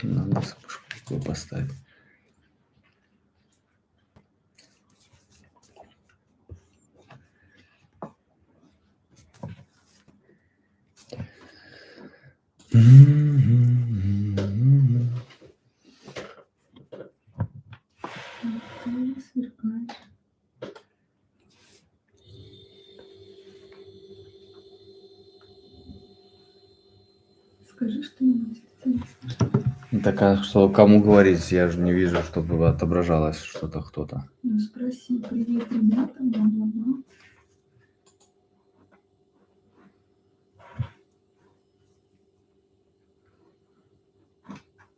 Надо вспышку поставить. Ты сверкаешь. Скажи что-нибудь интересное. Так, а что, кому говорить? Я же не вижу, чтобы отображалось что-то, кто-то. Ну, спроси: "Привет, ребята", бла-бла-бла.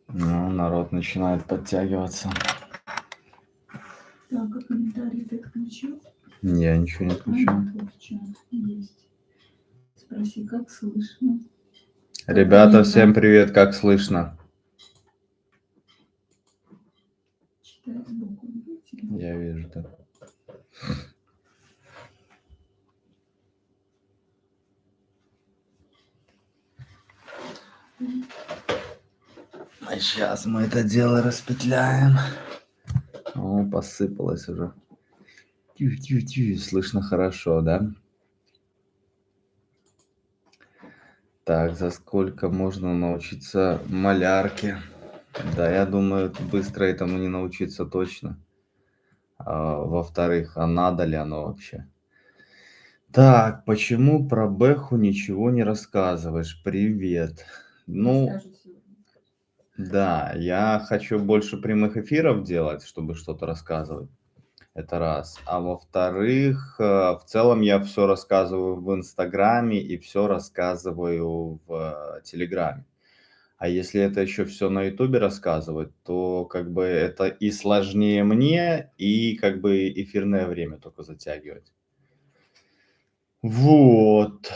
Ну, народ начинает подтягиваться. Так, а комментарии ты отключил? Я ничего не А, отключал. нет, вот чат есть. Спроси, как слышно. Ребята, Как всем комментарий. привет, как слышно? Читай сбоку, видите? Я вижу, да. А сейчас мы это дело распетляем. О, посыпалось уже. Тю-тю-тю, слышно хорошо, да? Так, за сколько можно научиться малярке? Да, я думаю, быстро этому не научиться точно. Во-вторых, а надо ли оно вообще? Так, почему про Бэху ничего не рассказываешь? Привет. Ну, Расскажу сегодня. да, я хочу больше прямых эфиров делать, чтобы что-то рассказывать. Это раз. А во-вторых, в целом я все рассказываю в Инстаграме и все рассказываю в Телеграме. А если это еще все на Ютубе рассказывать, то как бы это и сложнее мне, и как бы эфирное время только затягивать. Вот.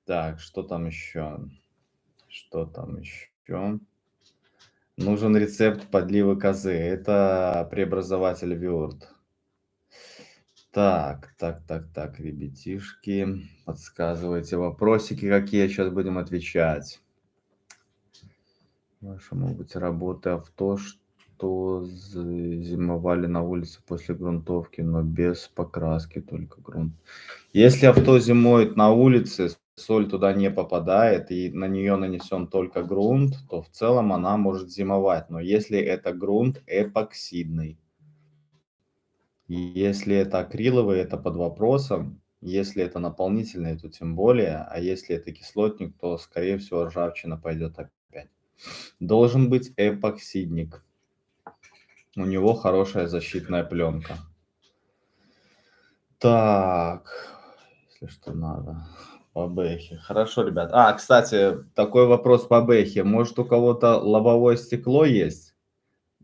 Так, что там еще? Что там еще? Нужен рецепт подливы козы. Это преобразователь Word. Так, ребятишки, подсказывайте вопросики, какие сейчас будем отвечать. Ваша, может быть, работа в то, что зимовали на улице после грунтовки, но без покраски, только грунт. Если авто зимует на улице, соль туда не попадает и на нее нанесен только грунт, то в целом она может зимовать. Но если это грунт эпоксидный, и если это акриловый, это под вопросом. Если это наполнительный, то тем более. А если это кислотник, то, скорее всего, ржавчина пойдет опять. Должен быть эпоксидник. У него хорошая защитная пленка. Так, если что надо. По Бэхе. Хорошо, ребят. Кстати, такой вопрос по Бэхе. Может, у кого-то лобовое стекло есть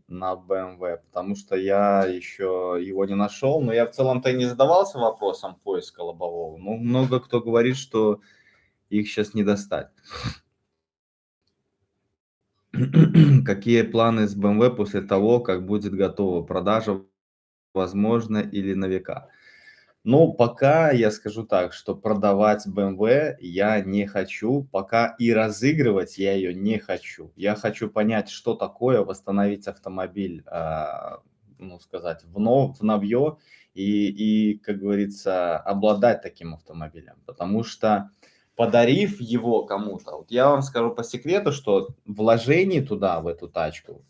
на BMW? Потому что я еще его не нашел. Но я в целом-то и не задавался вопросом поиска лобового. Ну, много кто говорит, что их сейчас не достать. Какие планы с BMW после того, как будет готова продажа, возможно, или на века? Ну, пока я скажу так, что продавать BMW я не хочу, пока и разыгрывать я ее не хочу. Я хочу понять, что такое восстановить автомобиль, ну, сказать, в новье и, как говорится, обладать таким автомобилем. Потому что подарив его кому-то, вот я вам скажу по секрету, что вложений туда, в эту тачку,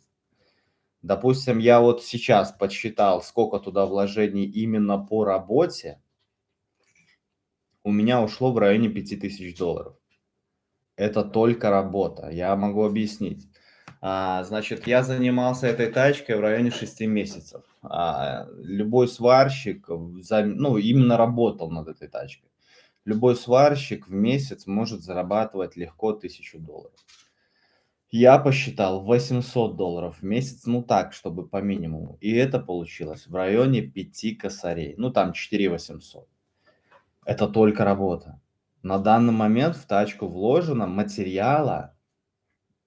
допустим, я вот сейчас подсчитал, сколько туда вложений именно по работе, у меня ушло в районе $5000. Это только работа. Я могу объяснить. Значит, я занимался этой тачкой в районе 6 месяцев. Любой сварщик, ну, именно работал над этой тачкой. Любой сварщик в месяц может зарабатывать легко $1000. Я посчитал $800 в месяц, ну так, чтобы по минимуму. И это получилось в районе 5 косарей. Ну там 4800. Это только работа. На данный момент в тачку вложено материала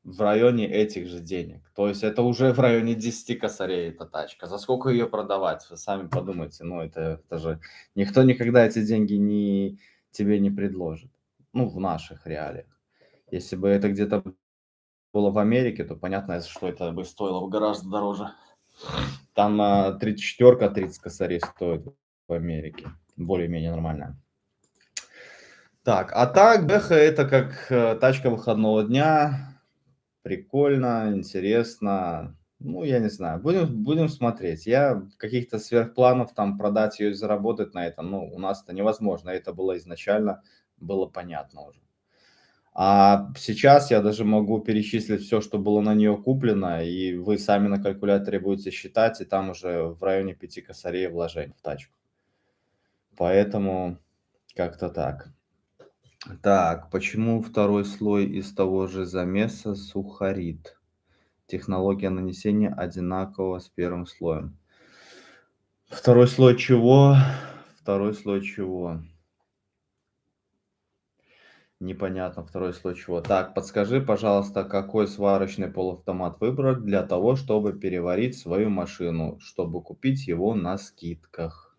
в районе этих же денег. То есть это уже в районе 10 косарей эта тачка. За сколько ее продавать? Вы сами подумайте. Ну, это же никто никогда эти деньги тебе не предложит. Ну, в наших реалиях. Если бы это где-то было в Америке, то понятно, что это бы стоило гораздо дороже. Там 34-ка 30 косарей стоит в Америке. Более-менее нормальная. Так, а так, Бэха это как тачка выходного дня. Прикольно, интересно. Ну, я не знаю. Будем смотреть. Я каких-то сверхпланов там продать ее и заработать на этом, ну, у нас это невозможно. Это было изначально, было понятно уже. А сейчас я даже могу перечислить все, что было на нее куплено, и вы сами на калькуляторе будете считать, и там уже в районе 5 косарей вложений в тачку. Поэтому как-то так. Так, почему второй слой из того же замеса сухарит? Технология нанесения одинакового с первым слоем. Второй слой чего? Второй слой чего? Непонятно, второй слой чего. Так, подскажи, пожалуйста, какой сварочный полуавтомат выбрать для того, чтобы переварить свою машину, чтобы купить его на скидках?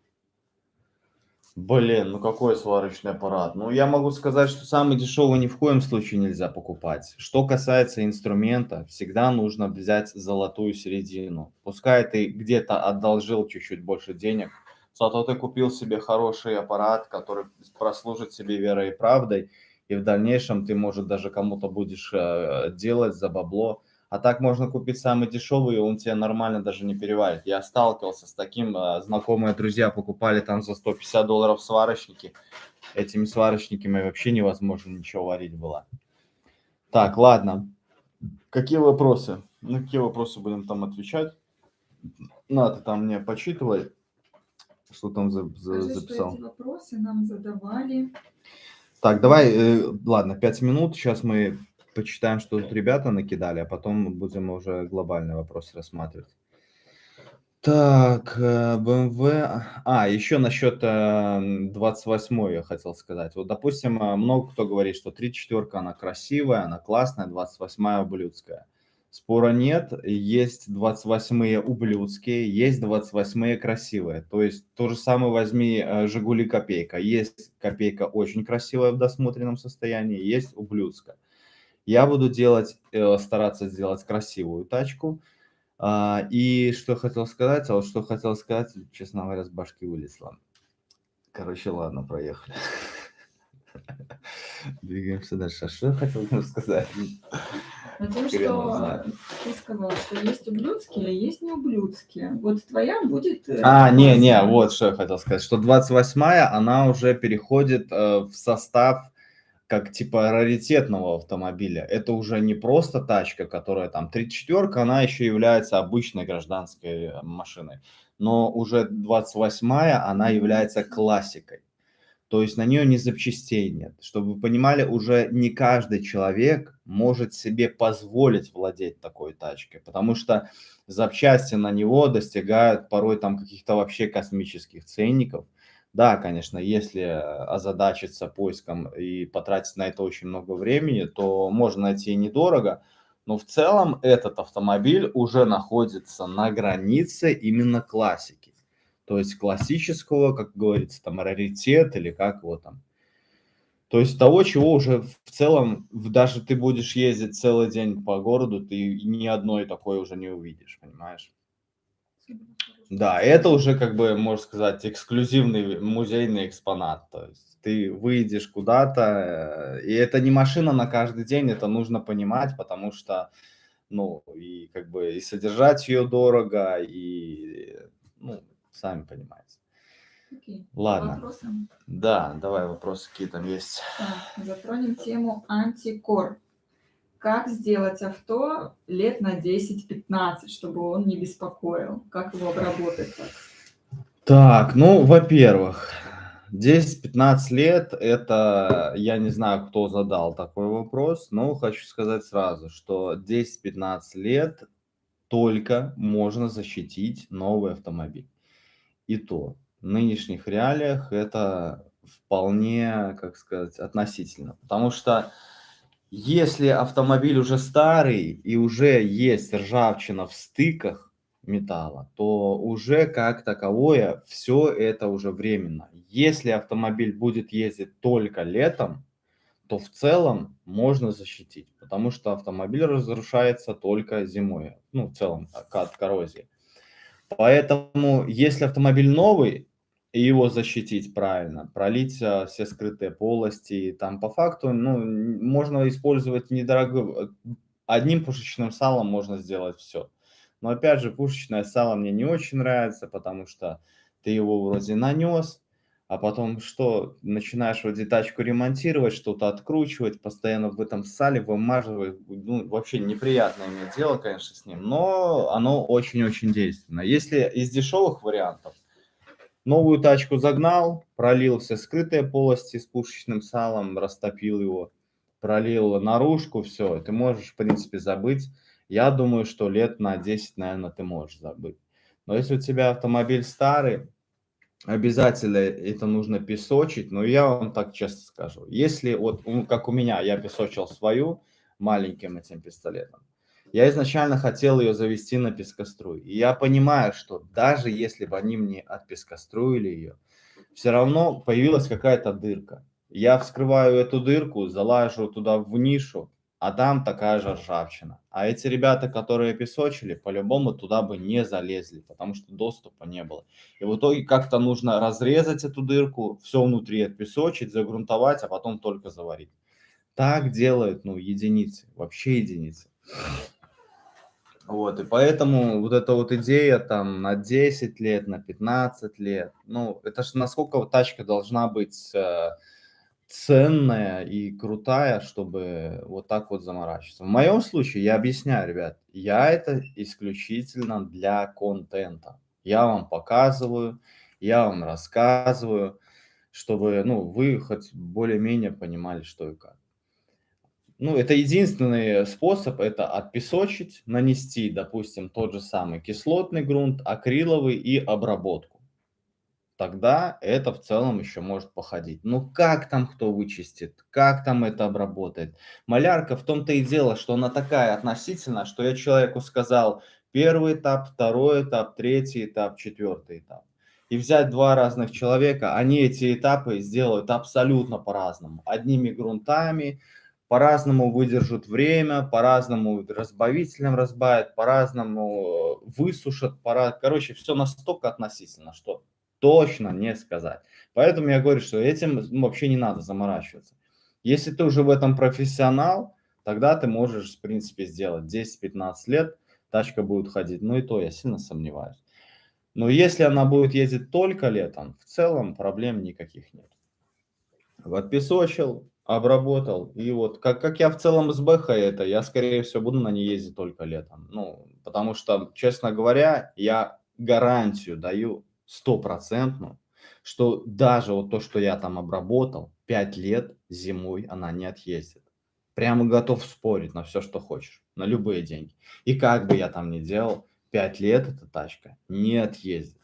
Блин, ну какой сварочный аппарат? Ну, я могу сказать, что самый дешевый ни в коем случае нельзя покупать. Что касается инструмента, всегда нужно взять золотую середину. Пускай ты где-то одолжил чуть-чуть больше денег, зато ты купил себе хороший аппарат, который прослужит себе верой и правдой, и в дальнейшем ты, может, даже кому-то будешь делать за бабло. А так можно купить самый дешевый, и он тебе нормально даже не переварит. Я сталкивался с таким, знакомые друзья покупали там за $150 сварочники. Этими сварочниками вообще невозможно ничего варить было. Так, ладно. Какие вопросы? На какие вопросы будем там отвечать? На, ты там мне почитывай, что там Скажи, что записал. эти вопросы нам задавали. Так, давай, ладно, 5 минут. Сейчас мы почитаем, что тут ребята накидали, а потом будем уже глобальные вопросы рассматривать. Так, BMW. Еще насчет 28 я хотел сказать. Вот, допустим, много кто говорит, что 34-ка, она красивая, она классная, 28-я ублюдская. Спора нет, есть 28-е ублюдские, есть 28-е красивые. То есть то же самое возьми Жигули Копейка. Есть Копейка очень красивая в досмотренном состоянии, есть ублюдская. Я буду стараться сделать красивую тачку. И что хотел сказать, честно говоря, с башки вылезло. Короче, ладно, проехали. Двигаемся дальше. А что я хотел сказать? Но тем, Хрен его что знает. ты сказал, что есть ублюдские, а есть неублюдские. Вот твоя будет... Не, классная. вот что я хотел сказать, что 28-я, она уже переходит в состав как типа раритетного автомобиля. Это уже не просто тачка, которая там 34-ка, она еще является обычной гражданской машиной. Но уже 28-я, она является классикой. То есть на нее ни запчастей нет. Чтобы вы понимали, уже не каждый человек может себе позволить владеть такой тачкой, потому что запчасти на него достигают порой там каких-то вообще космических ценников. Да, конечно, если озадачиться поиском и потратить на это очень много времени, то можно найти и недорого, но в целом этот автомобиль уже находится на границе именно классики. То есть классического, как говорится, там раритет или как его там. То есть того, чего уже в целом, даже ты будешь ездить целый день по городу, ты ни одной такой уже не увидишь, понимаешь? Да, это уже, как бы, можно сказать, эксклюзивный музейный экспонат. То есть ты выйдешь куда-то, и это не машина на каждый день, это нужно понимать, потому что, ну, и как бы и содержать ее дорого, и, ну, сами понимаете. Окей. Ладно. Вопросы? Да, давай вопросы какие там есть. Так, затронем тему антикор. Как сделать авто лет на 10-15, чтобы он не беспокоил? Как его обработать? Так, ну, во-первых, 10-15 лет, это, я не знаю, кто задал такой вопрос, но хочу сказать сразу, что 10-15 лет только можно защитить новый автомобиль. И то в нынешних реалиях это вполне, как сказать, относительно. Потому что если автомобиль уже старый и уже есть ржавчина в стыках металла, то уже как таковое все это уже временно. Если автомобиль будет ездить только летом, то в целом можно защитить, потому что автомобиль разрушается только зимой, ну, в целом от коррозии. Поэтому, если автомобиль новый, и его защитить правильно, пролить все скрытые полости, там по факту, ну, можно использовать недорогой, одним пушечным салом можно сделать все. Но опять же, пушечное сало мне не очень нравится, потому что ты его вроде нанес, а потом что, начинаешь вроде тачку ремонтировать, что-то откручивать, постоянно в этом сале вымазывать, ну, вообще неприятно иметь дело, конечно, с ним, но оно очень-очень действенно. Если из дешевых вариантов, новую тачку загнал, пролил все скрытые полости с пушечным салом, растопил его, пролил наружку, все, ты можешь, в принципе, забыть. Я думаю, что лет на 10, наверное, ты можешь забыть. Но если у тебя автомобиль старый, обязательно это нужно песочить, но я вам так честно скажу. Если вот, как у меня, я песочил свою маленьким этим пистолетом, я изначально хотел ее завести на пескоструй. И я понимаю, что даже если бы они мне отпескоструили ее, все равно появилась какая-то дырка. Я вскрываю эту дырку, залажу туда в нишу, а там такая же ржавчина. А эти ребята, которые песочили, по-любому туда бы не залезли, потому что доступа не было. И в итоге как-то нужно разрезать эту дырку, все внутри отпесочить, загрунтовать, а потом только заварить. Так делают, ну, единицы, вообще единицы. Вот, и поэтому вот эта вот идея там на 10 лет, на 15 лет, ну, это ж насколько вот тачка должна быть ценная и крутая, чтобы вот так вот заморачиваться. В моем случае, я объясняю, ребят, я это исключительно для контента. Я вам показываю, я вам рассказываю, чтобы, ну, вы хоть более-менее понимали, что и как. Ну, это единственный способ — это отпесочить, нанести, допустим, тот же самый кислотный грунт, акриловый и обработку. Тогда это в целом еще может походить. Ну как там кто вычистит, как там это обработает? Малярка в том-то и дело, что она такая относительно, что я человеку сказал первый этап, второй этап, третий этап, четвертый этап. И взять два разных человека, они эти этапы сделают абсолютно по-разному. Одними грунтами, по-разному выдержат время, по-разному разбавителем разбавят, по-разному высушат, короче, все настолько относительно, что точно не сказать. Поэтому я говорю, что этим вообще не надо заморачиваться. Если ты уже в этом профессионал, тогда ты можешь, в принципе, сделать 10-15 лет, тачка будет ходить. Ну и то я сильно сомневаюсь. Но если она будет ездить только летом, в целом проблем никаких нет. Отпесочил, обработал. И вот как я в целом с Бэхой это, я, скорее всего, буду на ней ездить только летом. Ну, потому что, честно говоря, я гарантию даю стопроцентную, что даже вот то, что я там обработал, 5 лет зимой она не отъездит. Прямо готов спорить на все, что хочешь, на любые деньги. И как бы я там ни делал, 5 лет эта тачка не отъездит,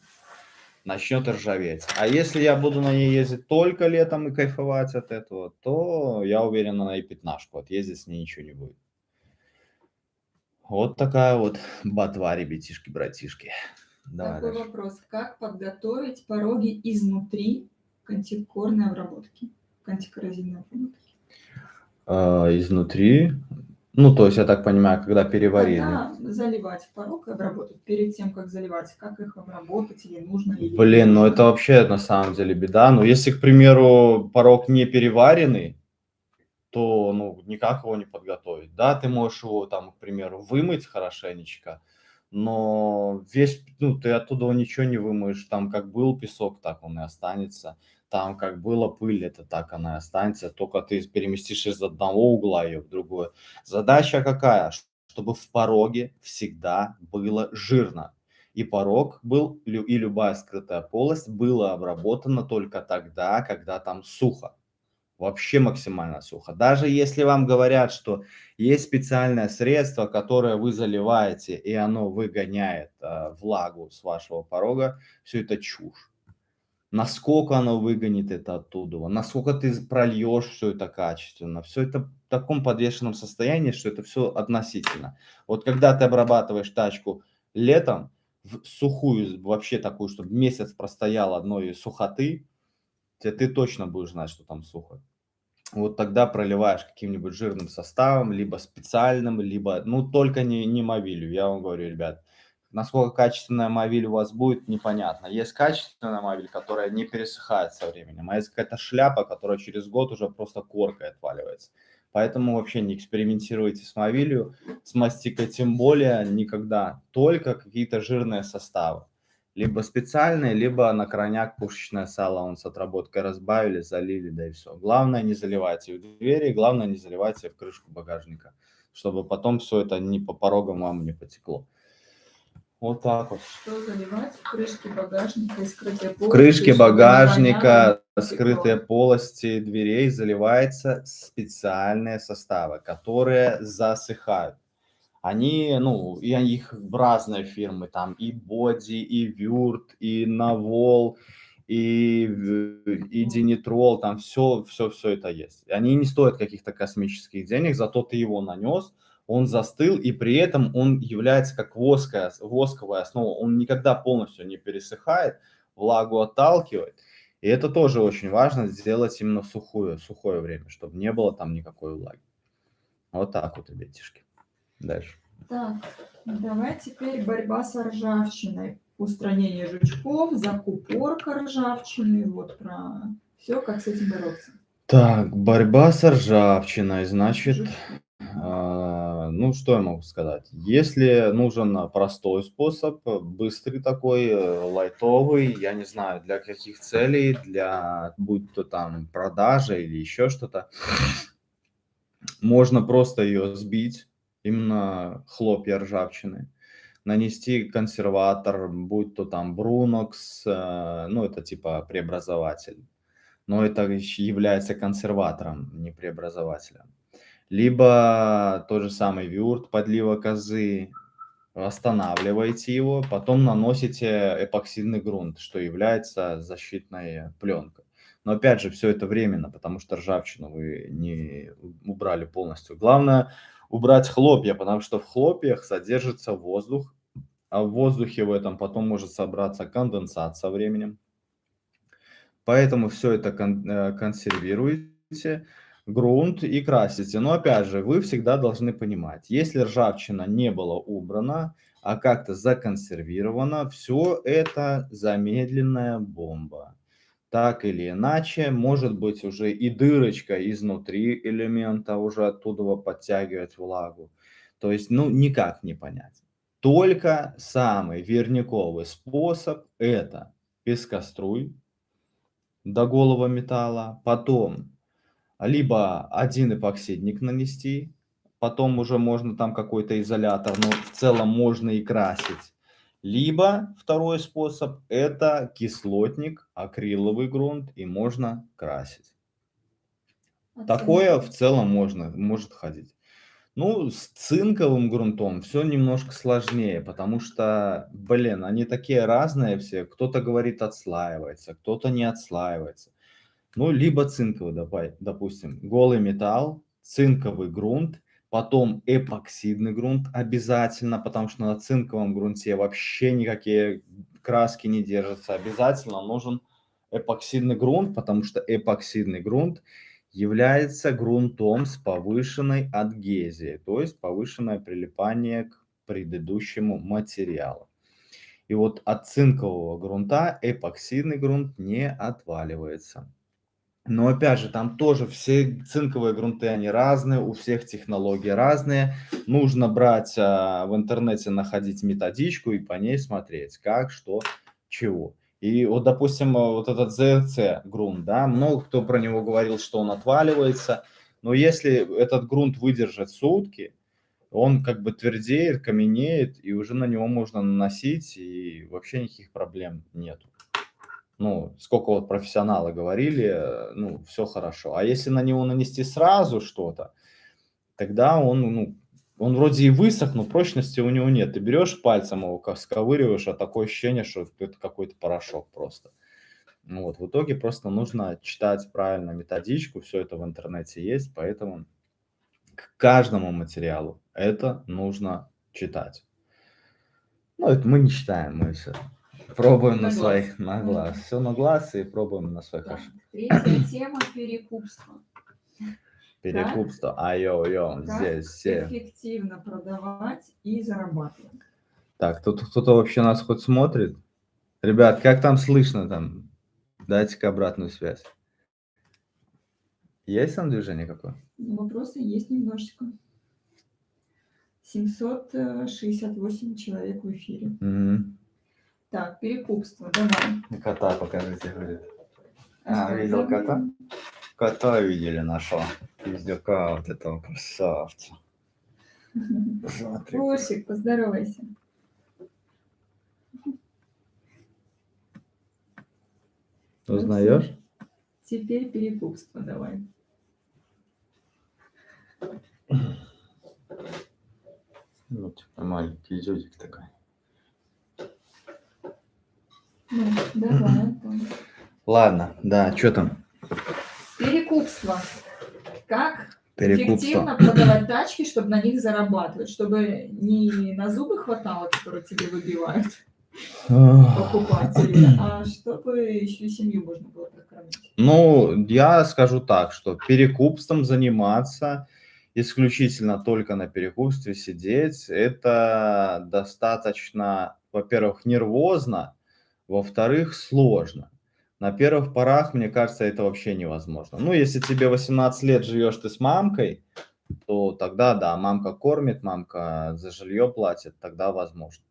начнет ржаветь. А если я буду на ней ездить только летом и кайфовать от этого, то я уверен, она и пятнашку отъездит, с ней ничего не будет. Вот такая вот ботва, ребятишки, братишки. Давай Такой дальше. вопрос. Как подготовить пороги изнутри к антикорной обработке, к антикоррозийной обработке? Изнутри, ну, то есть, я так понимаю, когда переварили. Когда заливать порог и обработать? Перед тем, как заливать, как их обработать или нужно, или не Блин, ну это нужно? вообще на самом деле беда. Но если, к примеру, порог не переваренный, то, ну, никак его не подготовить. Да, ты можешь его там, к примеру, вымыть хорошенечко, но весь, ну, ты оттуда ничего не вымоешь. Там как был песок, так он и останется. Там как была пыль, это так она и останется. Только ты переместишь из одного угла ее в другой. Задача какая? Чтобы в пороге всегда было жирно. И порог был, и любая скрытая полость была обработана только тогда, когда там сухо. Вообще максимально сухо. Даже если вам говорят, что есть специальное средство, которое вы заливаете, и оно выгоняет влагу с вашего порога, все это чушь. Насколько оно выгонит это оттуда, насколько ты прольешь все это качественно, все это в таком подвешенном состоянии, что это все относительно. Вот когда ты обрабатываешь тачку летом, в сухую, вообще такую, чтобы месяц простоял одной сухоты, ты точно будешь знать, что там сухо. вот тогда проливаешь каким-нибудь жирным составом, либо специальным, либо, ну, только не мовилью. Я вам говорю, ребят, насколько качественная мовиль у вас будет, непонятно. Есть качественная мовиль, которая не пересыхает со временем, а есть какая-то шляпа, которая через год уже просто коркой отваливается. Поэтому вообще не экспериментируйте с мовилью, с мастикой тем более никогда. Только какие-то жирные составы. Либо специальные, либо на крайняк пушечное сало он с отработкой разбавили, залили, да и все. Главное, не заливайте в двери, главное, не заливайте в крышку багажника, чтобы потом все это не по порогам вам не потекло. Вот так вот. Что заливать в крышке багажника и скрытые полости? В крышке чтобы не воняло, багажника, не скрытые текло? полости дверей заливаются специальные составы, которые засыхают. Они, ну, и их разные фирмы, там и Боди, и Вюрт, и Навол, и Денитрол, там все это есть. Они не стоят каких-то космических денег, зато ты его нанес, он застыл, и при этом он является как восковая основа. Он никогда полностью не пересыхает, влагу отталкивает. И это тоже очень важно сделать именно в сухое время, чтобы не было там никакой влаги. Вот так вот, ребятишки. Дальше. Так, давай теперь борьба с ржавчиной. Устранение жучков, закупорка ржавчины. Вот про все, как с этим бороться. Так, борьба с ржавчиной, значит, Жучки. ну что я могу сказать? Если нужен простой способ, быстрый такой, лайтовый, я не знаю, для каких целей, для будь то там продажи или еще что-то, можно просто ее сбить, именно хлопья ржавчины, нанести консерватор, будь то там Брунокс, ну это типа преобразователь, но это является консерватором, не преобразователем. Либо тот же самый Вюрт, подлива козы, останавливаете его, потом наносите эпоксидный грунт, что является защитной пленкой. Но опять же, все это временно, потому что ржавчину вы не убрали полностью. Главное убрать хлопья, потому что в хлопьях содержится воздух, а в воздухе в этом потом может собраться конденсат со временем. Поэтому все это консервируете, грунт и красите. Но опять же, вы всегда должны понимать, если ржавчина не была убрана, а как-то законсервирована, все это замедленная бомба. Так или иначе, может быть уже и дырочка изнутри элемента уже оттуда подтягивать влагу. То есть, ну, никак не понять. Только самый верняковый способ – это пескоструй до голого металла, потом либо один эпоксидник нанести, потом уже можно там какой-то изолятор, но в целом можно и красить. Либо второй способ – это кислотник, акриловый грунт, и можно красить. Такое в целом может ходить. Ну, с цинковым грунтом все немножко сложнее, потому что, блин, они такие разные все. Кто-то говорит отслаивается, кто-то не отслаивается. Ну, либо цинковый, допустим, голый металл, цинковый грунт, потом эпоксидный грунт обязательно, потому что на цинковом грунте вообще никакие краски не держатся. Обязательно нужен эпоксидный грунт, потому что эпоксидный грунт является грунтом с повышенной адгезией, то есть повышенное прилипание к предыдущему материалу. И вот от цинкового грунта эпоксидный грунт не отваливается. Но опять же, там тоже все цинковые грунты, они разные, у всех технологии разные. Нужно брать в интернете, находить методичку и по ней смотреть, как, что, чего. И вот, допустим, вот этот ZRC грунт, да, много кто про него говорил, что он отваливается. Но если этот грунт выдержать сутки, он как бы твердеет, каменеет, и уже на него можно наносить, и вообще никаких проблем нету. Ну, сколько вот профессионалы говорили, ну, все хорошо. А если на него нанести сразу что-то, тогда он, ну, он вроде и высох, но прочности у него нет. Ты берешь пальцем его, сковыриваешь, а такое ощущение, что это какой-то порошок просто. Ну вот, в итоге просто нужно читать правильно методичку, все это в интернете есть, поэтому к каждому материалу это нужно читать. Ну, это мы не читаем, мы все пробуем на глаз. Мгм. Все на глаз и пробуем на своих Так, ошибках. третья тема – перекупство. Перекупство. Йо, Как здесь все. эффективно продавать и зарабатывать? Так, тут кто-то вообще нас хоть смотрит? Ребят, как там слышно там? Дайте-ка обратную связь. Есть там движение какое? Вопросы есть немножечко. 768 человек в эфире. Мгм. Так, перекупство, давай. Кота покажите, говорит. Что Видел за- кота? Кота видели нашего. Пиздюка вот этого красавца. Смотри. Пушик, поздоровайся. Узнаешь? Теперь перекупство давай. Ну, типа маленький зюзик такой. Ну, давай, Антон. Ладно, да, что там? Перекупство. Как Перекупство. эффективно продавать тачки, чтобы на них зарабатывать, чтобы не на зубы хватало, которые тебе выбивают покупатели, а чтобы еще и семью можно было прокормить. Ну, я скажу так, что перекупством заниматься, исключительно только на перекупстве сидеть, это достаточно, во-первых, нервозно, во-вторых, сложно. На первых порах, мне кажется, это вообще невозможно. Ну, если тебе 18 лет живешь ты с мамкой, то тогда да, мамка кормит, мамка за жилье платит, тогда возможно.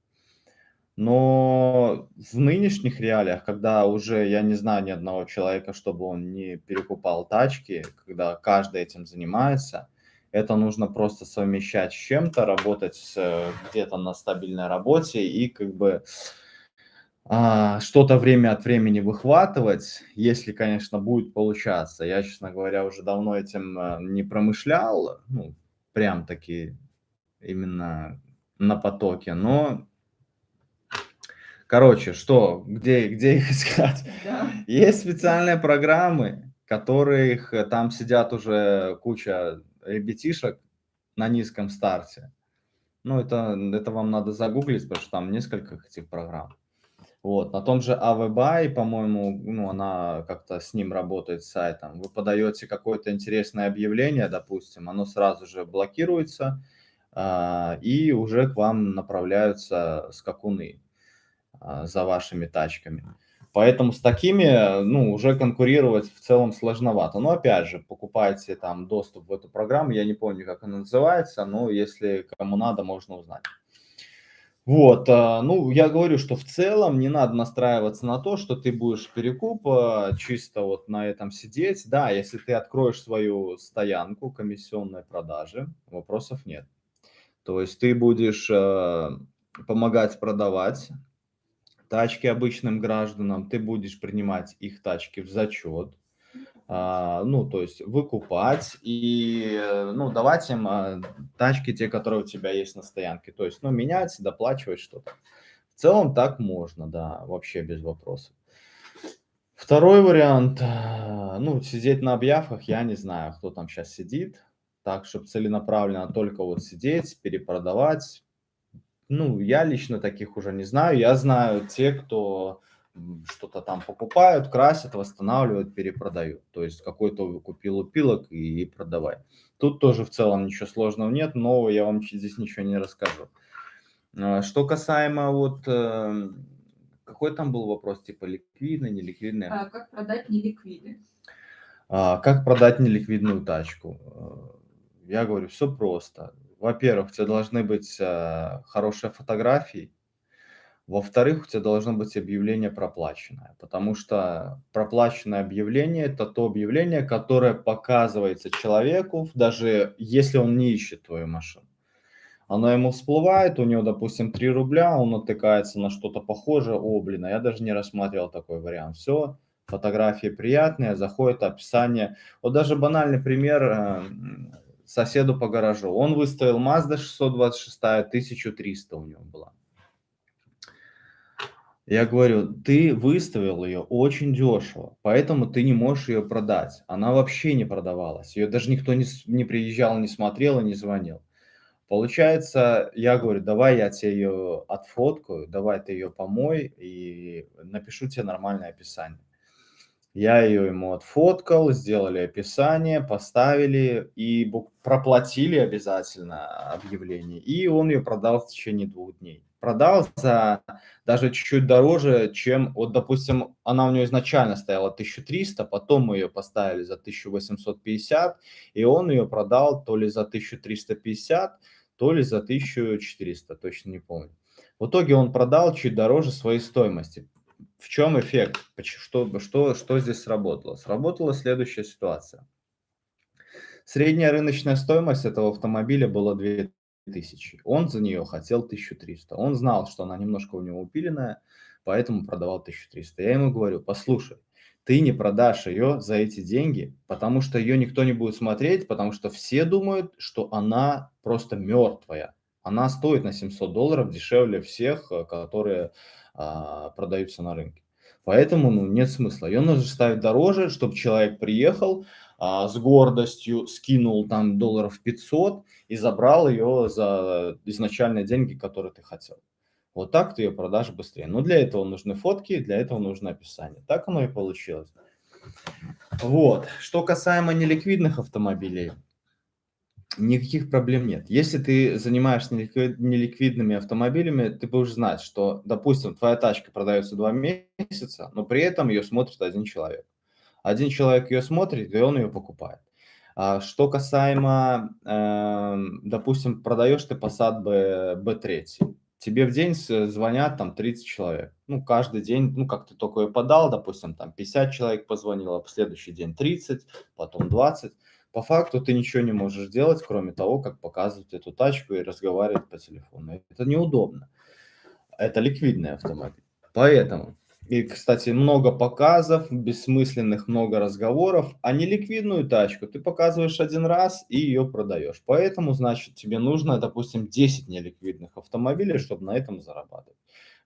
Но в нынешних реалиях, когда уже я не знаю ни одного человека, чтобы он не перекупал тачки, когда каждый этим занимается, это нужно просто совмещать с чем-то, работать где-то на стабильной работе и как бы что-то время от времени выхватывать, если, конечно, будет получаться. Я, честно говоря, уже давно этим не промышлял, ну, прям таки именно на потоке, но короче, что, где их искать? Да. Есть специальные программы, которых там сидят уже куча ребятишек на низком старте. Ну, это вам надо загуглить, потому что там несколько этих программ. Вот, на том же AVBuy, по-моему, ну, она как-то с ним работает, с сайтом. Вы подаете какое-то интересное объявление, допустим, оно сразу же блокируется, и уже к вам направляются скакуны за вашими тачками. Поэтому с такими, ну, уже конкурировать в целом сложновато. Но опять же, покупайте там доступ в эту программу, я не помню, как она называется, но если кому надо, можно узнать. Вот, ну, я говорю, что в целом не надо настраиваться на то, что ты будешь перекуп чисто вот на этом сидеть. Да, если ты откроешь свою стоянку комиссионной продажи, вопросов нет. То есть ты будешь помогать продавать тачки обычным гражданам, ты будешь принимать их тачки в зачет, ну, то есть выкупать и, ну, давать им тачки, те, которые у тебя есть на стоянке. То есть, ну, менять, доплачивать что-то. В целом так можно, да, вообще без вопросов. Второй вариант, ну, сидеть на объявках, я не знаю, кто там сейчас сидит, так, чтобы целенаправленно только вот сидеть, перепродавать. Ну, я лично таких уже не знаю. Я знаю те, кто что-то там покупают, красят, восстанавливают, перепродают. То есть какой-то купил упилок и продавай. Тут тоже в целом ничего сложного нет, но я вам здесь ничего не расскажу. Что касаемо вот, какой там был вопрос, типа ликвидный, неликвидный? Как продать неликвиды? Как продать неликвидную тачку? Я говорю, все просто. Во-первых, у тебя должны быть хорошие фотографии. Во-вторых, у тебя должно быть объявление проплаченное, потому что проплаченное объявление – это то объявление, которое показывается человеку, даже если он не ищет твою машину. Оно ему всплывает, у него, допустим, 3 рубля, он натыкается на что-то похожее, о, блин, а я даже не рассматривал такой вариант. Все, фотографии приятные, заходит описание. Вот даже банальный пример соседу по гаражу. Он выставил Mazda 626, 1300 у него была. Я говорю, ты выставил ее очень дешево, поэтому ты не можешь ее продать. Она вообще не продавалась. Ее даже никто не приезжал, не смотрел и не звонил. Получается, я говорю, давай я тебе ее отфоткаю, давай ты ее помой и напишу тебе нормальное описание. Я ее ему отфоткал, сделали описание, поставили и проплатили обязательно объявление. И он ее продал в течение 2 дней. Продал за даже чуть-чуть дороже, чем, вот, допустим, она у него изначально стояла 1300, потом мы ее поставили за 1850, и он ее продал то ли за 1350, то ли за 1400, точно не помню. В итоге он продал чуть дороже своей стоимости. В чем эффект? Что здесь сработало? Сработала следующая ситуация. Средняя рыночная стоимость этого автомобиля была 2000. Он за нее хотел 1300. Он знал, что она немножко у него упиленная, поэтому продавал 1300. Я ему говорю: послушай, ты не продашь ее за эти деньги, потому что ее никто не будет смотреть, потому что все думают, что она просто мертвая. Она стоит на $700 дешевле всех, которые продаются на рынке. Поэтому, ну, нет смысла. Ее нужно ставить дороже, чтобы человек приехал, с гордостью скинул там долларов 500 и забрал ее за изначальные деньги, которые ты хотел. Вот так ты ее продашь быстрее. Но для этого нужны фотки, для этого нужно описание. Так оно и получилось. Вот. Что касаемо неликвидных автомобилей, никаких проблем нет. Если ты занимаешься неликвидными автомобилями, ты будешь знать, что, допустим, твоя тачка продается 2 месяца, но при этом ее смотрит один человек. Один человек ее смотрит, и он ее покупает. Что касаемо, допустим, продаешь ты Passat B3, тебе в день звонят там 30 человек. Ну, каждый день, ну, как ты только ее подал, допустим, там 50 человек позвонило, а в следующий день 30, потом 20. По факту ты ничего не можешь делать, кроме того, как показывать эту тачку и разговаривать по телефону. Это неудобно. Это ликвидный автомобиль. Поэтому, и, кстати, много показов, бессмысленных, много разговоров, а неликвидную тачку ты показываешь один раз и ее продаешь. Поэтому, значит, тебе нужно, допустим, 10 неликвидных автомобилей, чтобы на этом зарабатывать.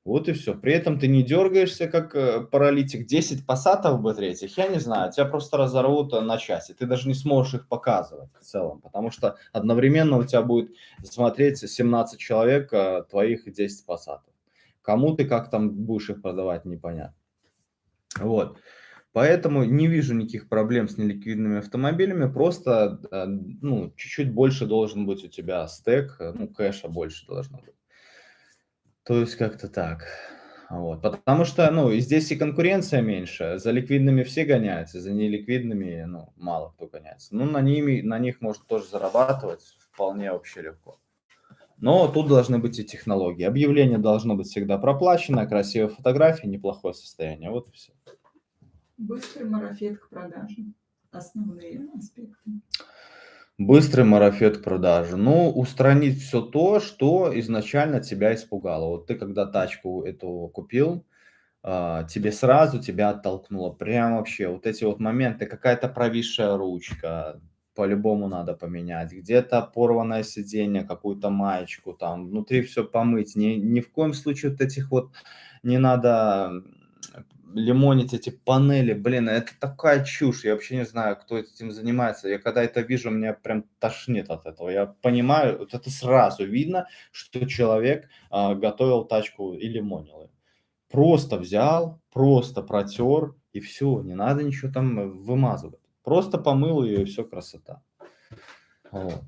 Вот и все. При этом ты не дергаешься, как паралитик. 10 пассатов B3, я не знаю, тебя просто разорвут на части. Ты даже не сможешь их показывать в целом, потому что одновременно у тебя будет смотреть 17 человек, твоих 10 пассатов. Кому ты как там будешь их продавать, непонятно. Вот. Поэтому не вижу никаких проблем с неликвидными автомобилями, просто, ну, чуть-чуть больше должен быть у тебя стек, ну, кэша больше должно быть. То есть как-то так. Вот. Потому что, ну, и здесь и конкуренция меньше. За ликвидными все гоняются, за неликвидными, ну, мало кто гоняется. Ну, на них можно тоже зарабатывать вполне вообще легко. Но тут должны быть и технологии. Объявление должно быть всегда проплачено, красивые фотографии, неплохое состояние. Вот и все. Быстрый марафет к продаже. Основные аспекты. Быстрый марафет к продаже. Ну, устранить все то, что изначально тебя испугало. Вот ты когда тачку эту купил, тебя оттолкнуло. Прям вообще вот эти вот моменты, какая-то провисшая ручка, по-любому надо поменять. Где-то порванное сиденье, какую-то маечку там, внутри все помыть. Ни в коем случае вот этих вот не надо лимонить эти панели. Блин, это такая чушь. Я вообще не знаю, кто этим занимается. Я когда это вижу, меня прям тошнит от этого. Я понимаю, вот это сразу видно, что человек готовил тачку и лимонил её. Просто взял, просто протер и все, не надо ничего там вымазывать. Просто помыл ее и все, красота. Вот.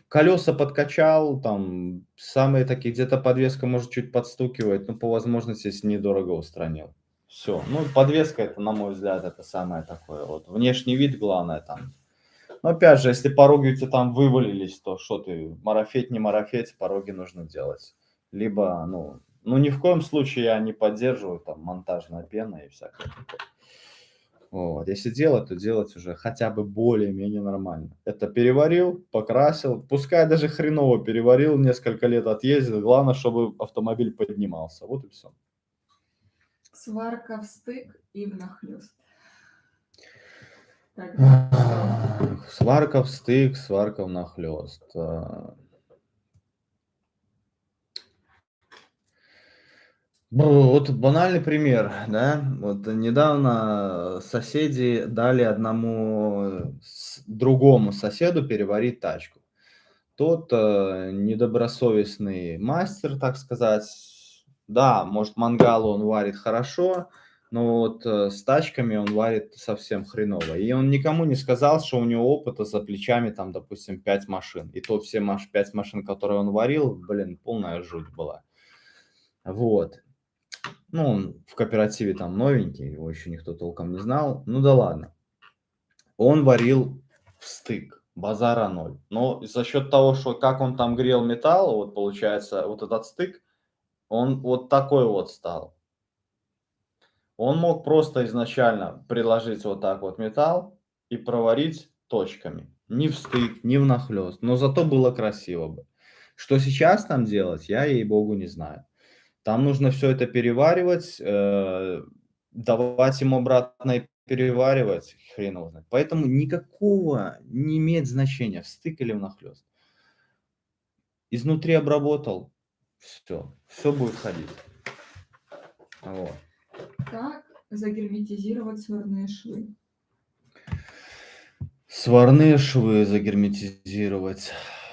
Колеса подкачал, там самые такие, где-то подвеска может чуть подстукивать, но по возможности, если недорого устранил. Все. Ну, подвеска это, на мой взгляд, это самое такое. Вот внешний вид главное там. Но опять же, если пороги у тебя там вывалились, то что ты, марафет, не марафет, пороги нужно делать. Либо, ну ни в коем случае я не поддерживаю там монтажная пена и всякое такое. Вот. Если делать, то делать уже хотя бы более-менее нормально. Это переварил, покрасил, пускай даже хреново переварил, несколько лет отъездил, главное, чтобы автомобиль поднимался. Вот и все. Сварка в стык и внахлёст. Тогда Сварка в стык, сварка внахлёст. Вот банальный пример, да. Вот недавно соседи дали одному другому соседу переварить тачку. Тот недобросовестный мастер, так сказать. Да, может, мангал он варит хорошо, но вот с тачками он варит совсем хреново. И он никому не сказал, что у него опыта за плечами, там, допустим, 5 машин. И то все 5 машин, которые он варил, блин, полная жуть была. Вот. Ну, он в кооперативе там новенький, его еще никто толком не знал. Ну да ладно. Он варил в стык, базара ноль. Но за счет того, что как он там грел металл, вот получается, вот этот стык, он вот такой вот стал. Он мог просто изначально приложить вот так вот металл и проварить точками. Ни в стык, ни внахлёст. Но зато было красиво бы. Что сейчас там делать, я, ей-богу, не знаю. Там нужно все это переваривать, давать ему обратно и переваривать, хрен его знает. Поэтому никакого не имеет значения, встык или внахлёст. Изнутри обработал, все будет ходить. Вот. Как загерметизировать сварные швы? Сварные швы загерметизировать.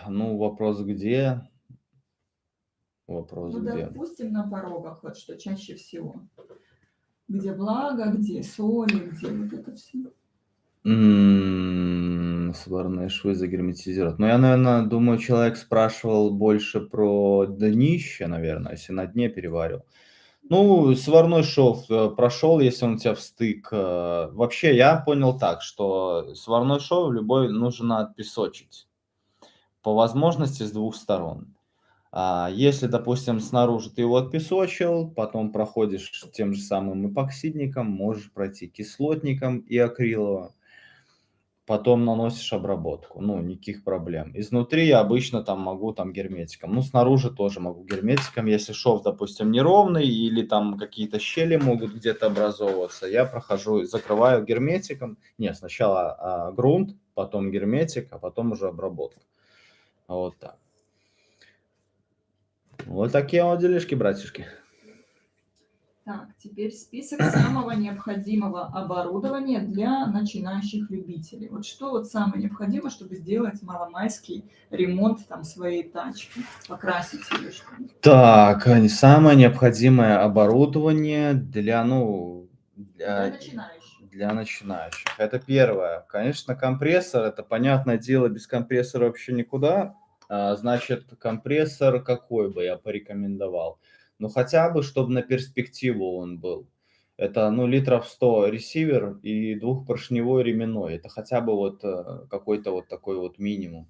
Ну, вопрос где? Вопрос Ну, где? допустим, на порогах, вот что чаще всего. Где влага, где соли, где вот это все. Сварные швы загерметизировать. Ну, я, наверное, думаю, человек спрашивал больше про днище, наверное, если на дне переварил. Ну, сварной шов прошел, если он у тебя в стык. Вообще, я понял так, что сварной шов любой нужно отпесочить. По возможности с двух сторон. Если, допустим, снаружи ты его отпесочил, потом проходишь тем же самым эпоксидником, можешь пройти кислотником и акриловым. Потом наносишь обработку, ну, никаких проблем. Изнутри я обычно там могу там герметиком, ну, снаружи тоже могу герметиком. Если шов, допустим, неровный или там какие-то щели могут где-то образовываться, я прохожу, закрываю герметиком. Нет, сначала грунт, потом герметик, а потом уже обработка. Вот так. Вот такие вот делишки, братишки. Так, теперь список самого необходимого оборудования для начинающих любителей. Вот что вот самое необходимое, чтобы сделать маломальский ремонт там своей тачки, покрасить ее что-нибудь? Так, самое необходимое оборудование для, Для начинающих. для начинающих. Это первое. Конечно, компрессор, это понятное дело, без компрессора вообще никуда. Значит, компрессор какой бы я порекомендовал? Ну, хотя бы, чтобы на перспективу он был. Это, ну, литров 100 ресивер и двухпоршневой ременной. Это хотя бы вот какой-то вот такой вот минимум.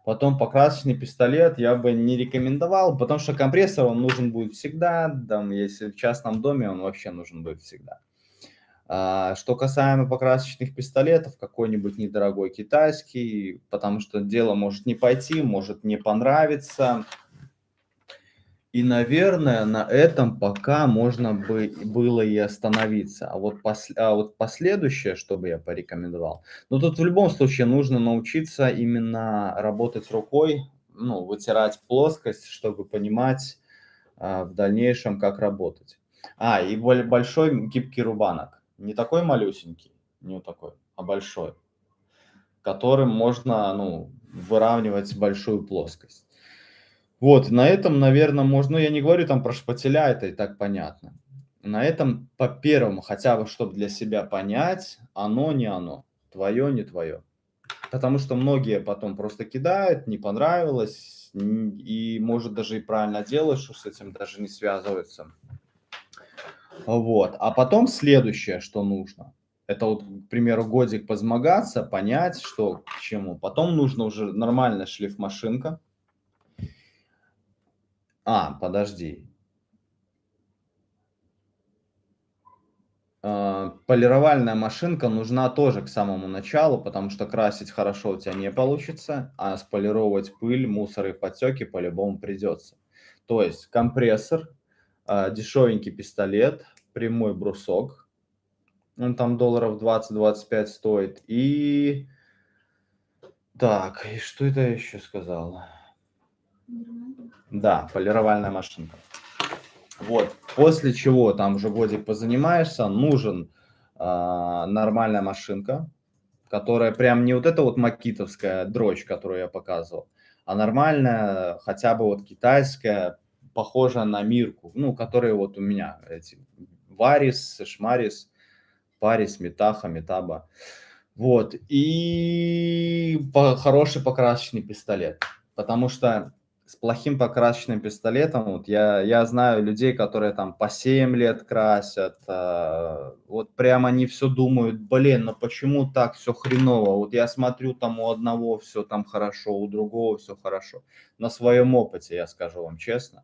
Потом покрасочный пистолет я бы не рекомендовал, потому что компрессор он нужен будет всегда, там, если в частном доме он вообще нужен будет всегда. Что касаемо покрасочных пистолетов, какой-нибудь недорогой китайский, потому что дело может не пойти, может не понравиться. И, наверное, на этом пока можно было и остановиться. А вот последующее, что бы я порекомендовал, ну, тут в любом случае нужно научиться именно работать рукой, ну, вытирать плоскость, чтобы понимать в дальнейшем, как работать. И большой гибкий рубанок. Не такой малюсенький, не вот такой, а большой, которым можно, ну, выравнивать большую плоскость. Вот, на этом, наверное, можно, ну, я не говорю там про шпателя, это и так понятно. На этом по первому, хотя бы, чтобы для себя понять, оно не оно, твое не твое. Потому что многие потом просто кидают, не понравилось, и, может, даже и правильно делают, что с этим даже не связываются. Вот, а потом следующее, что нужно. Это вот, к примеру, годик позмогаться, понять, что к чему. Потом нужно уже нормальная шлифмашинка. Подожди. Полировальная машинка нужна тоже к самому началу, потому что красить хорошо у тебя не получится, а сполировать пыль, мусор и подтеки по-любому придется. То есть компрессор, дешевенький пистолет, прямой брусок, он там долларов 20-25 стоит. И так, и что это я еще сказал? Да, полировальная машинка. Вот, после чего там уже годик позанимаешься, нужен нормальная машинка, которая прям не вот эта вот макитовская дрочь, которую я показывал, а нормальная, хотя бы вот китайская, похожая на Мирку, ну, которые вот у меня эти Варис, Шмарис, Парис, Метаха, Метаба. Вот. И хороший покрасочный пистолет. Потому что с плохим покрасочным пистолетом, вот я знаю людей, которые там по 7 лет красят, вот прям они все думают, блин, ну почему так все хреново? Вот я смотрю, там у одного все там хорошо, у другого все хорошо. На своем опыте я скажу вам честно,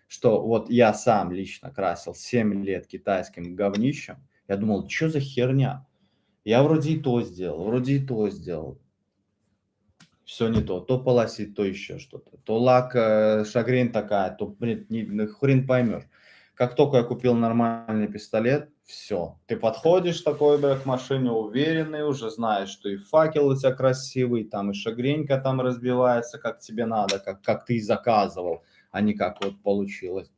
что вот я сам лично красил 7 лет китайским говнищем, я думал, что за херня? Я вроде и то сделал, вроде и то сделал. Все не то полосит, то еще что-то. То лак, шагрень такая, то, блин, хрен поймешь. Как только я купил нормальный пистолет, все. Ты подходишь такой, бля, к машине уверенный, уже знаешь, что и факел у тебя красивый, там и шагренька там разбивается, как тебе надо, как ты и заказывал, а не как вот получилось.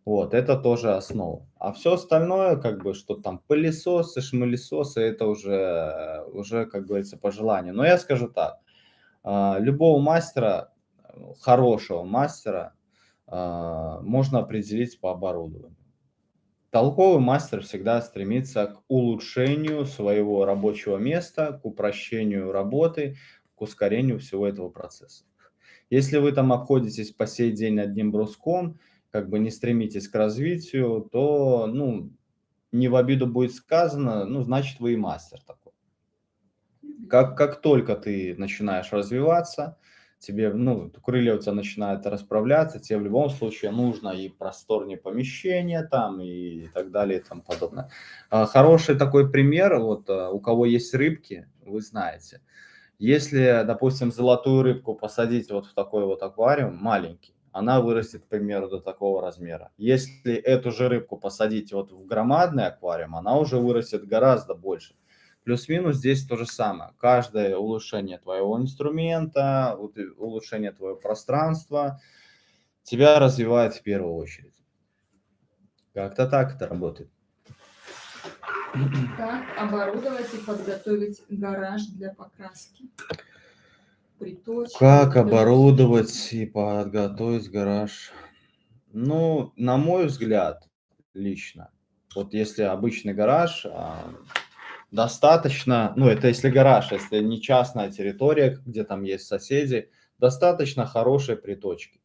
Вот, это тоже основа. А все остальное, как бы, что там пылесосы, шмылесосы, это уже, как говорится, по желанию. Но я скажу так, любого мастера, хорошего мастера, можно определить по оборудованию. Толковый мастер всегда стремится к улучшению своего рабочего места, к упрощению работы, к ускорению всего этого процесса. Если вы там обходитесь по сей день одним бруском, как бы не стремитесь к развитию, то, ну, не в обиду будет сказано, ну, значит, вы и мастер такой. Как только ты начинаешь развиваться, тебе, ну, крылья у тебя начинают расправляться, тебе в любом случае нужно и просторнее помещение там, и так далее, и тому подобное. Хороший такой пример, вот у кого есть рыбки, вы знаете, если, допустим, золотую рыбку посадить вот в такой вот аквариум маленький, она вырастет, к примеру, до такого размера. Если эту же рыбку посадить вот в громадный аквариум, она уже вырастет гораздо больше. Плюс-минус здесь то же самое. Каждое улучшение твоего инструмента, улучшение твоего пространства тебя развивает в первую очередь. Как-то так это работает. Как оборудовать и подготовить гараж для покраски? Приточки, Как вот это всё. оборудовать и подготовить гараж? Ну, на мой взгляд, лично, вот если обычный гараж, достаточно, ну, это если гараж, если не частная территория, где там есть соседи, достаточно хорошей приточки.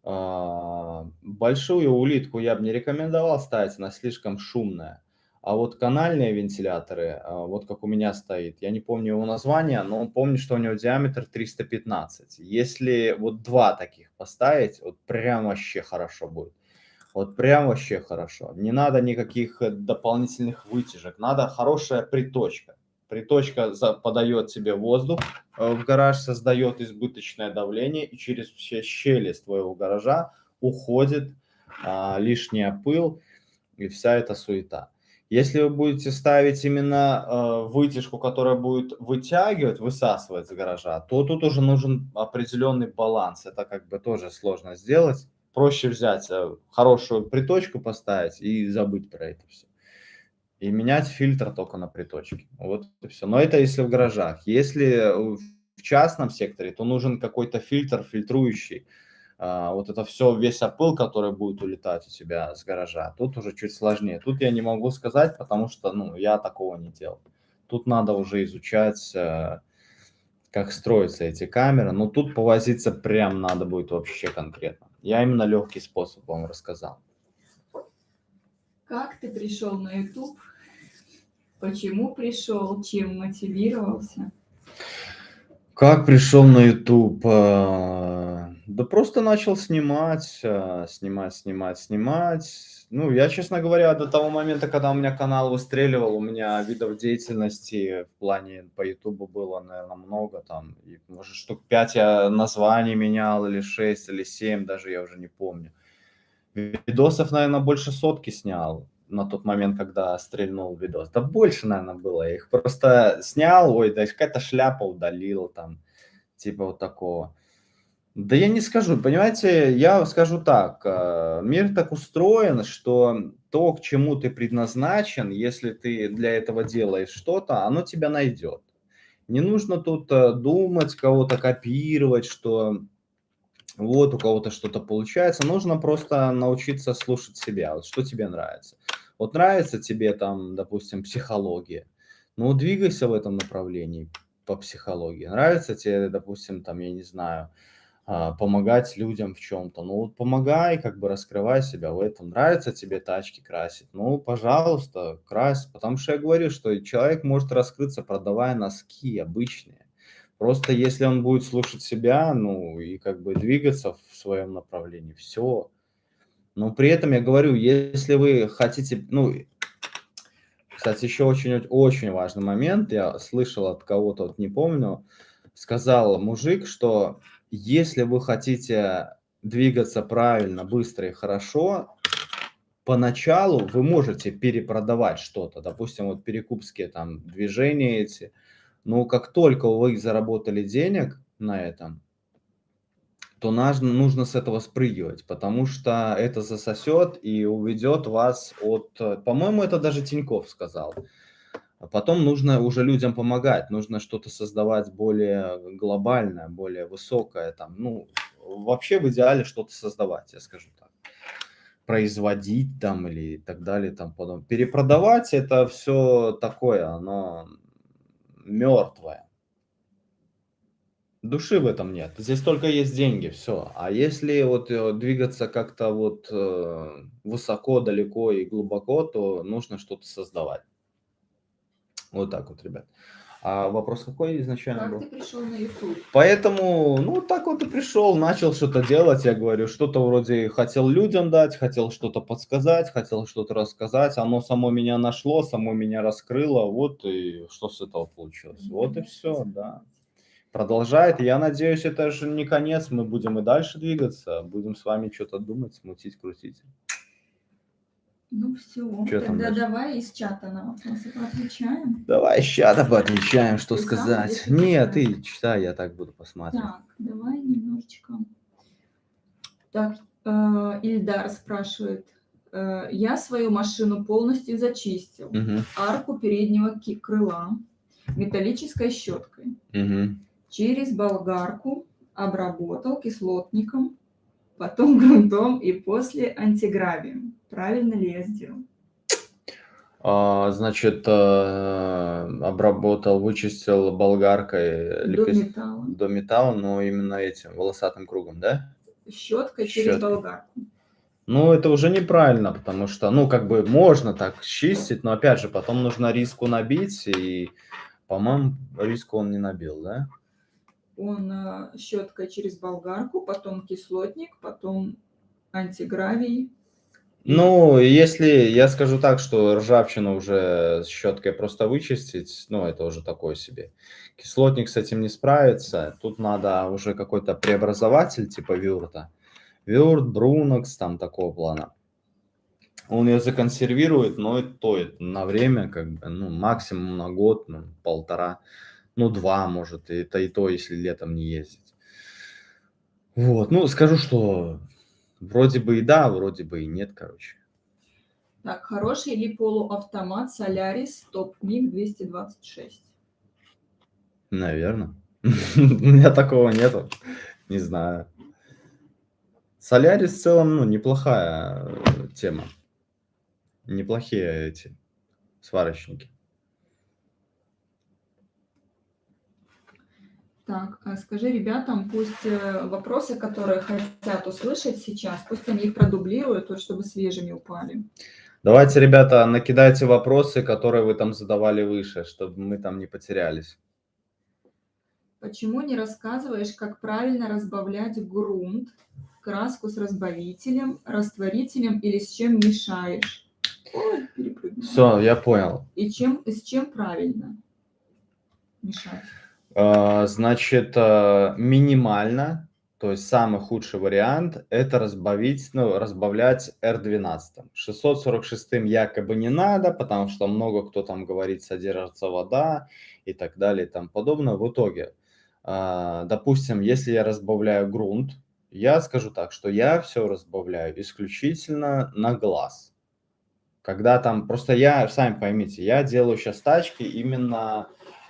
Большую улитку я бы не рекомендовал ставить, она слишком шумная. А вот канальные вентиляторы, вот как у меня стоит, я не помню его название, но помню, что у него диаметр 315. Если вот два таких поставить, вот прям вообще хорошо будет. Вот прям вообще хорошо. Не надо никаких дополнительных вытяжек, надо хорошая приточка. Приточка подает тебе воздух, в гараж создает избыточное давление, и через все щели из твоего гаража уходит лишняя пыл и вся эта суета. Если вы будете ставить именно вытяжку, которая будет вытягивать, высасывать с гаража, то тут уже нужен определенный баланс. Это как бы тоже сложно сделать. Проще взять хорошую приточку поставить и забыть про это все. И менять фильтр только на приточке. Вот и все. Но это если в гаражах. Если в частном секторе, то нужен какой-то фильтр, фильтрующий вот это все, весь опыл, который будет улетать у тебя с гаража. Тут уже чуть сложнее. Тут я не могу сказать, потому что, ну, я такого не делал. Тут надо уже изучать, как строятся эти камеры. Но тут повозиться прям надо будет вообще конкретно. Я именно легкий способ вам рассказал. Как ты пришел на YouTube? Почему пришел? Чем мотивировался? Как пришел на YouTube? Да просто начал снимать. Ну, я, честно говоря, до того момента, когда у меня канал выстреливал, у меня видов деятельности в плане по YouTube было, наверное, много. Там, и, может, штук 5 я названий менял, или 6, или 7, даже я уже не помню. Видосов, наверное, больше 100 снял на тот момент, когда стрельнул видос. Да больше, наверное, было. Я их просто снял, ой, да какая-то шляпа удалил там, типа вот такого. Да я не скажу, понимаете, я скажу так, мир так устроен, что то, к чему ты предназначен, если ты для этого делаешь что-то, оно тебя найдет. Не нужно тут думать, кого-то копировать, что вот у кого-то что-то получается. Нужно просто научиться слушать себя, вот что тебе нравится. Вот нравится тебе там, допустим, психология, ну, двигайся в этом направлении по психологии. Нравится тебе, допустим, там, я не знаю, помогать людям в чем-то. Ну, вот помогай, как бы раскрывай себя в этом. Нравится тебе тачки красить? Ну, пожалуйста, крась. Потому что я говорю, что человек может раскрыться, продавая носки обычные. Просто если он будет слушать себя, ну, и как бы двигаться в своем направлении, все. Но при этом я говорю, если вы хотите, ну, кстати, еще очень важный момент, я слышал от кого-то, вот не помню, сказал мужик, что если вы хотите двигаться правильно, быстро и хорошо, поначалу вы можете перепродавать что-то, допустим, вот перекупские там движения эти, но как только вы заработали денег на этом, то нужно с этого спрыгивать, потому что это засосет и уведет вас от, по-моему, это даже Тиньков сказал. А потом нужно уже людям помогать, нужно что-то создавать более глобальное, более высокое, там, ну, вообще в идеале что-то создавать, я скажу так. Производить там или так далее, там потом. Перепродавать это все такое, оно мертвое. Души в этом нет. Здесь только есть деньги, все. А если вот двигаться как-то вот высоко, далеко и глубоко, то нужно что-то создавать. Вот так вот, ребят. А вопрос какой изначально Как ты был? пришел на YouTube? Поэтому, ну, так вот и пришел, начал что-то делать, я говорю, что-то вроде хотел людям дать, хотел что-то подсказать, хотел что-то рассказать, оно само меня нашло, само меня раскрыло, вот и что с этого получилось. Вот и все, да. Продолжает, я надеюсь, это же не конец, мы будем и дальше двигаться, будем с вами что-то думать, смутить, крутить. Ну все, Чё там тогда дальше? давай из чата на вопросы поотвечаем. Давай с чата поотвечаем, что Ты сам или сказать. ты Нет, поставишь? ты читай, я так буду посматривать. Так, давай немножечко. Так, Ильдар спрашивает. Я свою машину полностью зачистил. Мгм, Арку переднего крыла металлической щеткой. мгм. Через болгарку обработал кислотником, потом грунтом и после антигравием. Правильно ли я сделал? Значит, обработал, вычистил болгаркой До металла. до металла, но именно этим волосатым кругом, да? Щеткой через Щеткой. болгарку. Ну, это уже неправильно, потому что, ну, как бы можно так чистить, но опять же, потом нужно риску набить, и, по-моему, риску он не набил, да? Он щеткой через болгарку, потом кислотник, потом антигравий. Ну, если я скажу так, что ржавчину уже с щеткой просто вычистить, ну, это уже такое себе. Кислотник с этим не справится. Тут надо уже какой-то преобразователь типа Вюрта. Вюрт, Брунокс, там такого плана. Он ее законсервирует, но и то это на время, как бы, ну, максимум на год, ну, полтора, ну, два, может, и то, если летом не ездить. Вот, ну, скажу, что вроде бы и да, вроде бы и нет, короче. Так, хороший ли полуавтомат Solaris Top Mig 226? Наверно. У меня такого нету. Не знаю. Солярис в целом, ну, неплохая, тема. Неплохие эти сварочники. Так, скажи ребятам, пусть вопросы, которые хотят услышать сейчас, пусть они их продублируют, вот, чтобы свежими упали. Давайте, ребята, накидайте вопросы, которые вы там задавали выше, чтобы мы там не потерялись. Почему не рассказываешь, как правильно разбавлять грунт, краску с разбавителем, растворителем или с чем мешаешь? Ой, перепрыгнула. Всё, я понял. И с чем правильно мешать? Значит, минимально, то есть самый худший вариант — это разбавлять R12. 646 якобы не надо, потому что много кто там говорит, содержится вода и так далее и тому подобное. В итоге, допустим, если я разбавляю грунт, я скажу так, что я все разбавляю исключительно на глаз. Когда там просто я, сами поймите, я делаю сейчас тачки именно,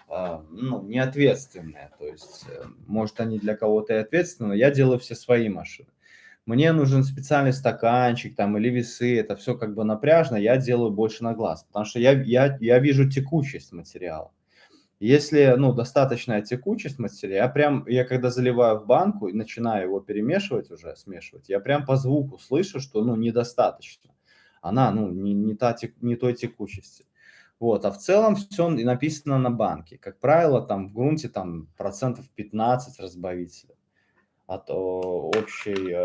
ну, неответственные. То есть, может, они для кого-то и ответственны, но я делаю все свои машины. Мне нужен специальный стаканчик там или весы, это все как бы напряжно, я делаю больше на глаз, потому что я вижу текучесть материала. Если, ну, достаточная текучесть материала, я когда заливаю в банку и начинаю его перемешивать уже, смешивать, я прям по звуку слышу, что, ну, недостаточно. Она, ну, не той текучести. Вот, а в целом все написано на банке. Как правило, там в грунте там процентов 15 разбавителя от общей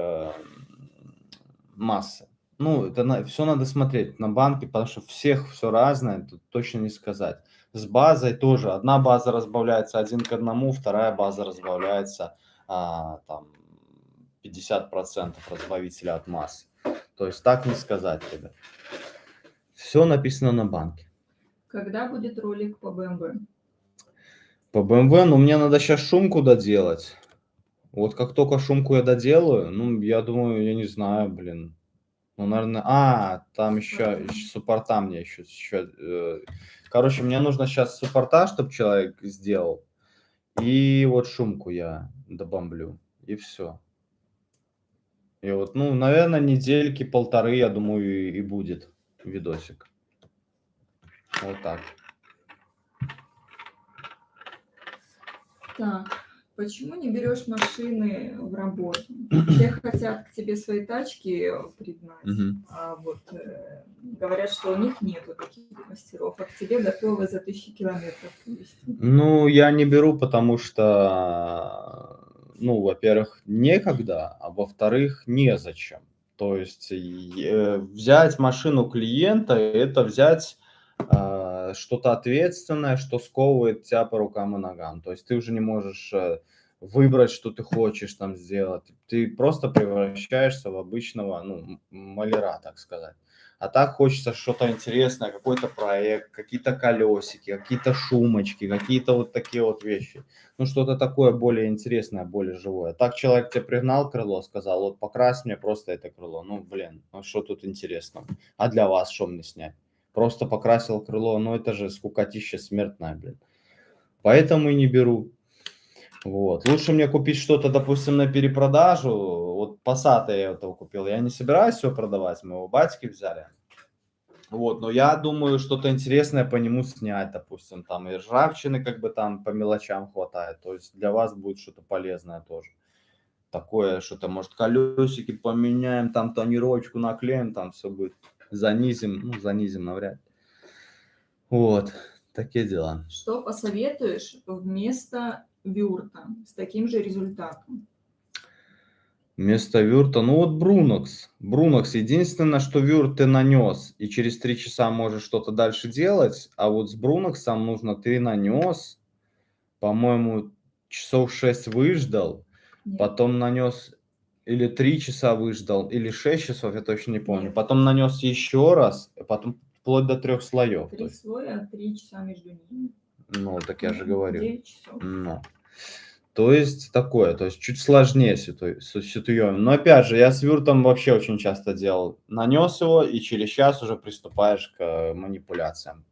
массы. Ну, это все надо смотреть на банке, потому что всех все разное, тут точно не сказать. С базой тоже. Одна база разбавляется 1 к 1, вторая база разбавляется там 50% разбавителя от массы. То есть так не сказать, ребят. Все написано на банке. Когда будет ролик по BMW? По BMW, ну, мне надо сейчас шумку доделать. Вот как только шумку я доделаю, ну, я думаю, я не знаю, блин. Ну, наверное, там еще суппорта мне еще. Короче, мне нужно сейчас суппорта, чтобы человек сделал. И вот шумку я добомблю. И все. И вот, ну, наверное, недельки полторы, я думаю, и будет видосик. Вот так. Так, почему не берешь машины в работу? Все хотят к тебе свои тачки пригнать, Мгм. а вот говорят, что у них нету таких мастеров, а к тебе готовы за 1000 километров привезти. Ну, я не беру, потому что, ну, во-первых, некогда, а во-вторых, незачем. То есть взять машину клиента – это взять что-то ответственное, что сковывает тебя по рукам и ногам. То есть ты уже не можешь выбрать, что ты хочешь там сделать. Ты просто превращаешься в обычного, ну, маляра, так сказать. А так хочется что-то интересное, какой-то проект, какие-то колесики, какие-то шумочки, какие-то вот такие вот вещи. Ну, что-то такое более интересное, более живое. Так человек тебе пригнал крыло, сказал, вот покрась мне просто это крыло. Ну, блин, ну что тут интересного? А для вас что мне снять? Просто покрасил крыло, ну это же скукотища смертная, блин. Поэтому и не беру. Вот. Лучше мне купить что-то, допустим, на перепродажу. Вот Passat я этого купил. Я не собираюсь все продавать, мы его батьки взяли. Вот, но я думаю, что-то интересное по нему снять, допустим, там и ржавчины как бы там по мелочам хватает. То есть для вас будет что-то полезное тоже. Такое, что-то, может, колесики поменяем, там тонировочку наклеим, там все будет. Занизим навряд ли. Вот, такие дела. Что посоветуешь вместо вюрта с таким же результатом? Вместо вюрта, ну вот Брунокс. Брунокс, единственное, что вюрт ты нанес, и через 3 часа можешь что-то дальше делать, а вот с Бруноксом нужно ты нанес, по-моему, часов 6 выждал, Нет, потом нанес или 3 часа выждал, или 6 часов, я точно не помню. Нет. Потом нанес еще раз, потом вплоть до 3 слоев. То 3 есть, слоя, 3 часа между ними. ну, так я же говорю. 9 часов. Ну. То есть такое, то есть чуть сложнее ситуием. Но опять же, я с вюртом вообще очень часто делал. Нанес его, и через час уже приступаешь к манипуляциям.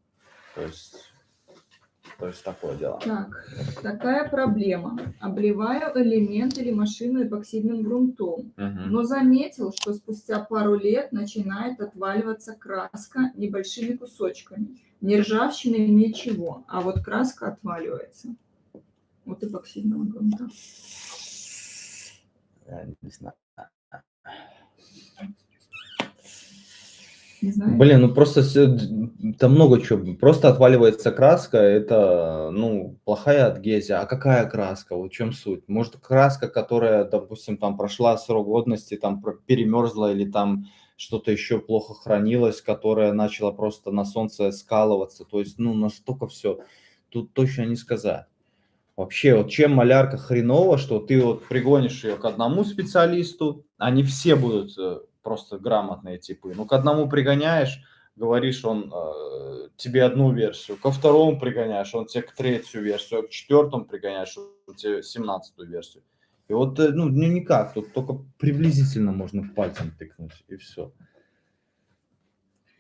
То есть такое дело. Так, такая проблема. Обливаю элемент или машину эпоксидным грунтом, Мгм. но заметил, что спустя пару лет начинает отваливаться краска небольшими кусочками. Ни ржавчины, ничего, а вот краска отваливается от эпоксидного грунта. Я не знаю. Не знаю. Блин, ну просто там много чего. Просто отваливается краска, это, ну, плохая адгезия. А какая краска? Вот в чем суть? Может, краска, которая, допустим, там прошла срок годности, там перемерзла или там что-то еще плохо хранилось, которая начала просто на солнце скалываться. То есть, ну, настолько все. Тут точно не сказать. Вообще, вот чем малярка хреново, что ты вот пригонишь ее к одному специалисту, они все будут просто грамотные типы. Ну, к одному пригоняешь, говоришь, он тебе одну версию, ко второму пригоняешь, он тебе к третью версию, а к четвертому пригоняешь, он тебе 17-ю версию. И вот, ну, никак, тут только приблизительно можно пальцем тыкнуть, и все.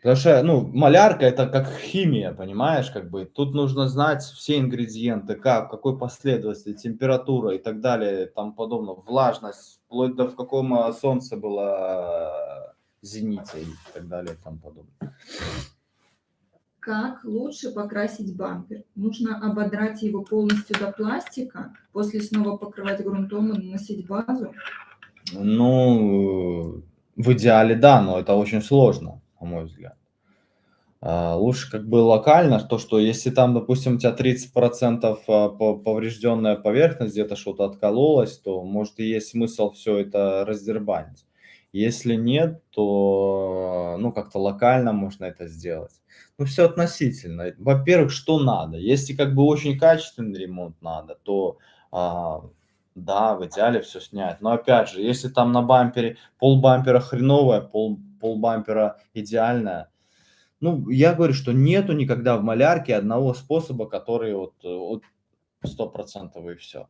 Потому что, ну, малярка это как химия, понимаешь, как бы тут нужно знать все ингредиенты, как, в какой последовательности, температура и так далее, и тому подобное, влажность, вплоть до в каком солнце было зените и так далее и тому подобное. Как лучше покрасить бампер? Нужно ободрать его полностью до пластика, после снова покрывать грунтом и наносить базу? Ну, в идеале да, но это очень сложно, на мой взгляд. Лучше как бы локально, то, что если там, допустим, у тебя 30% поврежденная поверхность, где-то что-то откололось, то может и есть смысл все это раздербанить. Если нет, то, ну, как-то локально можно это сделать. Ну, все относительно. Во-первых, что надо? Если как бы очень качественный ремонт надо, то а, да, в идеале все снять. Но опять же, если там на бампере пол бампера хреновое, пол бампера идеальное, ну, я говорю, что нету никогда в малярке одного способа, который вот 100% и все.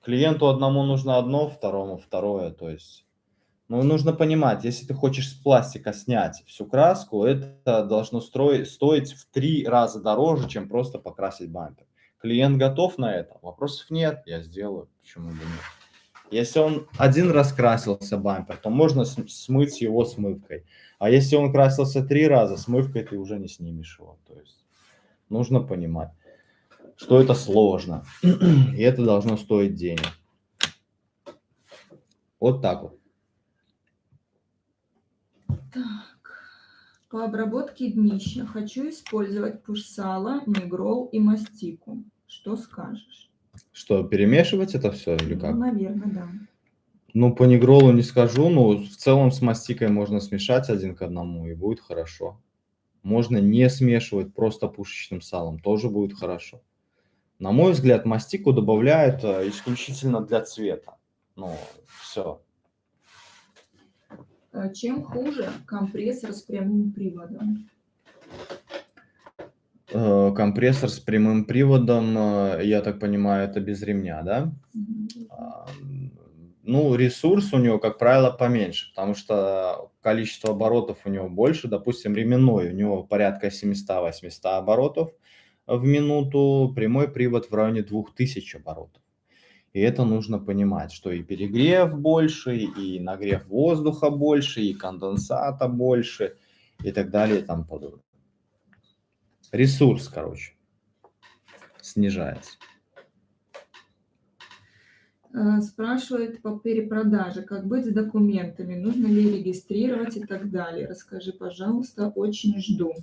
Клиенту одному нужно одно, второму второе. То есть, ну, нужно понимать, если ты хочешь с пластика снять всю краску, это должно стоить в 3 раза дороже, чем просто покрасить бампер. Клиент готов на это? Вопросов нет, я сделаю. Почему бы нет? Если он один раз красился бампер, то можно смыть его смывкой. А если он красился 3 раза, смывкой ты уже не снимешь его. То есть нужно понимать, что это сложно. И это должно стоить денег. Вот так вот. Так, по обработке днища хочу использовать пушсало, негрол и мастику. Что скажешь? Что, перемешивать это все или Ну, как? наверное, да. Ну, по негролу не скажу, но в целом с мастикой можно смешать 1 к 1, и будет хорошо. Можно не смешивать, просто пушечным салом, тоже будет хорошо. На мой взгляд, мастику добавляют исключительно для цвета. Ну, все. Чем хуже компрессор с прямым приводом? Компрессор с прямым приводом, я так понимаю, это без ремня, да? Мгм. Ну, ресурс у него, как правило, поменьше, потому что количество оборотов у него больше. Допустим, ременной у него порядка 700-800 оборотов в минуту, прямой привод в районе 2000 оборотов. И это нужно понимать, что и перегрев больше, и нагрев воздуха больше, и конденсата больше, и так далее, и тому подобное. Ресурс, короче, снижается. Спрашивает по перепродаже, как быть с документами, нужно ли регистрировать и так далее. Расскажи, пожалуйста, очень жду.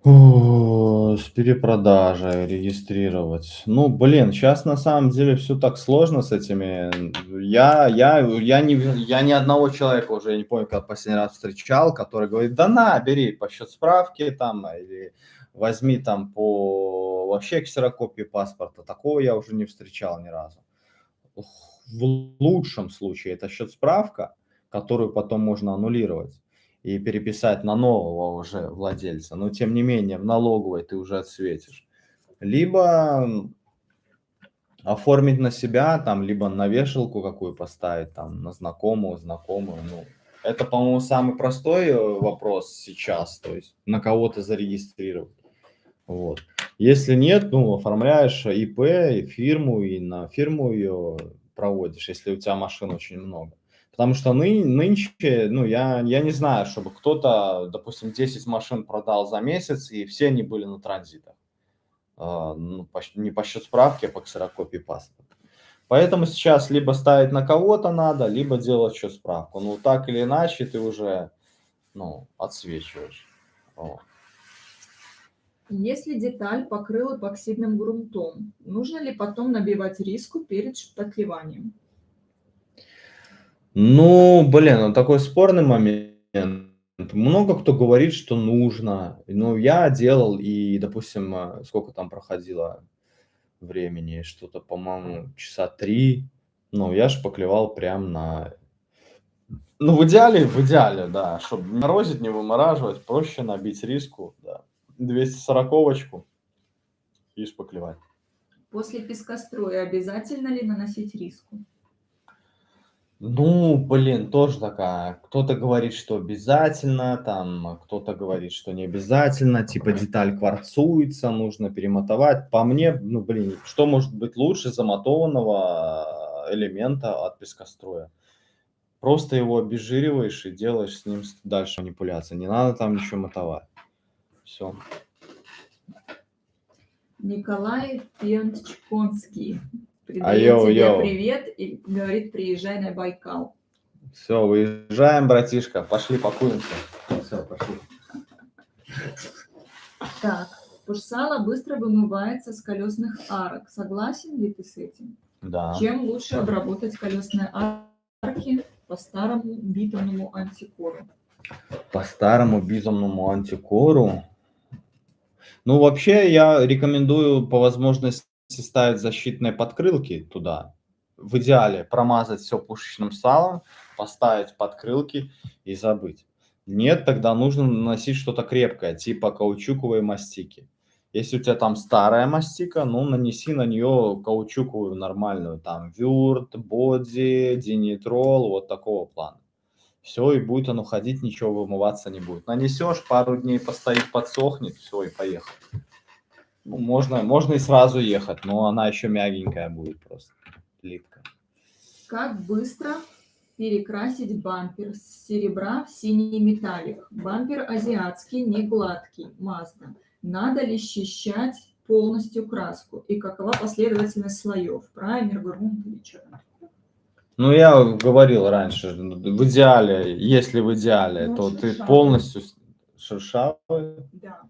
С перепродажей регистрировать. Ну, блин, сейчас на самом деле все так сложно с этими. Я ни одного человека уже, я не помню, когда последний раз встречал, который говорит, да на, бери по счет справки там, или возьми там по вообще ксерокопии паспорта. Такого я уже не встречал ни разу. В лучшем случае это счет справка, которую потом можно аннулировать и переписать на нового уже владельца. Но тем не менее в налоговой ты уже отсветишь. Либо оформить на себя, там, либо на вешалку какую поставить, там, на знакомую. Ну, это, по-моему, самый простой вопрос сейчас, то есть на кого-то зарегистрировать. Вот. Если нет, ну, оформляешь ИП, и фирму, и на фирму ее проводишь, если у тебя машин очень много. Потому что нынче, ну, я не знаю, чтобы кто-то, допустим, 10 машин продал за месяц, и все они были на транзитах. Ну, не по счет справки, а по ксерокопии паспорта. Поэтому сейчас либо ставить на кого-то надо, либо делать счет справку. Ну, так или иначе, ты уже, ну, отсвечиваешь. Вот. Если деталь покрыл эпоксидным грунтом, нужно ли потом набивать риску перед шпатлеванием? Ну, блин, ну такой спорный момент. Много кто говорит, что нужно. Ну, я делал, и, допустим, сколько там проходило времени, что-то, по-моему, часа 3. Ну, я шпаклевал прям на... Ну, в идеале, да, чтобы не морозить, не вымораживать, проще набить риску, да. 240-очку и шпаклевать. После пескоструя обязательно ли наносить риску? Ну, блин, тоже такая. Кто-то говорит, что обязательно, там, а кто-то говорит, что не обязательно. Типа деталь кварцуется, нужно перемотовать. По мне, ну, блин, что может быть лучше замотованного элемента от пескоструя? Просто его обезжириваешь и делаешь с ним дальше манипуляции. Не надо там ничего мотовать. Все. Николай Пенчконский передает Айоу, тебе йоу. привет и говорит, приезжай на Байкал. Все, выезжаем, братишка. Пошли покуримся. Все, пошли. Так, пушсало быстро вымывается с колесных арок. Согласен ли ты с этим? Да. Чем лучше обработать колесные арки по старому битумному антикору? По старому бизомному антикору. Ну, вообще, я рекомендую по возможности ставить защитные подкрылки туда. В идеале промазать все пушечным салом, поставить подкрылки и забыть. Нет, тогда нужно наносить что-то крепкое, типа каучуковые мастики. Если у тебя там старая мастика, ну, нанеси на нее каучуковую нормальную, там, вюрт, боди, динитрол, вот такого плана. Все, и будет оно ходить, ничего вымываться не будет. Нанесешь, пару дней постоит, подсохнет, все, и поехал. Ну, можно и сразу ехать, но она еще мягенькая будет просто, плитка. Как быстро перекрасить бампер с серебра в синий металлик? Бампер азиатский, не гладкий, Mazda. Надо ли счищать полностью краску? И какова последовательность слоев? Праймер, грунт или что-то? Ну, я говорил раньше, в идеале, если в идеале, Ну, то ты шершавый. полностью шершавый. Да.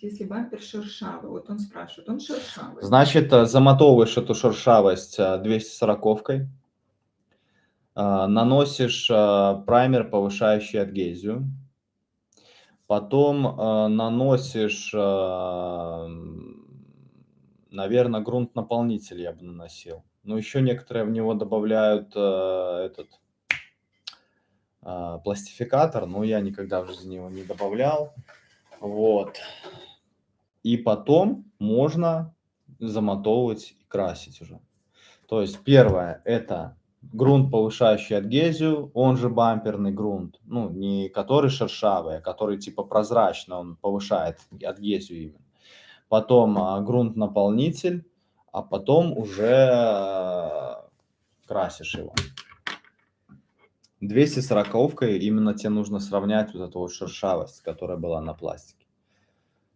Если бампер шершавый, вот он спрашивает, он шершавый. Значит, замотовываешь эту шершавость 240-кой, наносишь праймер, повышающий адгезию, потом наносишь, наверное, грунт-наполнитель я бы наносил. Но еще некоторые в него добавляют пластификатор, но я никогда в жизни его не добавлял. Вот. И потом можно замотовывать и красить уже. То есть первое это грунт, повышающий адгезию, он же бамперный грунт. Ну, не который шершавый, а который типа прозрачный, он повышает адгезию именно. Потом грунт-наполнитель, а потом уже красишь его. 240-ка именно тебе нужно сравнять вот эту вот шершавость, которая была на пластике.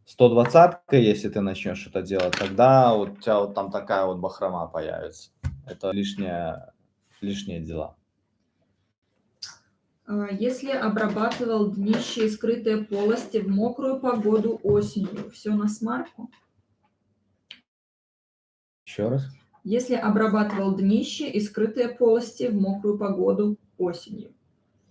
120-ка, если ты начнешь это делать, тогда вот у тебя вот там такая вот бахрома появится. Это лишние дела. Если обрабатывал днище и скрытые полости в мокрую погоду осенью, все на смарку? Еще раз. Если обрабатывал днище и скрытые полости в мокрую погоду осенью,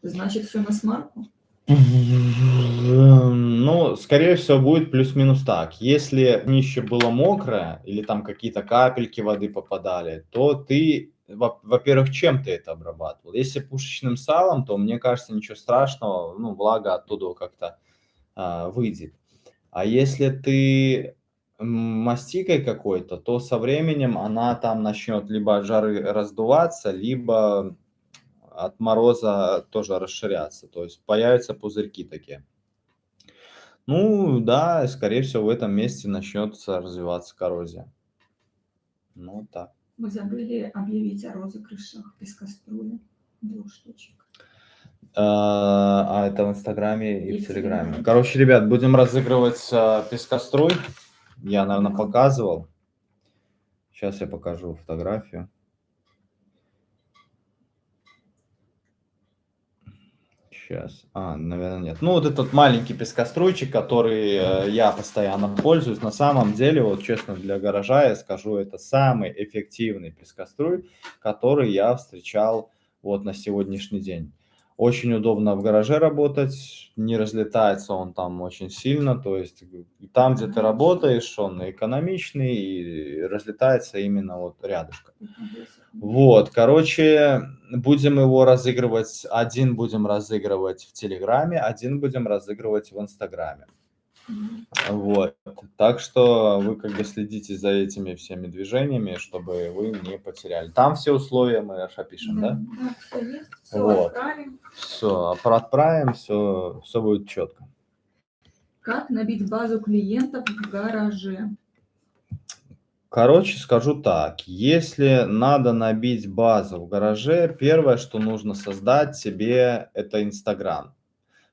значит все на смарку? Ну, скорее всего, будет плюс-минус так. Если днище было мокрое или там какие-то капельки воды попадали, то ты, во-первых, чем ты это обрабатывал? Если пушечным салом, то, мне кажется, ничего страшного, ну, влага оттуда как-то выйдет. А если ты мастикой какой-то, то со временем она там начнет либо от жары раздуваться, либо от мороза тоже расширяться. То есть появятся пузырьки такие. Ну да, скорее всего, в этом месте начнется развиваться коррозия. Ну так. Мы забыли объявить о розыгрышах пескоструя. 2 штучек. А это в Инстаграме и И в в Телеграме. Телеграме. Короче, ребят, будем разыгрывать пескоструй. Я, наверное, показывал. Сейчас я покажу фотографию. Сейчас. Наверное, нет. Ну, вот этот маленький пескоструйчик, который я постоянно пользуюсь. На самом деле, вот честно, для гаража я скажу, это самый эффективный пескоструй, который я встречал вот на сегодняшний день. Очень удобно в гараже работать, не разлетается он там очень сильно, то есть там, где ты работаешь, он экономичный и разлетается именно вот рядышком. Вот, короче, будем его разыгрывать. Один будем разыгрывать в Телеграме, один будем разыгрывать в Инстаграме. Вот. Так что вы как бы следите за этими всеми движениями, чтобы вы не потеряли. Там все условия мы аж опишем, Да, да? да, все есть, все Вот. отправим. Все, отправим, все будет четко. Как набить базу клиентов в гараже? Короче, скажу так, если надо набить базу в гараже, первое, что нужно создать себе, это Инстаграм.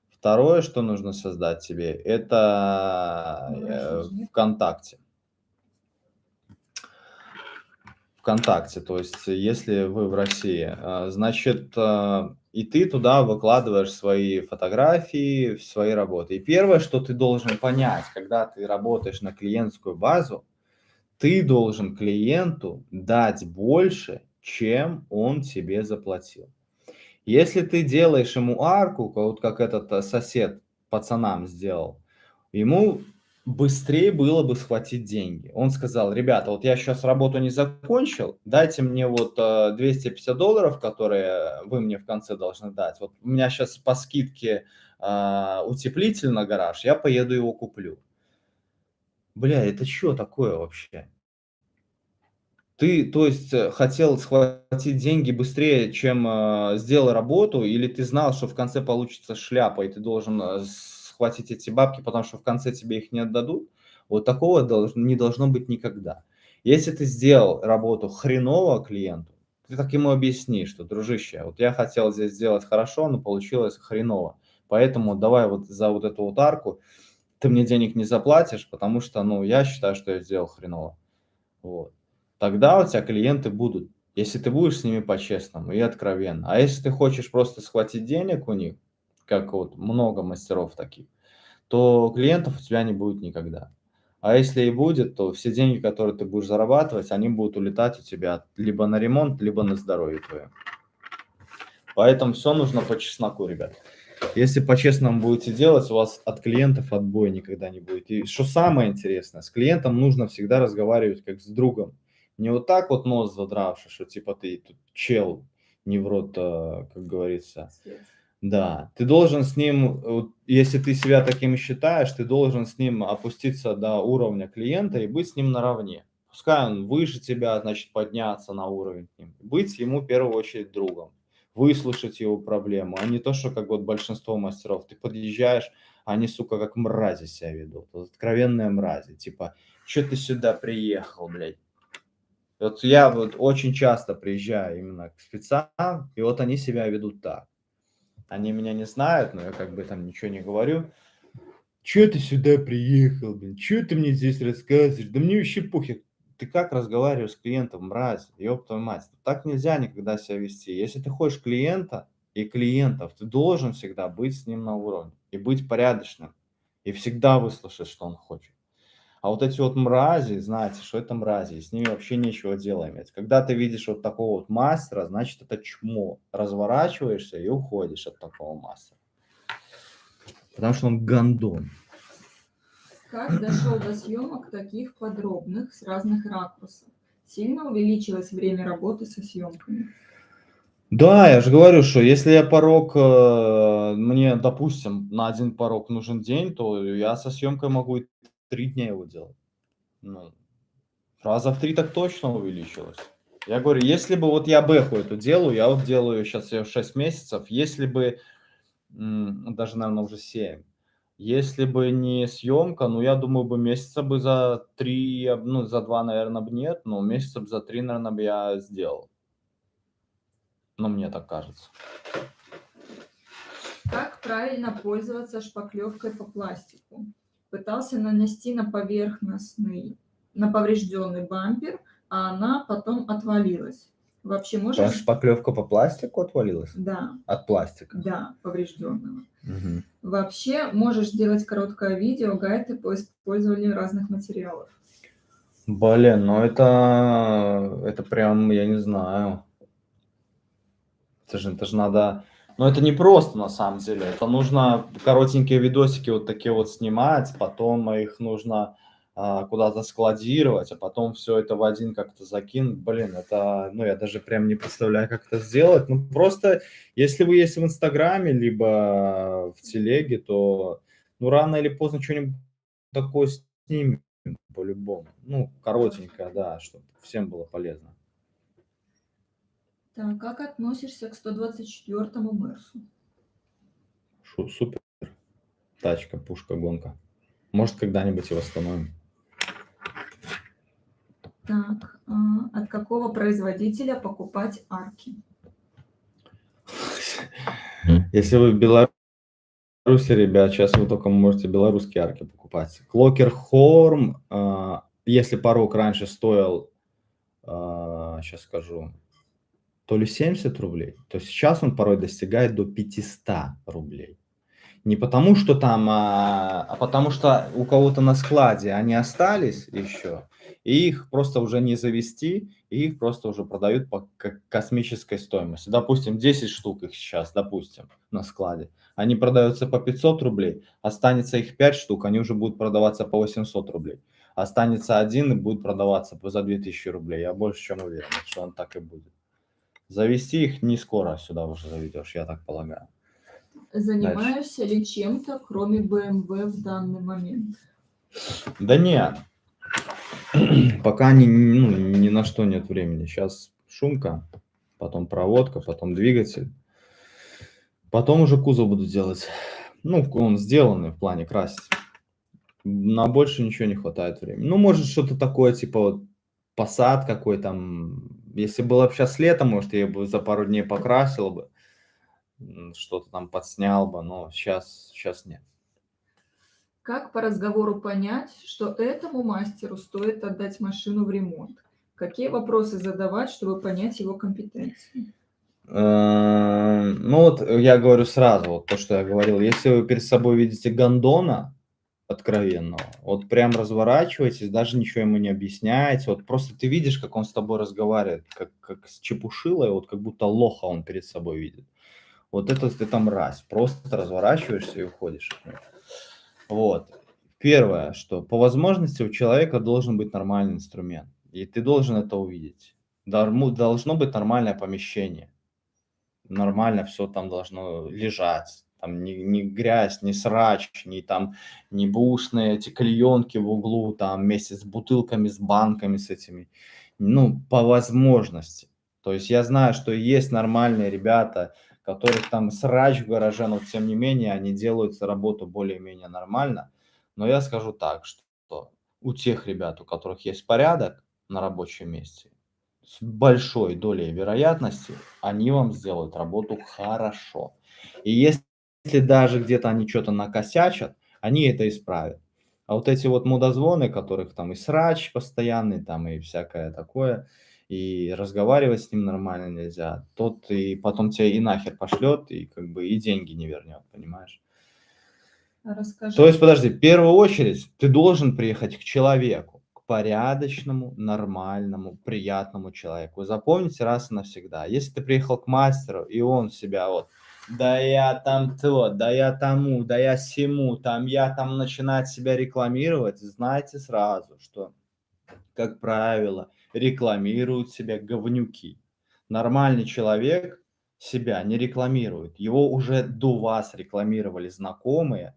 Второе, что нужно создать себе, это Мы в России же нет. ВКонтакте. ВКонтакте, то есть если вы в России, значит, и ты туда выкладываешь свои фотографии, свои работы. И первое, что ты должен понять, когда ты работаешь на клиентскую базу, ты должен клиенту дать больше, чем он тебе заплатил. Если ты делаешь ему арку, вот как этот сосед пацанам сделал, ему быстрее было бы схватить деньги. Он сказал: ребята, вот я сейчас работу не закончил, дайте мне вот $250, которые вы мне в конце должны дать. Вот у меня сейчас по скидке утеплитель на гараж, я поеду его куплю. Бля, это что такое вообще? Ты, то есть, хотел схватить деньги быстрее, чем, сделал работу, или ты знал, что в конце получится шляпа, и ты должен, схватить эти бабки, потому что в конце тебе их не отдадут? Вот такого не должно быть никогда. Если ты сделал работу хреново клиенту, ты так ему объясни, что: дружище, вот я хотел здесь сделать хорошо, но получилось хреново, поэтому давай вот за вот эту вот арку ты мне денег не заплатишь, потому что, ну, я считаю, что я сделал хреново. Вот. Тогда у тебя клиенты будут, если ты будешь с ними по-честному и откровенно. А если ты хочешь просто схватить денег у них, как вот много мастеров таких, то клиентов у тебя не будет никогда. А если и будет, то все деньги, которые ты будешь зарабатывать, они будут улетать у тебя либо на ремонт, либо на здоровье твое. Поэтому все нужно по чесноку, ребят. Если по-честному будете делать, у вас от клиентов отбоя никогда не будет. И что самое интересное, с клиентом нужно всегда разговаривать как с другом. Не вот так вот нос задравший, что типа ты тут чел, не в рот, как говорится. Спец. Да, ты должен с ним, вот если ты себя таким считаешь, ты должен с ним опуститься до уровня клиента и быть с ним наравне. Пускай он выше тебя, значит, подняться на уровень к ним. Быть ему в первую очередь другом, выслушать его проблему, а не то, что как вот большинство мастеров. Ты подъезжаешь, а они, сука, как мрази себя ведут. Вот откровенные мрази. Типа: что ты сюда приехал, блядь? Вот я вот очень часто приезжаю именно к спецам, и вот они себя ведут так. Они меня не знают, но я как бы там ничего не говорю. Чё ты сюда приехал, блин? Чё ты мне здесь рассказываешь? Да мне вообще похер. Ты как разговариваешь с клиентом, мразь? Ёб твою мать. Так нельзя никогда себя вести. Если ты хочешь клиента и клиентов, ты должен всегда быть с ним на уровне и быть порядочным. И всегда выслушать, что он хочет. А вот эти вот мрази, знаете, что это мрази, и с ними вообще нечего дела иметь. Когда ты видишь вот такого вот мастера, значит, это чмо. Разворачиваешься и уходишь от такого мастера. Потому что он гондон. Как дошел до съемок таких подробных с разных ракурсов? Сильно увеличилось время работы со съемками? Да, я же говорю, что если я порог, мне, допустим, на один порог нужен день, то я со съемкой могу и 3 дня его делать. Ну, раза в 3 так точно увеличилось. Я говорю, если бы вот я бэху эту делаю, я вот делаю сейчас её 6 месяцев, если бы, даже, наверное, уже 7. Если бы не съемка, ну, я думаю, бы месяца бы за 3, ну, за 2, наверное, бы нет, но месяца бы за 3, наверное, бы я сделал. Ну, мне так кажется. Как правильно пользоваться шпаклевкой по пластику? Пытался нанести на на поврежденный бампер, а она потом отвалилась. Вообще можешь... Шпаклевка по пластику отвалилась? Да, От пластика? да, поврежденного. Мгм. Вообще можешь сделать короткое видео, гайды по использованию разных материалов. Блин, ну это прям, я не знаю. Это же надо, ну, это не просто на самом деле. Это нужно коротенькие видосики вот такие вот снимать, потом их нужно, куда-то складировать, а потом все это в один как-то закинуть. Блин, это, ну, я даже прям не представляю, как это сделать. Ну, просто если вы есть в "Инстаграме" либо в телеге, то, ну, рано или поздно что нибудь такое снимем по-любому. Ну, коротенькое, да, чтобы всем было полезно. Так, как относишься к 124-му Мерсу? Супер тачка, пушка, гонка. Может, когда-нибудь и восстановим. Так, от какого производителя покупать арки? Если вы в Беларуси, ребят, сейчас вы только можете белорусские арки покупать. Клокер Хорм, если порог раньше стоил, сейчас скажу, то ли 70 рублей, то сейчас он порой достигает до 500 рублей. Не потому, что там, а потому что у кого-то на складе они остались еще, и их просто уже не завести, и их просто уже продают по космической стоимости. Допустим, 10 штук их сейчас, допустим, на складе. Они продаются по 500 рублей, останется их 5 штук, они уже будут продаваться по 800 рублей. Останется один и будет продаваться за 2000 рублей. Я больше чем уверен, что он так и будет. Завести их не скоро сюда уже заведешь, я так полагаю. Дальше. Занимаешься ли чем-то, кроме BMW в данный момент? Да нет, пока ни на что нет времени. Сейчас шумка, потом проводка, потом двигатель. Потом уже кузов буду делать. Ну, он сделанный в плане красить. На больше ничего не хватает времени. Ну, может, что-то такое, типа вот Passat какой там. Если было бы сейчас лето, может, я бы за пару дней покрасил бы, что-то там подснял бы, но сейчас нет. Как по разговору понять, что этому мастеру стоит отдать машину в ремонт? Какие вопросы задавать, чтобы понять его компетенцию? Ну вот я говорю сразу, вот то, что я говорил. Если вы перед собой видите гондона откровенного, вот прям разворачивайтесь, даже ничего ему не объясняете. Вот просто ты видишь, как он с тобой разговаривает, как с чепушилой, вот как будто лоха он перед собой видит. Вот это ты там мразь. Просто разворачиваешься и уходишь от него. Вот. Первое, что по возможности у человека должен быть нормальный инструмент. И ты должен это увидеть. Должно быть нормальное помещение. Нормально все там должно лежать. Там не грязь, не срач, не там, не бушные эти клеенки в углу, там вместе с бутылками, с банками, с этими. Ну, по возможности. То есть я знаю, что есть нормальные ребята, которых там срач в гараже, но тем не менее они делают работу более-менее нормально. Но я скажу так, что у тех ребят, у которых есть порядок на рабочем месте, с большой долей вероятности они вам сделают работу хорошо. И если даже где-то они что-то накосячат, они это исправят. А вот эти вот мудозвоны, которых там и срач постоянный, там и всякое такое, и разговаривать с ним нормально нельзя, тот и потом тебя и нахер пошлет, и как бы и деньги не вернет, понимаешь? Расскажи. То есть, подожди, в первую очередь ты должен приехать к человеку, к порядочному, нормальному, приятному человеку. Запомните раз и навсегда. Если ты приехал к мастеру, и он себя вот, да я там то, да я тому, да я сему, там я там начинает себя рекламировать, знайте сразу, что, как правило, рекламируют себя говнюки. Нормальный человек себя не рекламирует. Его уже до вас рекламировали знакомые,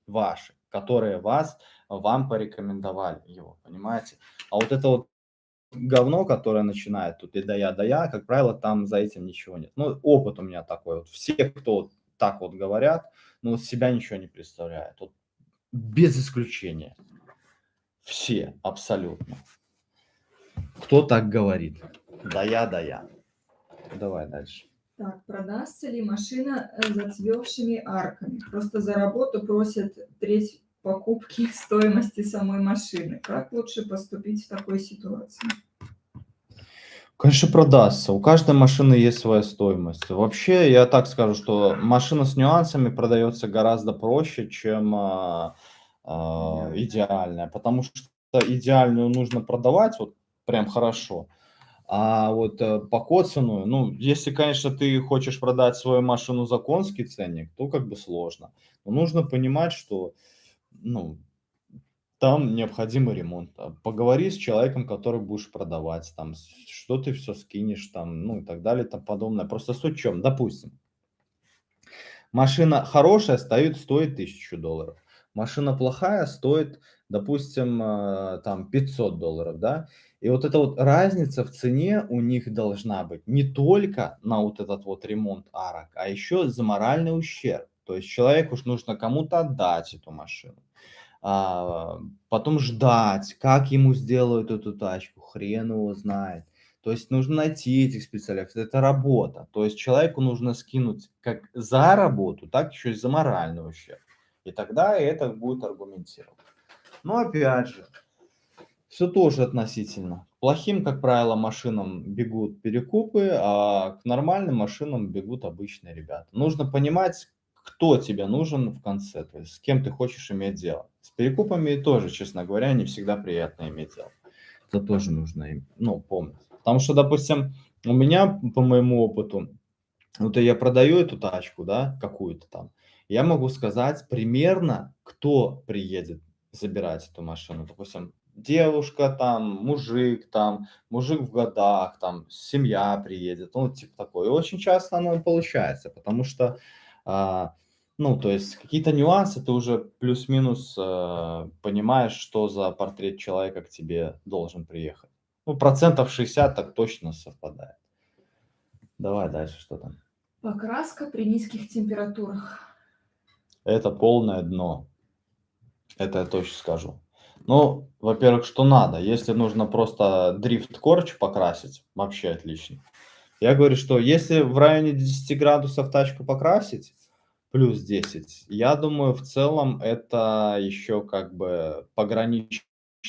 ваши, которые вам порекомендовали его, понимаете? А вот это вот говно, которое начинает тут и да я, как правило, там за этим ничего нет. Ну, опыт у меня такой. Вот все, кто вот так вот говорят, ну, вот себя ничего не представляют. Вот без исключения. Все, абсолютно. Кто так говорит? Да я. Давай дальше. Так, продастся ли машина с зацвевшими арками? Просто за работу просят треть покупки стоимости самой машины. Как лучше поступить в такой ситуации? Конечно, продастся. У каждой машины есть своя стоимость. Вообще, я так скажу, что машина с нюансами продается гораздо проще, чем идеальная, потому что идеальную нужно продавать вот прям хорошо, а вот покоцанную, ну, если, конечно, ты хочешь продать свою машину за конский ценник, то как бы сложно. Но нужно понимать, что, ну, там необходимый ремонт. Поговори с человеком, который будешь продавать, там, что ты все скинешь, там, ну и так далее, и тому подобное. Просто суть в чем? Допустим, машина хорошая стоит 1000 долларов. Машина плохая, стоит, допустим, там $500, да. И вот эта вот разница в цене у них должна быть не только на вот этот вот ремонт арок, а еще за моральный ущерб. То есть человеку ж нужно кому-то отдать эту машину, а, потом ждать, как ему сделают эту тачку, хрен его знает. То есть нужно найти этих специалистов, это работа. То есть человеку нужно скинуть как за работу, так еще и за моральный ущерб. И тогда это будет аргументировано. Но опять же, все тоже относительно. К плохим, как правило, машинам бегут перекупы, а к нормальным машинам бегут обычные ребята. Нужно понимать, кто тебе нужен в конце, то есть с кем ты хочешь иметь дело. С перекупами тоже, честно говоря, не всегда приятно иметь дело. Это тоже нужно ну, помнить. Потому что, допустим, у меня, по моему опыту, вот я продаю эту тачку, да, какую-то там, я могу сказать примерно, кто приедет забирать эту машину. Допустим, девушка там, мужик в годах, там, семья приедет, ну, типа такое. И очень часто оно получается, потому что, а, ну, то есть какие-то нюансы ты уже плюс-минус понимаешь, что за портрет человека к тебе должен приехать. Ну, процентов 60 так точно совпадает. Давай дальше, что там? Покраска при низких температурах. Это полное дно. Это я точно скажу. Ну, во-первых, что надо. Если нужно просто дрифт корч покрасить, вообще отлично. Я говорю, что если в районе 10 градусов тачку покрасить, плюс 10, я думаю, в целом это еще как бы погранично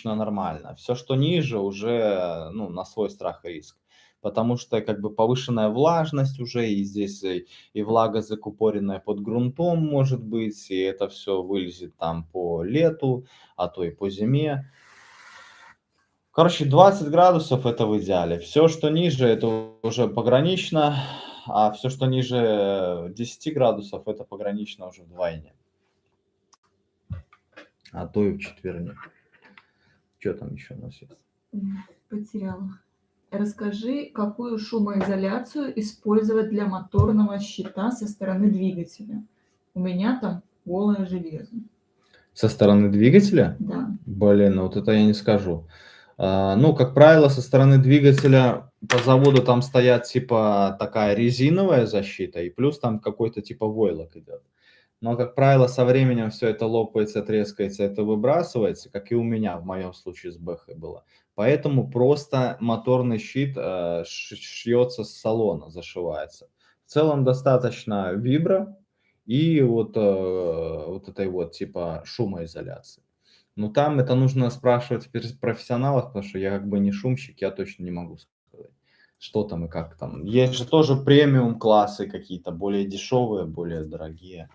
нормально. Все, что ниже, уже, ну, на свой страх и риск. Потому что как бы повышенная влажность уже, и здесь и влага закупоренная под грунтом может быть, и это все вылезет там по лету, а то и по зиме. Короче, 20 градусов это в идеале. Все, что ниже, это уже погранично, а все, что ниже 10 градусов, это погранично уже вдвойне, а то и в четверне. Что там еще у нас есть? Потеряла. Расскажи, какую шумоизоляцию использовать для моторного щита со стороны двигателя. У меня там голое железо. Со стороны двигателя? Да. Блин, ну вот это я не скажу. Ну, как правило, со стороны двигателя по заводу там стоят типа такая резиновая защита, и плюс там какой-то типа войлок идет. Но, как правило, со временем все это лопается, трескается, это выбрасывается, как и у меня в моем случае с Бэхой было. Поэтому просто моторный щит шьется с салона, зашивается. В целом достаточно вибро и вот этой вот типа шумоизоляции. Но там это нужно спрашивать профессионалов, потому что я как бы не шумщик, я точно не могу сказать, что там и как там. Есть же тоже премиум классы какие-то, более дешевые, более дорогие.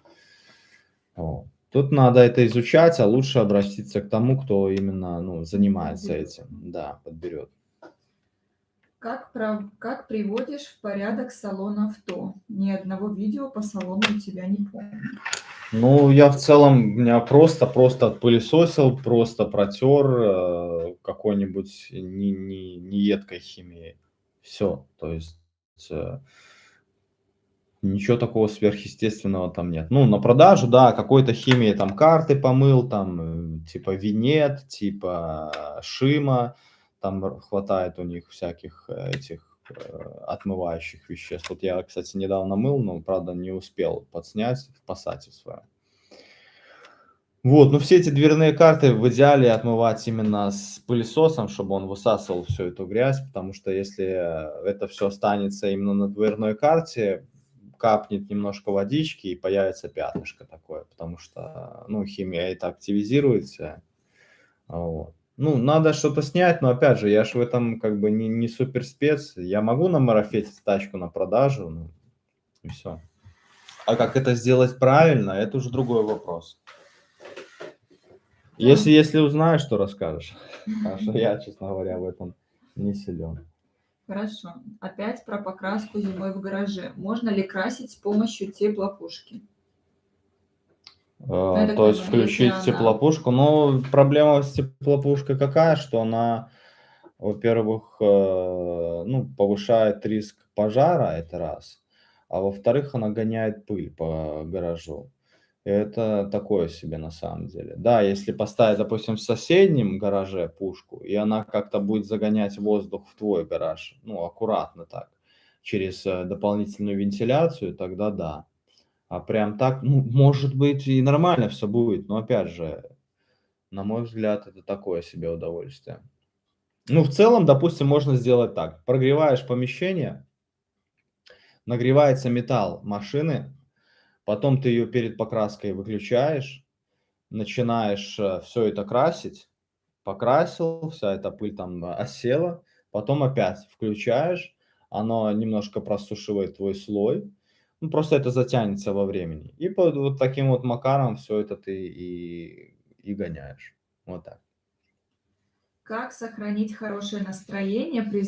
Вот. Тут надо это изучать, а лучше обратиться к тому, кто именно, ну, занимается Подберёт. этим. Да, подберет. Как приводишь в порядок салон авто? Ни одного видео по салону у тебя не помню. Ну, я в целом, меня просто отпылесосил, просто протер какой-нибудь не едкой химией. Все, то есть э, ничего такого сверхъестественного там нет. Ну, на продажу, да, какой-то химией там карты помыл, там типа винет, типа шима, там хватает у них всяких этих отмывающих веществ. Вот я, кстати, недавно мыл, но, правда, не успел подснять в Passat своем. Вот, ну все эти дверные карты в идеале отмывать именно с пылесосом, чтобы он высасывал всю эту грязь, потому что если это все останется именно на дверной карте, капнет немножко водички и появится пятнышко такое, потому что, ну, химия это активизируется. Вот. Ну, надо что-то снять, но опять же, я ж в этом как бы не супер спец. Я могу намарафетить тачку на продажу, ну, и все. А как это сделать правильно, это уже другой вопрос. Если узнаешь, то расскажешь. Потому что я, честно говоря, в этом не силен. Хорошо. Опять про покраску зимой в гараже. Можно ли красить с помощью теплопушки? Ну, я так То есть понимаю, если включить она... теплопушку. Но проблема с теплопушкой какая, что она, во-первых, ну, повышает риск пожара, это раз. А во-вторых, она гоняет пыль по гаражу. Это такое себе на самом деле. Да, если поставить, допустим, в соседнем гараже пушку, и она как-то будет загонять воздух в твой гараж, ну, аккуратно так, через дополнительную вентиляцию, тогда да. А прям так, ну, может быть, и нормально все будет, но опять же, на мой взгляд, это такое себе удовольствие. Ну, в целом, допустим, можно сделать так. Прогреваешь помещение, нагревается металл машины, потом ты ее перед покраской выключаешь, начинаешь все это красить, покрасил, вся эта пыль там осела, потом опять включаешь, оно немножко просушивает твой слой, ну, просто это затянется во времени. И вот таким вот макаром все это ты и гоняешь. Вот так. Как сохранить хорошее настроение при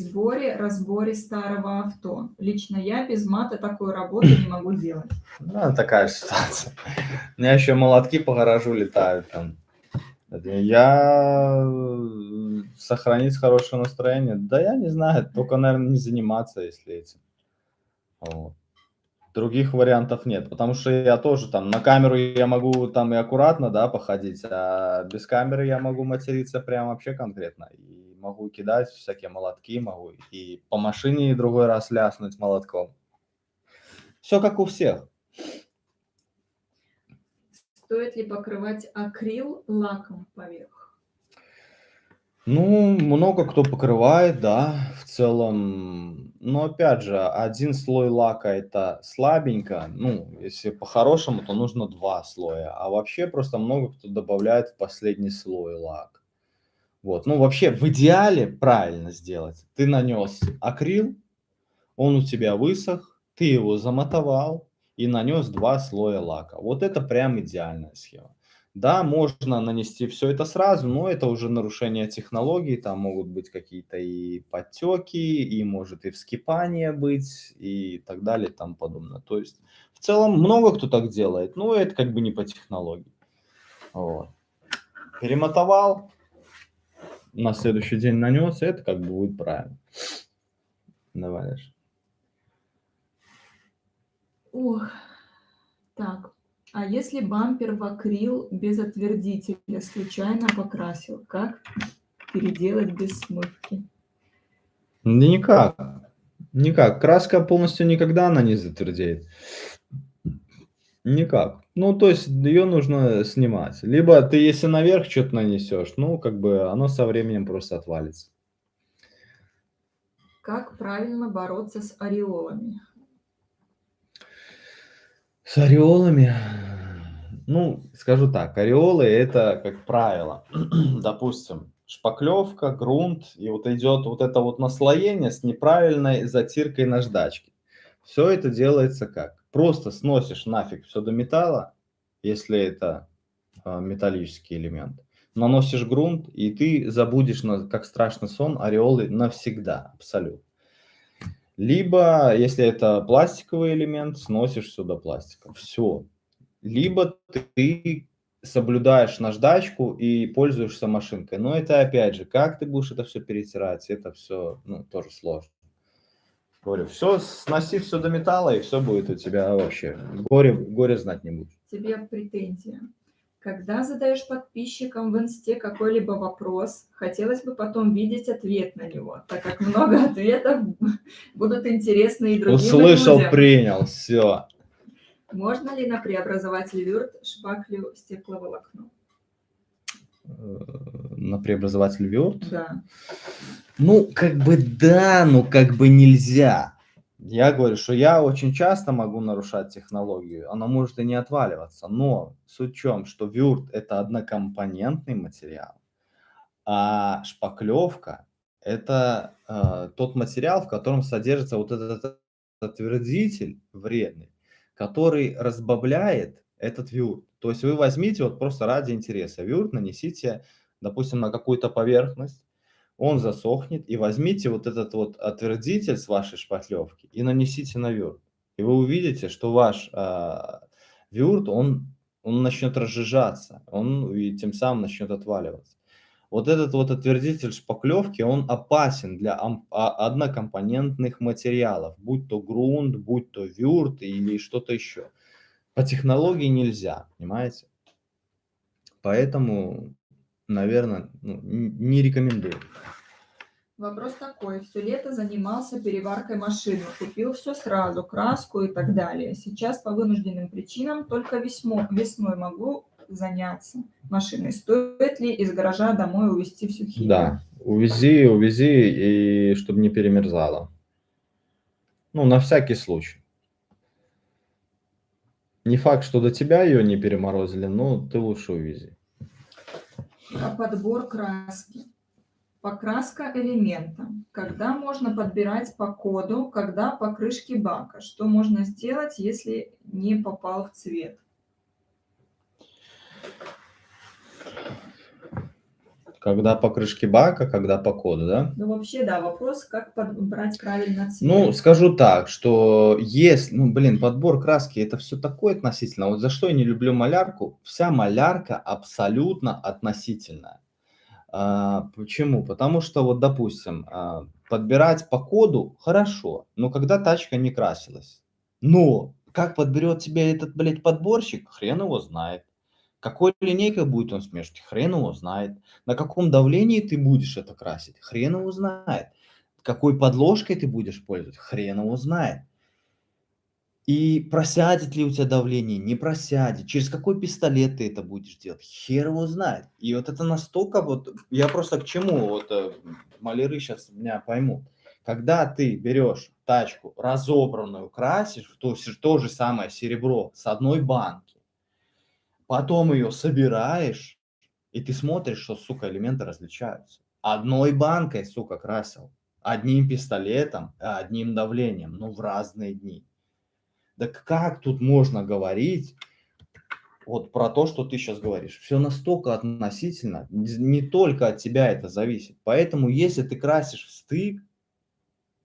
разборе старого авто? Лично я без мата такую работу не могу делать. Ну, такая же ситуация. У меня еще молотки по гаражу летают там. Сохранить хорошее настроение? Да я не знаю, только, наверное, не заниматься, если этим. Вот. Других вариантов нет, потому что я тоже там на камеру я могу там и аккуратно, да, походить, а без камеры я могу материться прям вообще конкретно. И могу кидать всякие молотки, могу и по машине другой раз ляснуть молотком. Все как у всех. Стоит ли покрывать акрил лаком поверх? Ну, много кто покрывает, да, в целом. Но опять же, один слой лака это слабенько. Ну, если по-хорошему, то нужно два слоя. А вообще просто много кто добавляет в последний слой лак. Вот. Ну, вообще, в идеале правильно сделать. Ты нанес акрил, он у тебя высох, ты его замотовал и нанес два слоя лака. Вот это прям идеальная схема. Да, можно нанести все это сразу, но это уже нарушение технологий, там могут быть какие-то и подтеки, и может и вскипание быть, и так далее, и тому подобное. То есть в целом много кто так делает, но это как бы не по технологии. Вот. Перемотовал, на следующий день нанес, это как бы будет правильно. Давай дальше. Ох, так. А если бампер в акрил без отвердителя случайно покрасил, как переделать без смывки? Да никак. Никак. Краска полностью никогда она не затвердеет. Никак. Ну, то есть ее нужно снимать. Либо ты, если наверх что-то нанесешь, ну, как бы оно со временем просто отвалится. Как правильно бороться с ореолами? С ореолами, ну, скажу так, ореолы это, как правило, допустим, шпаклевка, грунт, и вот идет вот это вот наслоение с неправильной затиркой наждачки. Все это делается как? Просто сносишь нафиг все до металла, если это металлический элемент, наносишь грунт, и ты забудешь, как страшный сон, ореолы навсегда, абсолютно. Либо, если это пластиковый элемент, сносишь все до пластика. Все. Либо ты соблюдаешь наждачку и пользуешься машинкой. Но это опять же, как ты будешь это все перетирать, это все, ну, тоже сложно. Говорю, все, сноси все до металла, и все будет у тебя вообще. Горе знать не будешь. Тебе претензия. Когда задаешь подписчикам в инсте какой-либо вопрос, хотелось бы потом видеть ответ на него, так как много ответов будут интересны и другим Услышал, людям. принял, все. Можно ли на преобразователь Вёрт шпаклю стекловолокно? На преобразователь Word? Да. Ну, как бы да, но как бы нельзя. Я говорю, что я очень часто могу нарушать технологию, она может и не отваливаться, но суть в чем, что Word это однокомпонентный материал, а шпаклевка это тот материал, в котором содержится вот этот отвердитель вредный, который разбавляет этот Word. То есть вы возьмите вот просто ради интереса Word, нанесите, допустим, на какую-то поверхность, он засохнет, и возьмите вот этот вот отвердитель с вашей шпаклевки и нанесите на Word. И вы увидите, что ваш Word, он начнет разжижаться, он и тем самым начнет отваливаться. Вот этот вот отвердитель шпаклевки, он опасен для однокомпонентных материалов, будь то грунт, будь то вюрт или что-то еще. По технологии нельзя, понимаете? Поэтому, наверное, не рекомендую. Вопрос такой. Все лето занимался переваркой машины, купил все сразу, краску и так далее. Сейчас по вынужденным причинам только весной могу заняться машиной. Стоит ли из гаража домой увезти всю химию? Да, увези, и чтобы не перемерзало. Ну, на всякий случай. Не факт, что до тебя ее не переморозили, но ты лучше увези. Про подбор краски. Покраска элемента. Когда можно подбирать по коду, когда по крышке бака? Что можно сделать, если не попал в цвет? Когда по крышке бака, когда по коду, да? Ну, вообще, да, вопрос, как подобрать правильно Ну, цвет. скажу так, что подбор краски это все такое относительно. Вот за что я не люблю малярку? Вся малярка абсолютно относительная. Почему? Потому что вот, допустим, подбирать по коду хорошо, но когда тачка не красилась. Но как подберет тебе этот, блядь, подборщик, хрен его знает. Какой линейкой будет он смешивать, хрен его знает. На каком давлении ты будешь это красить, хрен его знает. Какой подложкой ты будешь пользоваться, хрен его знает. И просядет ли у тебя давление, не просядет, через какой пистолет ты это будешь делать, хер его знает. И вот это настолько вот, я просто к чему, маляры сейчас меня поймут. Когда ты берешь тачку разобранную, красишь в то же самое серебро с одной банки, потом ее собираешь, и ты смотришь, что, сука, элементы различаются. Одной банкой, сука, красил, одним пистолетом, одним давлением, но в разные дни. Так как тут можно говорить вот про то, что ты сейчас говоришь? Все настолько относительно, не только от тебя это зависит. Поэтому, если ты красишь в стык,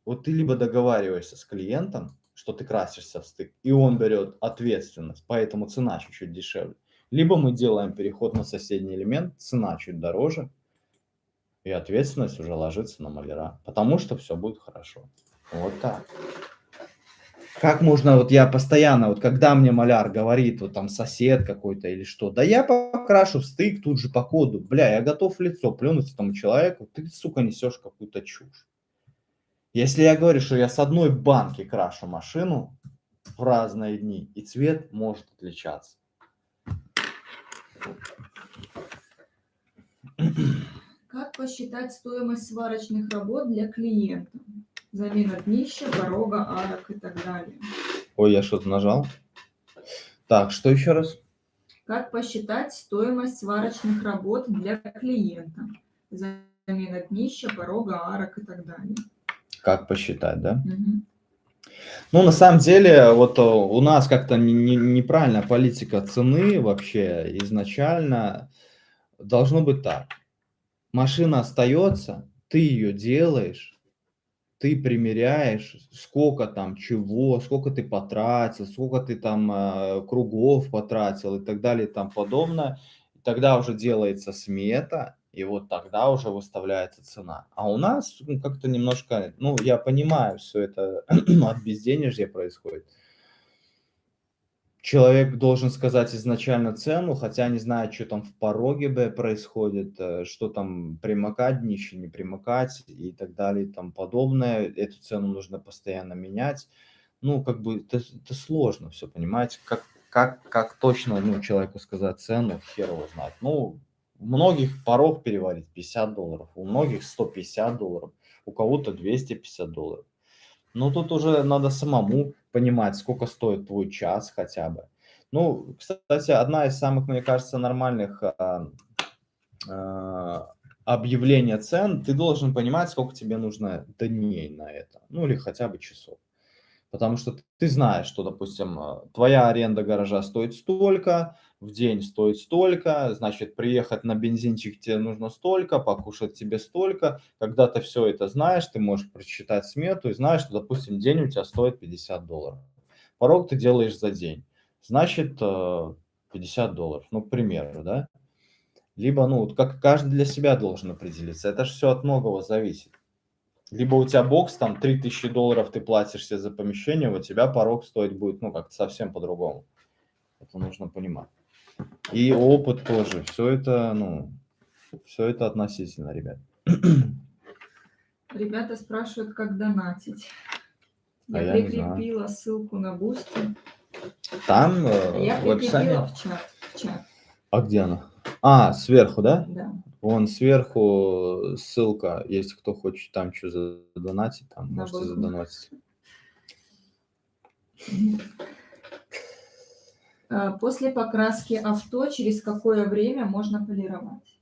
вот ты либо договариваешься с клиентом, что ты красишься в стык, и он берет ответственность, поэтому цена чуть-чуть дешевле. Либо мы делаем переход на соседний элемент, цена чуть дороже, и ответственность уже ложится на маляра, потому что все будет хорошо. Вот так. Как можно, вот я постоянно, вот когда мне маляр говорит, вот там сосед какой-то или что, да я покрашу в стык тут же по коду, бля, я готов в лицо плюнуть этому человеку, ты, сука, несешь какую-то чушь. Если я говорю, что я с одной банки крашу машину в разные дни, и цвет может отличаться. Как посчитать стоимость сварочных работ для клиента? Замена днища, порога, арок и так далее. Ой, я что-то нажал. Так, что еще раз? Как посчитать стоимость сварочных работ для клиента? Замена днища, порога, арок и так далее. Как посчитать, да? Мгм. Ну, на самом деле, вот у нас как-то неправильная политика цены вообще изначально. Должно быть так. Машина остается, ты ее делаешь, ты примеряешь, сколько там чего, сколько ты потратил, сколько ты там кругов потратил и так далее и тому подобное. Тогда уже делается смета, и вот тогда уже выставляется цена. А у нас как-то немножко, ну, я понимаю, все это от безденежья происходит. Человек должен сказать изначально цену, хотя не знаю, что там в пороге происходит, что там примыкать, днище не примыкать и так далее и тому подобное. Эту цену нужно постоянно менять. Ну, как бы это сложно все, понимаете? Как точно ну, человеку сказать цену, хер его знает. Ну, у многих порог переварить $50, у многих $150, у кого-то $250. Ну, тут уже надо самому понимать, сколько стоит твой час хотя бы. Ну, кстати, одна из самых, мне кажется, нормальных объявления цен, ты должен понимать, сколько тебе нужно дней на это, ну или хотя бы часов. Потому что ты знаешь, что, допустим, твоя аренда гаража стоит столько, в день стоит столько, значит, приехать на бензинчик тебе нужно столько, покушать тебе столько. Когда ты все это знаешь, ты можешь просчитать смету и знаешь, что, допустим, день у тебя стоит $50. Порог ты делаешь за день, значит, $50, ну, к примеру, да? Либо, ну, вот как каждый для себя должен определиться. Это же все от многого зависит. Либо у тебя бокс, там $3000 ты платишь себе за помещение, у тебя порог стоить будет, ну, как-то совсем по-другому. Это нужно понимать. И опыт тоже. Все это, ну, все это относительно, ребят. Ребята спрашивают, как донатить. А Я я не знаю. прикрепила ссылку на Boosty. Там Я в описании. прикрепила в чат. А где она? А, сверху, да? Да. Вон сверху ссылка, если кто хочет там что задонатить, там На можете Бэху. задонатить. После покраски авто через какое время можно полировать?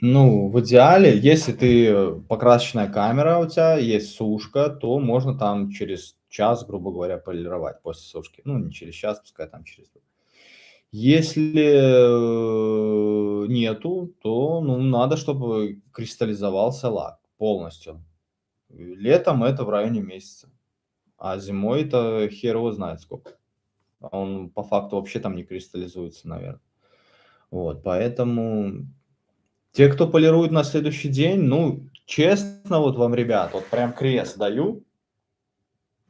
Ну, в идеале, если ты покрасочная камера у тебя, есть сушка, то можно там через час, грубо говоря, полировать после сушки. Ну, не через час, пускай там через 2. Если нету, то ну, надо, чтобы кристаллизовался лак полностью. Летом это в районе месяца, а зимой это хер его знает сколько. Он по факту вообще там не кристаллизуется, наверное. Вот, поэтому те, кто полирует на следующий день, ну, честно вот вам, ребят, вот прям крест даю,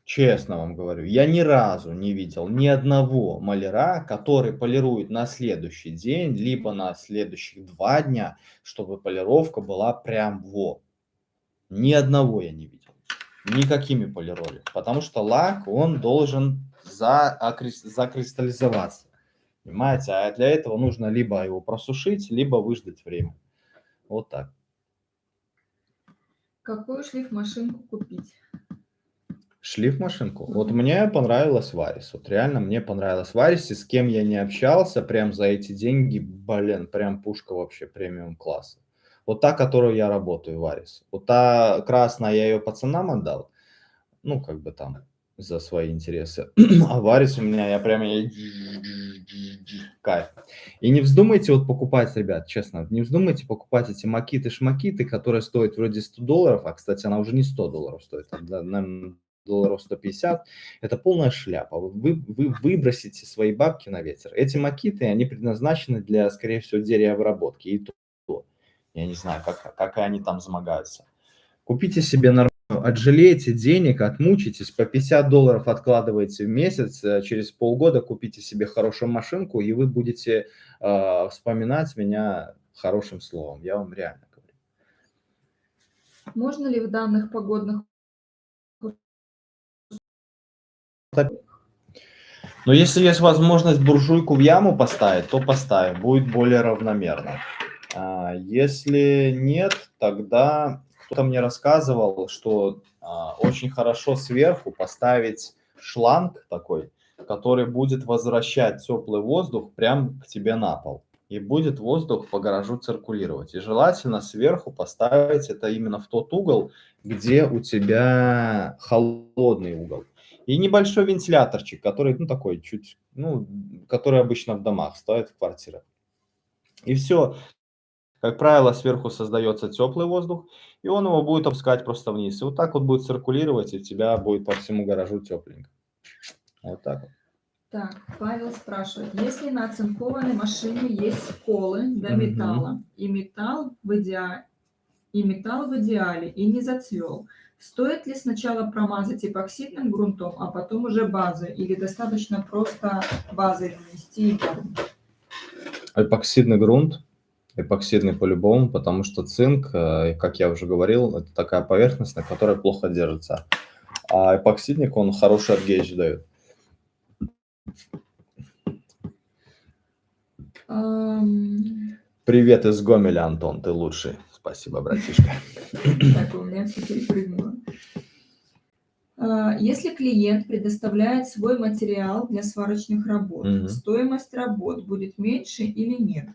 честно вам говорю, я ни разу не видел ни одного маляра, который полирует на следующий день, либо на следующих 2 дня, чтобы полировка была прям во. Ни одного я не видел. Никакими полироли. Потому что лак, он должен закристаллизоваться. Понимаете? А для этого нужно либо его просушить, либо выждать время. Вот так. Какую шлифмашинку купить? Шлифмашинку. Вот Мгм. мне понравилась Варис. Вот реально мне понравилась Варис. И с кем я не общался, прям за эти деньги, блин, прям пушка вообще премиум класса. Вот та, которую я работаю, Варис. Вот та красная, я ее пацанам отдал. Ну, как бы там за свои интересы. А Варис у меня, я прям кайф. И не вздумайте вот покупать, ребят, честно, не вздумайте покупать эти макиты-шмакиты, которые стоят вроде $100, а, кстати, она уже не $100 стоит, а, наверное, долларов 150. Это полная шляпа. Вы выбросите свои бабки на ветер. Эти макиты, они предназначены для, скорее всего, деревообработки. И то. Я не знаю, как они там замогаются. Купите себе нормальную, отжалейте денег, отмучитесь, по $50 откладываете в месяц, через полгода купите себе хорошую машинку, и вы будете вспоминать меня хорошим словом. Я вам реально говорю. Можно ли в данных погодных Но если есть возможность буржуйку в яму поставить, то поставим, будет более равномерно. Если нет, тогда кто-то мне рассказывал, что очень хорошо сверху поставить шланг такой, который будет возвращать теплый воздух прямо к тебе на пол. И будет воздух по гаражу циркулировать. И желательно сверху поставить это именно в тот угол, где у тебя холодный угол. И небольшой вентиляторчик, который, ну, такой чуть, ну, который обычно в домах ставят в квартирах. И все. Как правило, сверху создается теплый воздух, и он его будет опускать просто вниз. И вот так вот будет циркулировать, и у тебя будет по всему гаражу тепленько. Вот так вот. Так, Павел спрашивает, если на оцинкованной машине есть сколы до Мгм. металла, и металл в идеале, и не зацвел, стоит ли сначала промазать эпоксидным грунтом, а потом уже базой, или достаточно просто базой нанести и парить? Эпоксидный грунт, эпоксидный по-любому, потому что цинк, как я уже говорил, это такая поверхность, на которой плохо держится. А эпоксидник, он хороший адгейдж дает. Привет из Гомеля, Антон, ты лучший. Спасибо, братишка. Так, у меня все перепрыгнуло. Если клиент предоставляет свой материал для сварочных работ, Мгм. стоимость работ будет меньше или нет?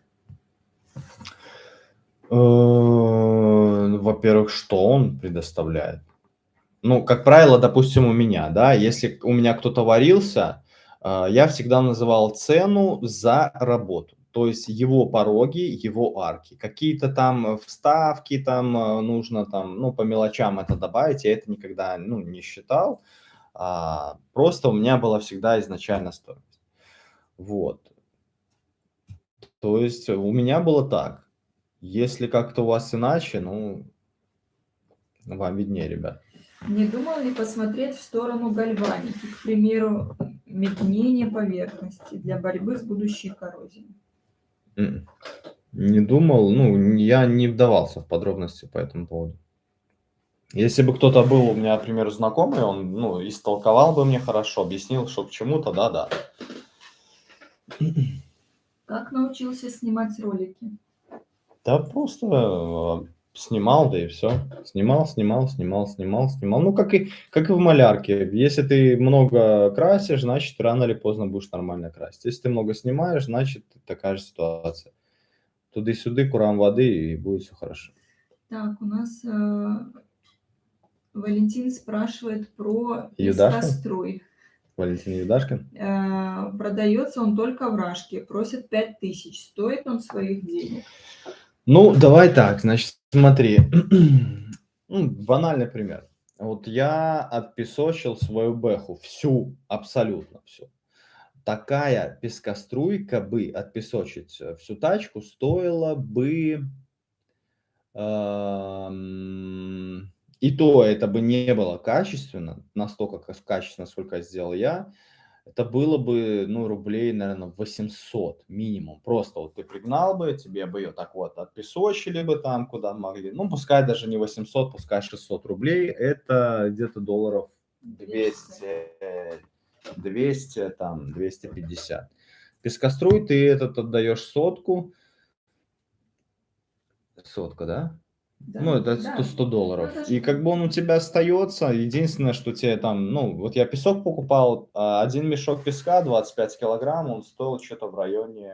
Во-первых, что он предоставляет? Ну, как правило, допустим, у меня, да, если у меня кто-то варился, я всегда называл цену за работу. То есть его пороги, его арки. Какие-то там вставки там нужно там, ну, по мелочам это добавить, я это никогда, ну, не считал. Просто у меня была всегда изначально стоимость. Вот. То есть у меня было так. Если как-то у вас иначе, ну, вам виднее, ребят. Не думал ли посмотреть в сторону гальваники? К примеру, меднение поверхности для борьбы с будущей коррозией. М. Не думал, ну, я не вдавался в подробности по этому поводу. Если бы кто-то был у меня, например, знакомый, он, ну, истолковал бы мне хорошо, объяснил, что к чему, тогда да. Как научился снимать ролики? Да просто снимал, да и все. Снимал. Ну, как и в малярке. Если ты много красишь, значит, рано или поздно будешь нормально красить. Если ты много снимаешь, значит, такая же ситуация. Туды-сюды, курам воды, и будет все хорошо. Так, у нас Валентин спрашивает про Юдашкин? пескоструй. Валентин Юдашкин? Продается он только в Рашке, просит 5000. Стоит он своих денег? Ну, давай так, значит, смотри. Ну, банальный пример. Вот я отпесочил свою бэху, всю, абсолютно всю. Такая пескоструйка бы отпесочить всю тачку стоила бы, и то это бы не было качественно, настолько качественно, сколько сделал я. Это было бы, ну, рублей, наверное, 800 минимум. Просто вот ты пригнал бы, тебе бы ее так вот отпесочили бы там, куда могли. Ну, пускай даже не 800, пускай 600 рублей. Это где-то долларов 200, там, 250. Пескоструй ты этот отдаешь сотку. Сотка, да? Ну, Да, это 100, да. 100 долларов. Ну, это И как бы он у тебя остается. Единственное, что тебе там, ну, вот я песок покупал, один мешок песка 25 килограмм, он стоил что-то в районе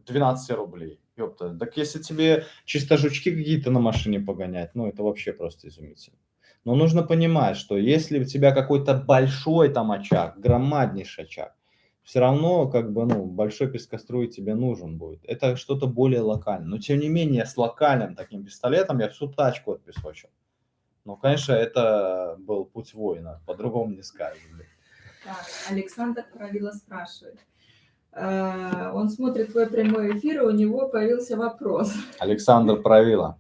12 рублей. Ёпта. Так если тебе чисто жучки какие-то на машине погонять, ну, это вообще просто изумительно. Но нужно понимать, что если у тебя какой-то большой там очаг, громаднейший очаг, все равно, как бы, ну, большой пескоструй тебе нужен будет. Это что-то более локальное. Но, тем не менее, с локальным таким пистолетом я всю тачку отпесочил. Ну, конечно, это был путь воина, по-другому не скажешь. Так, Александр Правила спрашивает. Он смотрит твой прямой эфир, и у него появился вопрос. Александр Правила.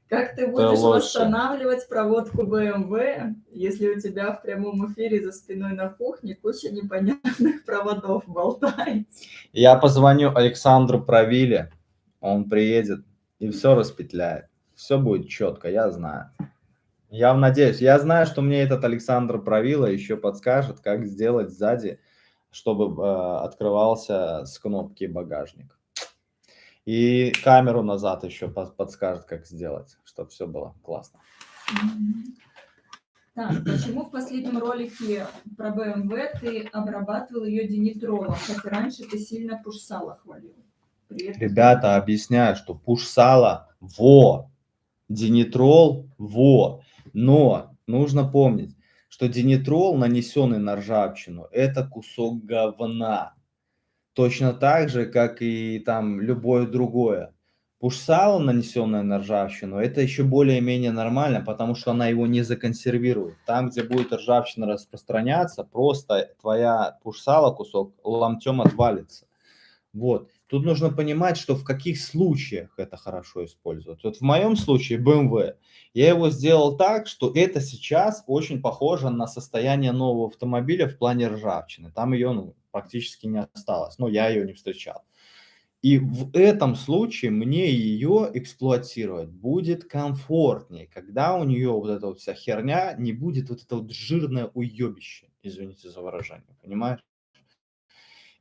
Как ты Ты будешь лучше. восстанавливать проводку BMW, если у тебя в прямом эфире за спиной на кухне куча непонятных проводов болтается? Я позвоню Александру Правиле, он приедет и все распетляет. Все будет четко, я знаю. Я надеюсь, я знаю, что мне этот Александр Правила еще подскажет, как сделать сзади, чтобы открывался с кнопки багажник. И камеру назад еще подскажет, как сделать, чтобы все было классно. Так, почему в последнем ролике про BMW ты обрабатывал ее динитролом, хотя раньше ты сильно пуш-сало хвалил? Привет. Ребята, объясняю, что пуш-сало во, динитрол во. Но нужно помнить, что динитрол, нанесенный на ржавчину, это кусок говна. Точно так же, как и там любое другое. Пуш-сало, нанесенное на ржавчину, это еще более-менее нормально, потому что она его не законсервирует. Там, где будет ржавчина распространяться, просто твоя пуш-сало кусок ломтем отвалится. Вот. Тут нужно понимать, что в каких случаях это хорошо использовать. Вот в моем случае BMW, я его сделал так, что это сейчас очень похоже на состояние нового автомобиля в плане ржавчины. Там ее, ну, практически не осталось, но я ее не встречал. И в этом случае мне ее эксплуатировать будет комфортнее, когда у нее вот эта вот вся херня не будет вот это вот жирное уебище, извините за выражение, понимаешь?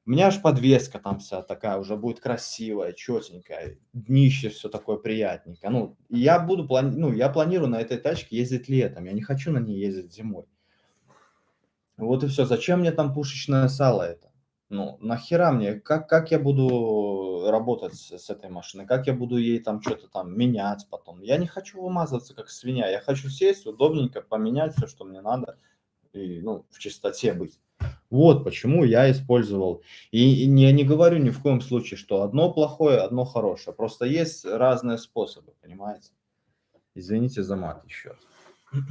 У меня аж подвеска там вся такая уже будет красивая, четенькая, днище все такое приятненькое. Ну, и я буду я планирую на этой тачке ездить летом, я не хочу на ней ездить зимой. Вот и все. Зачем мне там пушечное сало это? Ну, нахера мне? Как я буду работать с этой машиной? Как я буду ей там что-то там менять потом? Я не хочу вымазываться как свинья. Я хочу сесть удобненько, поменять все, что мне надо, и, ну, в чистоте быть. Вот почему я использовал. И я не говорю ни в коем случае, что одно плохое, одно хорошее. Просто есть разные способы, понимаете? Извините за мат еще раз.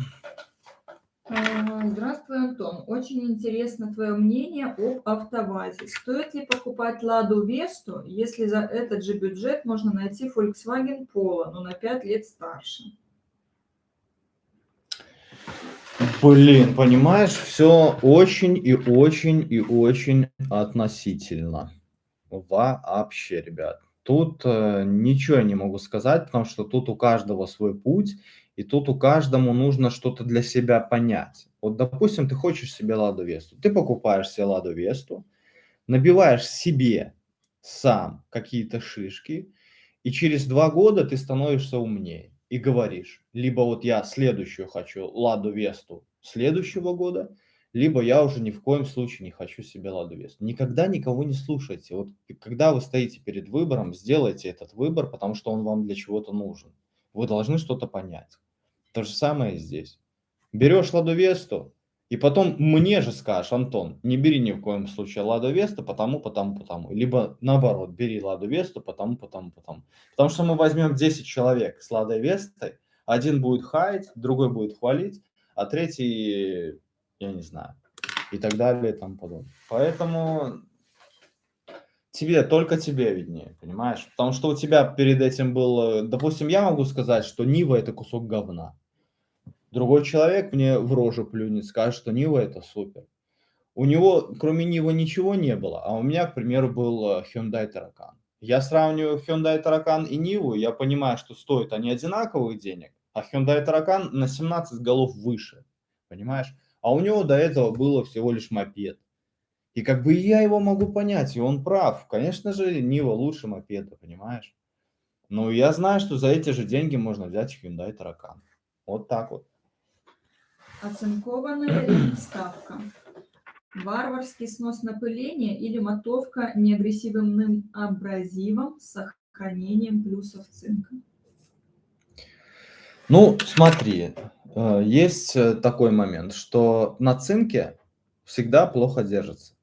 Здравствуй, Антон. Очень интересно твое мнение об АвтоВАЗе. Стоит ли покупать Ладу Весту, если за этот же бюджет можно найти Volkswagen Polo, но на 5 лет старше? Блин, понимаешь, все очень и очень и очень относительно. Вообще, ребят. Тут ничего я не могу сказать, потому что тут у каждого свой путь, и тут у каждому нужно что-то для себя понять. Вот, допустим, ты хочешь себе Ладу Весту. Ты покупаешь себе Ладу Весту, набиваешь себе сам какие-то шишки, и через 2 года ты становишься умнее и говоришь: либо вот я следующую хочу Ладу Весту следующего года, либо я уже ни в коем случае не хочу себе Ладу Весту. Никогда никого не слушайте. Вот когда вы стоите перед выбором, сделайте этот выбор, потому что он вам для чего-то нужен. Вы должны что-то понять. То же самое и здесь. Берешь Ладу Весту, и потом мне же скажешь: Антон, не бери ни в коем случае Ладу Весту, потому. Либо наоборот, бери Ладу Весту, потому. Потому что мы возьмем 10 человек с Ладой Вестой, один будет хаять, другой будет хвалить, а третий, я не знаю, и так далее и тому подобное. Поэтому только тебе виднее, понимаешь? Потому что у тебя перед этим был, допустим, я могу сказать, что Нива это кусок говна. Другой человек мне в рожу плюнет, скажет, что Нива это супер. У него кроме Нивы ничего не было, а у меня, к примеру, был Hyundai Таракан. Я сравниваю Hyundai Таракан и Ниву, я понимаю, что стоят они одинаковых денег, а Hyundai Таракан на 17 голов выше, понимаешь? А у него до этого было всего лишь мопед. И как бы я его могу понять, и он прав. Конечно же, Нива лучше мопеда, понимаешь? Но я знаю, что за эти же деньги можно взять Hyundai Таракан. Вот так вот. Оцинкованная ремставка. Варварский снос напыления или мотовка неагрессивным абразивом с сохранением плюсов цинка? Ну, смотри, есть такой момент, что на цинке всегда плохо держится.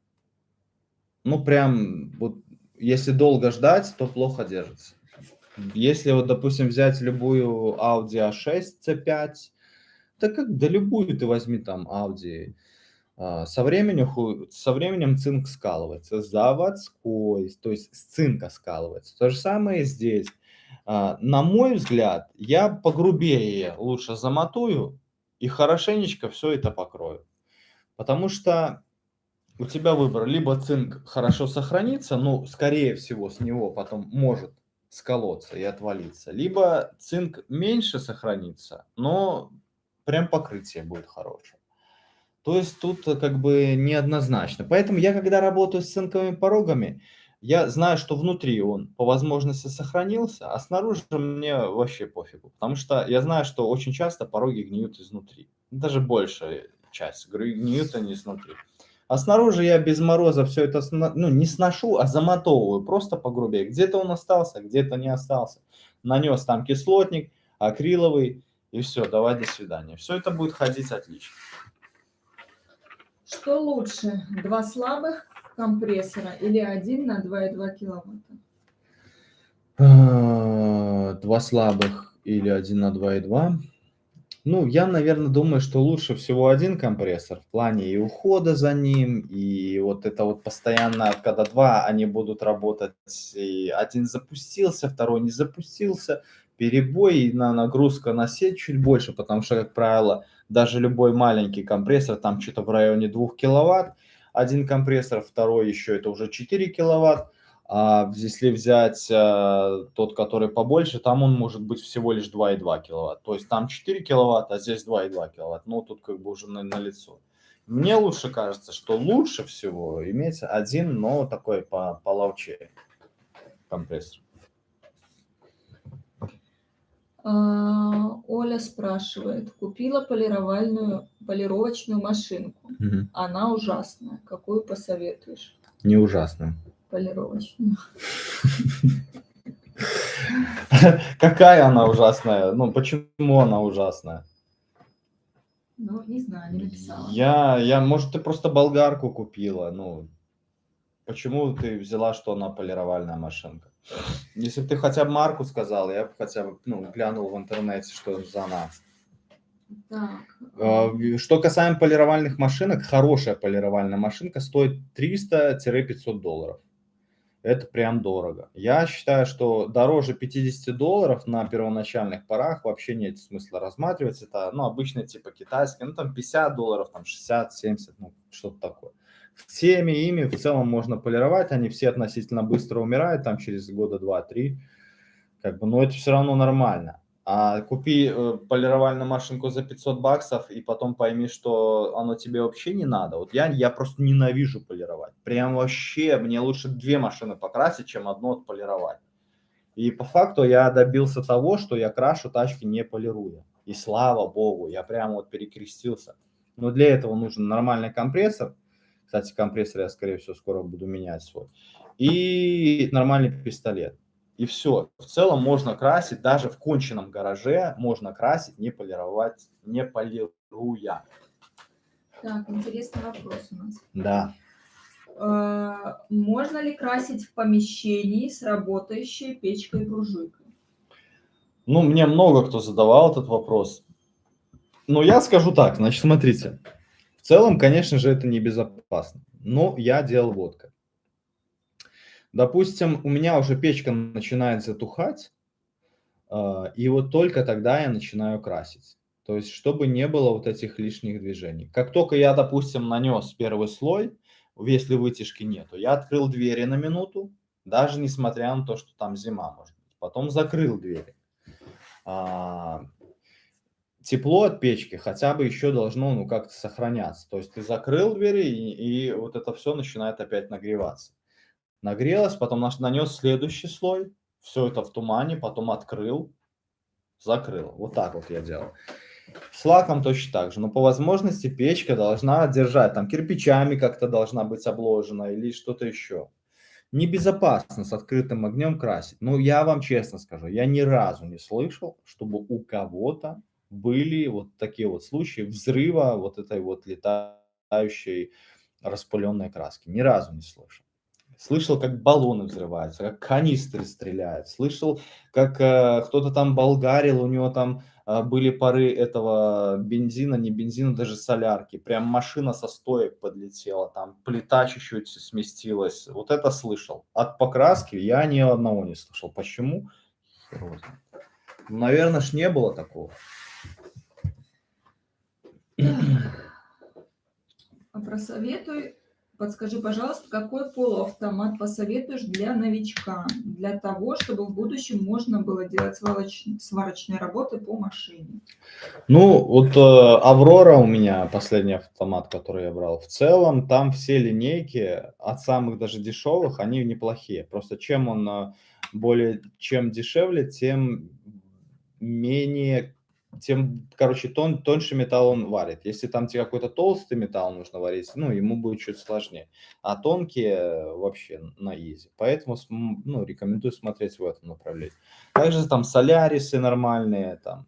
Ну, прям, вот, если долго ждать, то плохо держится. Если вот, допустим, взять любую Audi A6 C5, да как, да любую ты возьми там Audi, со временем цинк скалывается, заводской, то есть с цинка скалывается. То же самое и здесь. На мой взгляд, я погрубее лучше замотую и хорошенечко все это покрою. Потому что у тебя выбор: либо цинк хорошо сохранится, ну, скорее всего, с него потом может сколоться и отвалиться, либо цинк меньше сохранится, но прям покрытие будет хорошее. То есть тут как бы неоднозначно. Поэтому я, когда работаю с цинковыми порогами, я знаю, что внутри он по возможности сохранился, а снаружи мне вообще пофигу. Потому что я знаю, что очень часто пороги гниют изнутри. Даже большая часть гниют они изнутри. А снаружи я без мороза все это ну, не сношу, а замотовываю просто погрубее. Где-то он остался, где-то не остался. Нанес там кислотник, акриловый, и все, давай, до свидания. Все это будет ходить отлично. Что лучше, 2 слабых компрессора или 1 на 2,2 киловатта? 2 слабых или 1 на 2,2. Ну, я, наверное, думаю, что лучше всего один компрессор в плане и ухода за ним, и вот это вот постоянно, когда 2, они будут работать, и один запустился, второй не запустился, перебой, и нагрузка на сеть чуть больше, потому что, как правило, даже любой маленький компрессор, там что-то в районе 2 киловатт, один компрессор, второй еще это уже 4 киловатт. А если взять тот, который побольше, там он может быть всего лишь 2,2 киловатт. То есть там 4 киловатта, а здесь 2,2 киловатт. Ну, тут как бы уже на лицо. Мне лучше кажется, что лучше всего иметь один, но такой половчее компрессор. Оля спрашивает, купила полировочную машинку. Мгм. Она ужасная. Какую посоветуешь? Не ужасно. Полировочную. Какая она ужасная? Ну, почему она ужасная? Ну, не знаю, не написала. Может, ты просто болгарку купила, ну, почему ты взяла, что она полировальная машинка? Если бы ты хотя бы марку сказал, я бы хотя бы, ну, глянул в интернете, что за она. Так. Что касаемо полировальных машинок, хорошая полировальная машинка стоит $300-500. это прям дорого. Я считаю, что дороже $50 на первоначальных порах вообще нет смысла рассматривать. Это, ну, обычно типа китайские, ну, там $50, там 60, 70, ну, что-то такое. Всеми ими в целом можно полировать, они все относительно быстро умирают, там через года 2-3, как бы, но это все равно нормально. А купи полировальную машинку за $500 и потом пойми, что оно тебе вообще не надо. Вот я просто ненавижу полировать. Прям вообще, мне лучше 2 машины покрасить, чем одну отполировать. И по факту я добился того, что я крашу тачки не полируя. И слава богу, я прям вот перекрестился. Но для этого нужен нормальный компрессор. Кстати, компрессор я, скорее всего, скоро буду менять свой. И нормальный пистолет. И все. В целом можно красить, даже в конченном гараже можно красить, не полировать, не полируя. Так, интересный вопрос у нас. Да. Можно ли красить в помещении с работающей печкой-буржуйкой? Ну, мне много кто задавал этот вопрос. Но я скажу так, значит, смотрите. В целом, конечно же, это небезопасно. Но я делал вот как. Допустим, у меня уже печка начинает затухать, и вот только тогда я начинаю красить. То есть, чтобы не было вот этих лишних движений. Как только я, допустим, нанес первый слой, если вытяжки нету, я открыл двери на минуту, даже несмотря на то, что там зима может быть. Потом закрыл двери. Тепло от печки хотя бы еще должно, ну, как-то сохраняться. То есть ты закрыл двери, и вот это все начинает опять нагреваться. Нагрелось, потом нанес следующий слой, все это в тумане, потом открыл, закрыл. Вот так вот я делал. С лаком точно так же. Но по возможности печка должна держать, там кирпичами как-то должна быть обложена или что-то еще. Небезопасно с открытым огнем красить. Ну, я вам честно скажу, я ни разу не слышал, чтобы у кого-то были вот такие вот случаи взрыва вот этой вот летающей распыленной краски. Ни разу не слышал. Слышал, как баллоны взрываются, как канистры стреляют. Слышал, как кто-то там болгарил, у него там были пары этого бензина, не бензина, даже солярки. Прям машина со стоек подлетела, там плита чуть-чуть сместилась. Вот это слышал. От покраски я ни одного не слышал. Почему? Хер его знает. Наверное, ж не было такого. Подскажи, пожалуйста, какой полуавтомат посоветуешь для новичка, для того, чтобы в будущем можно было делать сварочные работы по машине? Ну, вот Аврора у меня последний автомат, который я брал. В целом, там все линейки, от самых даже дешевых, они неплохие. Просто чем он чем дешевле, тем менее, короче, тоньше металл он варит. Если там тебе какой-то толстый металл нужно варить, ну, ему будет чуть сложнее. А тонкие вообще на изи. Поэтому, ну, рекомендую смотреть в этом направлении. Также там солярисы нормальные, там.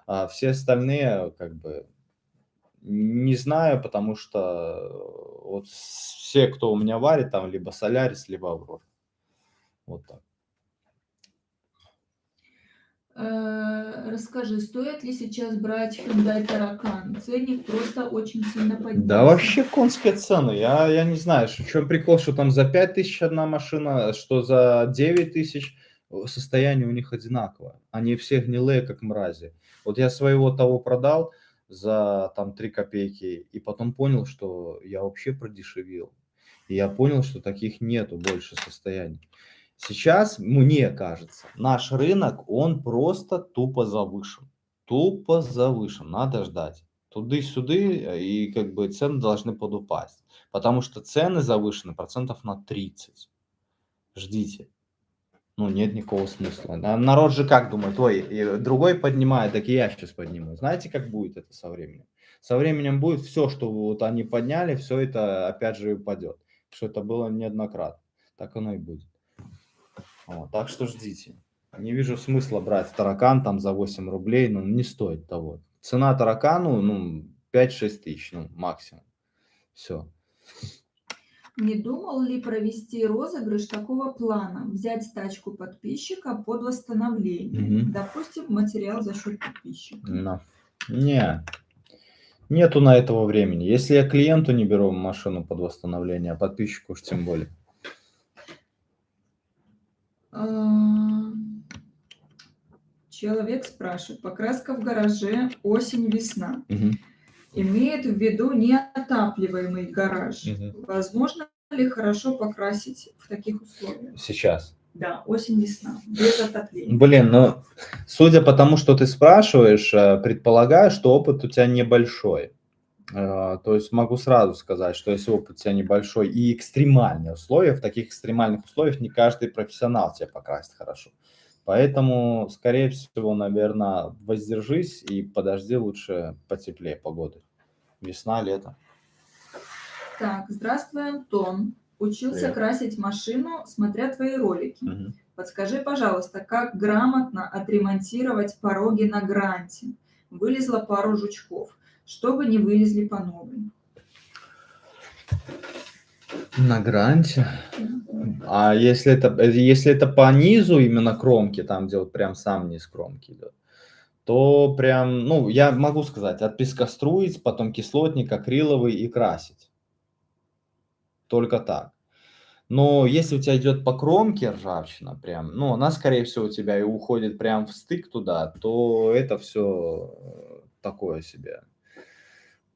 А все остальные, как бы, не знаю, потому что вот все, кто у меня варит, там либо Солярис, либо Аврора. Вот так. Расскажи, стоит ли сейчас брать Hyundai Таракан? Ценник просто очень сильно поднялся. Да вообще конские цены. Я не знаю, в чем прикол, что там за 5000 одна машина, что за 9000. Состояние у них одинаковое. Они все гнилые, как мрази. Вот я своего того продал за там 3 копейки, и потом понял, что я вообще продешевил. И я понял, что таких нету больше состояний. Сейчас, мне кажется, наш рынок, он просто тупо завышен. Тупо завышен, надо ждать. Туды-сюды, и как бы цены должны подупасть. Потому что цены завышены процентов на 30. Ждите. Ну, нет никакого смысла. Народ же как думает, ой, и другой поднимает, так и я сейчас подниму. Знаете, как будет это со временем? Со временем будет все, что вот они подняли, все это опять же упадет. Что это было неоднократно. Так оно и будет. Вот, так что ждите. Не вижу смысла брать таракан там за 8 рублей, ну, не стоит того. Цена таракану, ну, 5-6 тысяч, ну, максимум. Все. Не думал ли провести розыгрыш такого плана? Взять тачку подписчика под восстановление. Допустим, материал за счет подписчика. No. Не. Нету на этого времени. Если я клиенту не беру машину под восстановление, а подписчику уж тем более. А, Человек спрашивает, покраска в гараже осень-весна. Мгм. Имеет в виду неотапливаемый гараж. Мгм. Возможно ли хорошо покрасить в таких условиях? Сейчас. Да, осень-весна, без отопления. Блин, ну, судя по тому, что ты спрашиваешь, предполагаю, что опыт у тебя небольшой. То есть могу сразу сказать, что если опыт у тебя небольшой и экстремальные условия, в таких экстремальных условиях не каждый профессионал тебя покрасит хорошо. Поэтому, скорее всего, наверное, воздержись и подожди лучше потеплее погоды. Весна, лето. Так, здравствуй, Антон. Учился Привет. красить машину, смотря твои ролики. Мгм. Подскажи, пожалуйста, как грамотно отремонтировать пороги на гранте? Вылезло пару жучков, чтобы не вылезли по новой. На гранте. А если это по низу, именно кромки, там, где вот прям сам низ кромки идет, то прям, ну, я могу сказать, от пескоструиц, потом кислотник, акриловый и красить. Только так. Но если у тебя идет по кромке ржавчина прям, ну, она, скорее всего, у тебя и уходит прям в стык туда, то это все такое себе.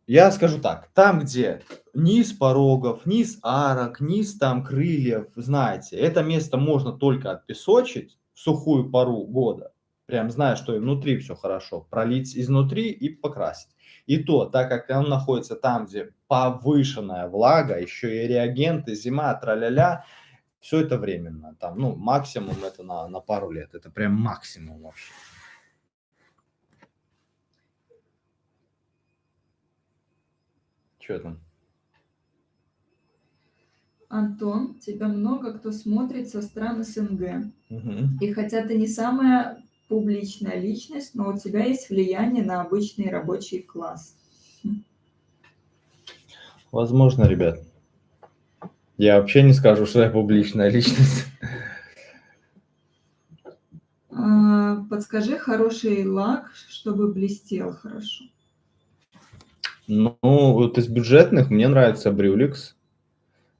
Я скажу так, там, где низ порогов, низ арок, низ там крыльев, знаете, это место можно только отпесочить в сухую пору года, прям зная, что и внутри все хорошо, пролить изнутри и покрасить. И то, так как он находится там, где повышенная влага, еще и реагенты, зима, траля-ля, все это временно. Там, ну, максимум это на пару лет. Это прям максимум вообще. Что там? Антон, тебя много кто смотрит со стран СНГ. Мгм. И хотя ты не самая публичная личность, но у тебя есть влияние на обычный рабочий класс. Возможно, ребят. Я вообще не скажу, что я публичная личность. Подскажи хороший лак, чтобы блестел хорошо. Ну, вот из бюджетных мне нравится Брюликс.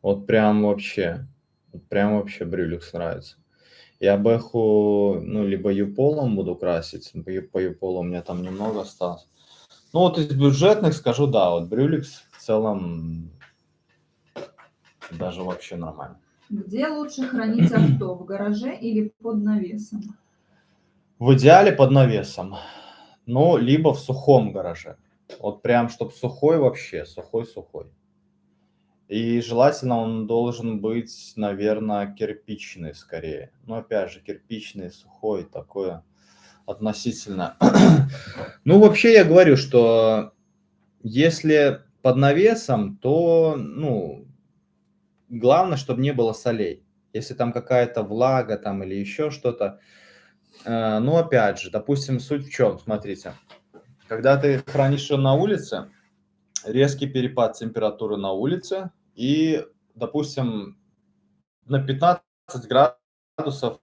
Вот прям вообще. Вот прям вообще Брюликс нравится. Я Бэху, ну, либо Юполом буду красить. По Юполу у меня там немного осталось. Ну, вот из бюджетных скажу, да, вот Брюликс в целом даже вообще нормально. Где лучше хранить авто, в гараже или под навесом? В идеале под навесом, но либо в сухом гараже. Вот прям, чтоб сухой вообще, сухой-сухой. И желательно он должен быть, наверное, кирпичный скорее. Но опять же, кирпичный, сухой, такое относительно. Ну, вообще я говорю, что если под навесом, то, ну, главное, чтобы не было солей. Если там какая-то влага там или еще что-то. Ну, опять же, допустим, суть в чем, смотрите. Когда ты хранишь ее на улице, резкий перепад температуры на улице, и, допустим, на 15 градусов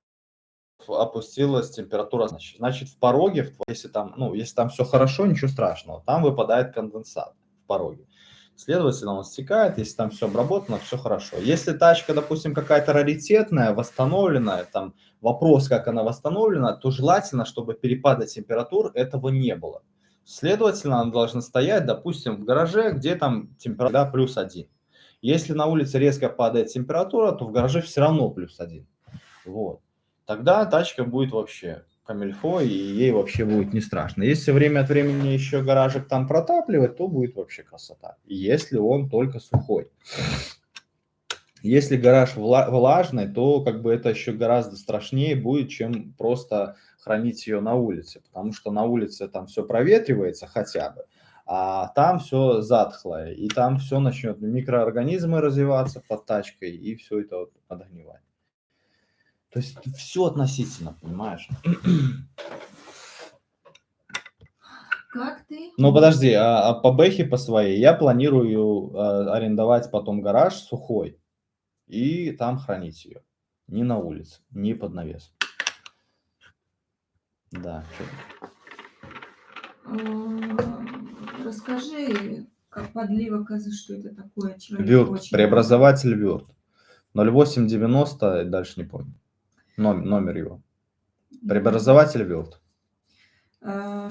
опустилась температура, значит в пороге, если там, ну, если там все хорошо, ничего страшного, там выпадает конденсат в пороге. Следовательно, он стекает, если там все обработано, все хорошо. Если тачка, допустим, какая-то раритетная, восстановленная, там вопрос, как она восстановлена, то желательно, чтобы перепада температур этого не было. Следовательно, она должна стоять, допустим, в гараже, где там температура +1. Если на улице резко падает температура, то в гараже все равно +1. Вот. Тогда тачка будет вообще камильфо, и ей вообще будет не страшно. Если время от времени еще гаражик там протапливать, то будет вообще красота. Если он только сухой. Если гараж влажный, то как бы это еще гораздо страшнее будет, чем просто хранить ее на улице. Потому что на улице там все проветривается хотя бы, а там все затхлое. И там все начнет микроорганизмы развиваться под тачкой, и все это вот подгнивать. То есть все относительно, понимаешь? Как ты? Ну подожди, а по Бэхе по своей я планирую арендовать потом гараж сухой и там хранить ее. Не на улице, не под навес. Да, чё. Расскажи, как подлива козы, что это такое? Человек Вёрт, очень преобразователь Вёрт. 0890, дальше не помню. Номер его. Преобразователь Вилт.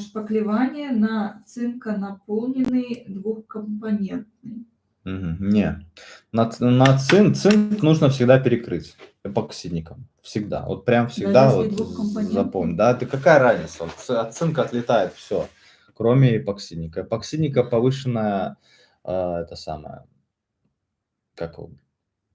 Шпаклевание на цинконаполненный двухкомпонентный. Не. Цинк нужно всегда перекрыть эпоксидником. Всегда. Вот прям всегда Даже если вот двухкомпонентный? запомни. Да, ты какая разница? Вот от цинка отлетает все, кроме эпоксидника. Эпоксидника повышенная, это самое, как его,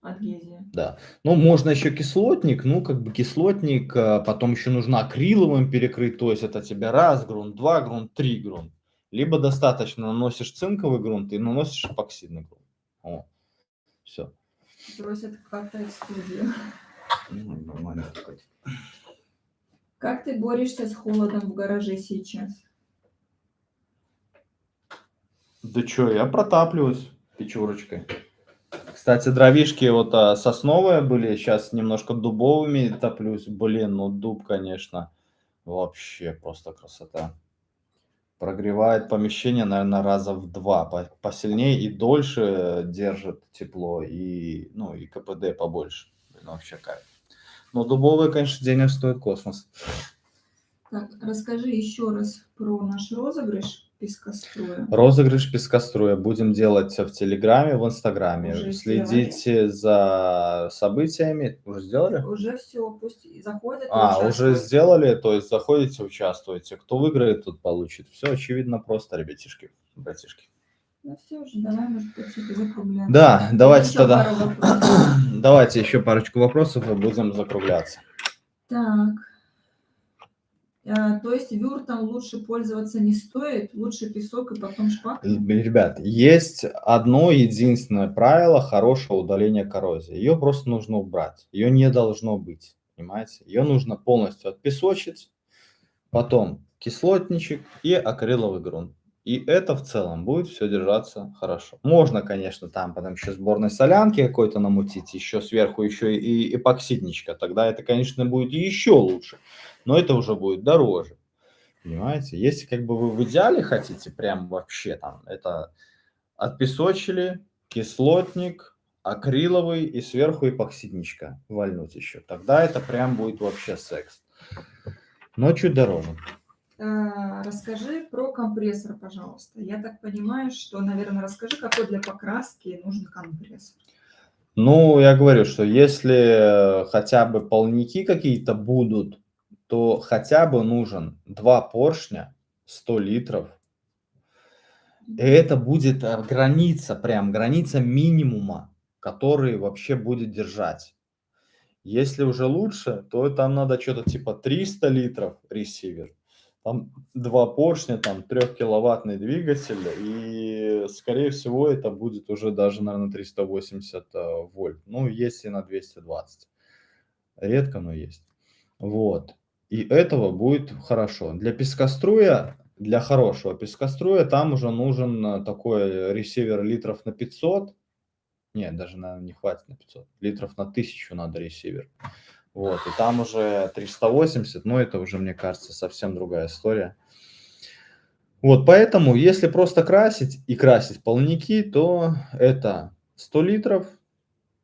Адгезия. да. Ну, можно еще кислотник, ну, как бы кислотник, потом еще нужно акриловым перекрыть, то есть это тебе раз грунт, два грунт, три грунт. Либо достаточно наносишь цинковый грунт и наносишь эпоксидный грунт. О, все. Просят катать студию. Нормально такой. Как ты борешься с холодом в гараже сейчас? Да что, я протапливаюсь печурочкой. Кстати, дровишки вот сосновые были, сейчас немножко дубовыми топлюсь. Блин, ну дуб, конечно, вообще просто красота. Прогревает помещение, наверное, раза в 2 посильнее и дольше держит тепло, и, ну, и КПД побольше. Блин, вообще кайф. Но дубовые, конечно, денег стоит космос. Так, расскажи еще раз про наш розыгрыш пескостроя. Розыгрыш пескостроя будем делать в Телеграме, в Инстаграме. Уже Следите за событиями. Уже сделали? Уже все, пусть заходят и Уже участвуют. сделали, то есть заходите, участвуете. Кто выиграет, тот получит. Все очевидно просто, ребятишки, братишки. Ну все уже, давай, может быть, и закругляться. Да, давайте Еще тогда. пару вопросов. Давайте еще парочку вопросов и будем закругляться. Так. То есть вюртом лучше пользоваться не стоит, лучше песок и потом шпаклей? Ребят, есть одно единственное правило хорошего удаления коррозии. Ее просто нужно убрать. Ее не должно быть. Понимаете? Ее нужно полностью отпесочить, потом кислотничек и акриловый грунт. И это в целом будет все держаться хорошо. Можно, конечно, там потом еще сборной солянки какой-то намутить, еще сверху еще и эпоксидничка. Тогда это, конечно, будет еще лучше. Но это уже будет дороже. Понимаете? Если как бы вы в идеале хотите, прям вообще там, это отпесочили, кислотник, акриловый и сверху эпоксидничка вальнуть еще. Тогда это прям будет вообще секс. Но чуть дороже. Расскажи про компрессор, пожалуйста. Я так понимаю, что, наверное, расскажи, какой для покраски нужен компрессор. Ну, я говорю, что если хотя бы полники какие-то будут, то хотя бы нужен 2 поршня, 100 литров. И это будет граница, прям граница минимума, который вообще будет держать. Если уже лучше, то там надо что-то типа 300 литров ресивер. Там 2 поршня, там 3-киловаттный двигатель, и, скорее всего, это будет уже даже, наверное, 380 вольт. Ну, если на 220. Редко, но есть. Вот. И этого будет хорошо. Для пескоструя, для хорошего пескоструя, там уже нужен такой ресивер литров на 500. Нет, даже, наверное, не хватит на 500. Литров на 1000 надо ресивер. Вот, и там уже 380, но это уже, мне кажется, совсем другая история. Вот, поэтому, если просто красить и красить полники, то это 100 литров,